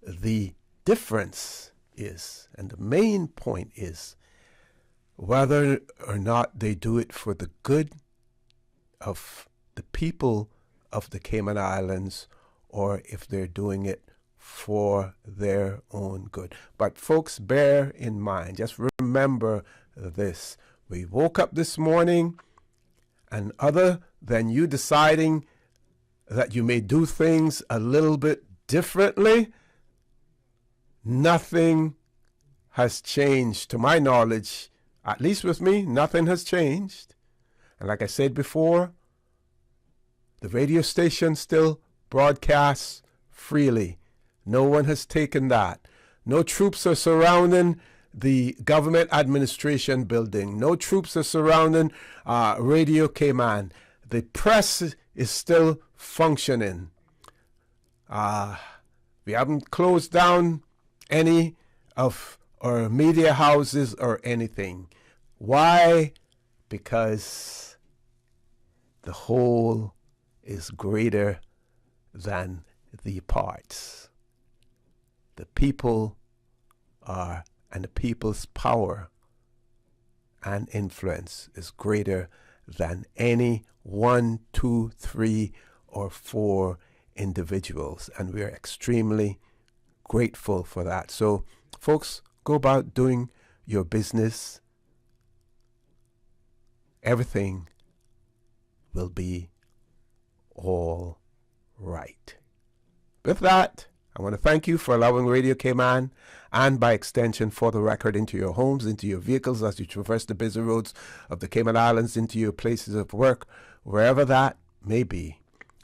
The difference is, and the main point is, whether or not they do it for the good of the people of the Cayman Islands or if they're doing it for their own good. But folks, bear in mind, just remember this. We woke up this morning, and other than you deciding that you may do things a little bit differently, nothing has changed. To my knowledge, at least with me, nothing has changed. And like I said before, the radio station still broadcasts freely. No one has taken that. No troops are surrounding the government administration building. No troops are surrounding Radio Cayman. The press is still functioning. We haven't closed down any of our media houses or anything. Why? Because the whole is greater than the parts. The people are, and the people's power and influence is greater than any 1, 2, 3, or 4 individuals. And we're extremely grateful for that. So, folks, go about doing your business. Everything will be all right. With that, I want to thank you for allowing Radio Cayman, and by extension For the Record, into your homes, into your vehicles as you traverse the busy roads of the Cayman Islands, into your places of work, wherever that may be.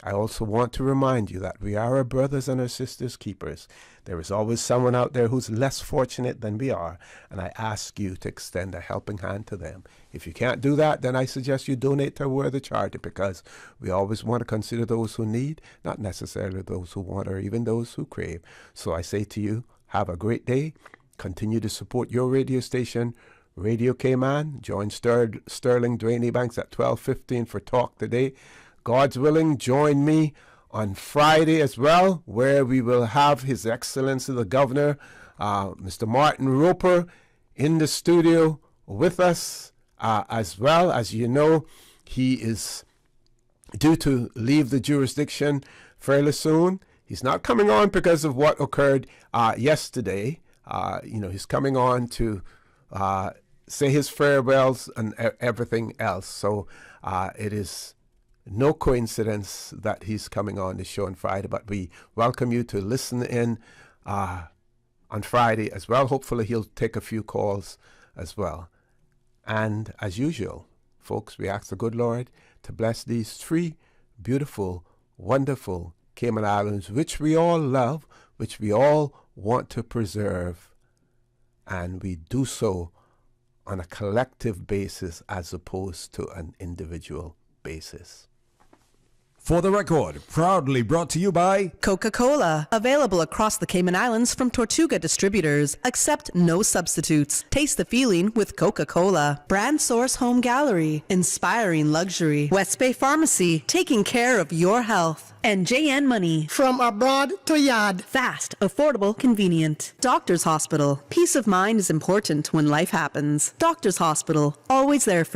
I also want to remind you that we are our brothers and our sisters' keepers. There is always someone out there who's less fortunate than we are, and I ask you to extend a helping hand to them. If you can't do that, then I suggest you donate to a worthy charity, because we always want to consider those who need, not necessarily those who want or even those who crave. So I say to you, have a great day. Continue to support your radio station, Radio Cayman. Join Sterling Dwayne Banks at 12:15 for Talk Today. God's willing, join me on Friday as well, where we will have His Excellency the Governor, Mr. Martin Roper, in the studio with us as well. As you know, he is due to leave the jurisdiction fairly soon. He's not coming on because of what occurred yesterday. He's coming on to say his farewells and everything else. So it is no coincidence that he's coming on the show on Friday, but we welcome you to listen in on Friday as well. Hopefully he'll take a few calls as well. And as usual, folks, we ask the good Lord to bless these 3 beautiful, wonderful Cayman Islands, which we all love, which we all want to preserve, and we do so on a collective basis as opposed to an individual basis. For the Record, proudly brought to you by Coca-Cola. Available across the Cayman Islands from Tortuga Distributors. Accept no substitutes. Taste the feeling with Coca-Cola. Brand Source Home Gallery. Inspiring luxury. West Bay Pharmacy. Taking care of your health. And JN Money. From abroad to yard. Fast, affordable, convenient. Doctors Hospital. Peace of mind is important when life happens. Doctors Hospital. Always there for you.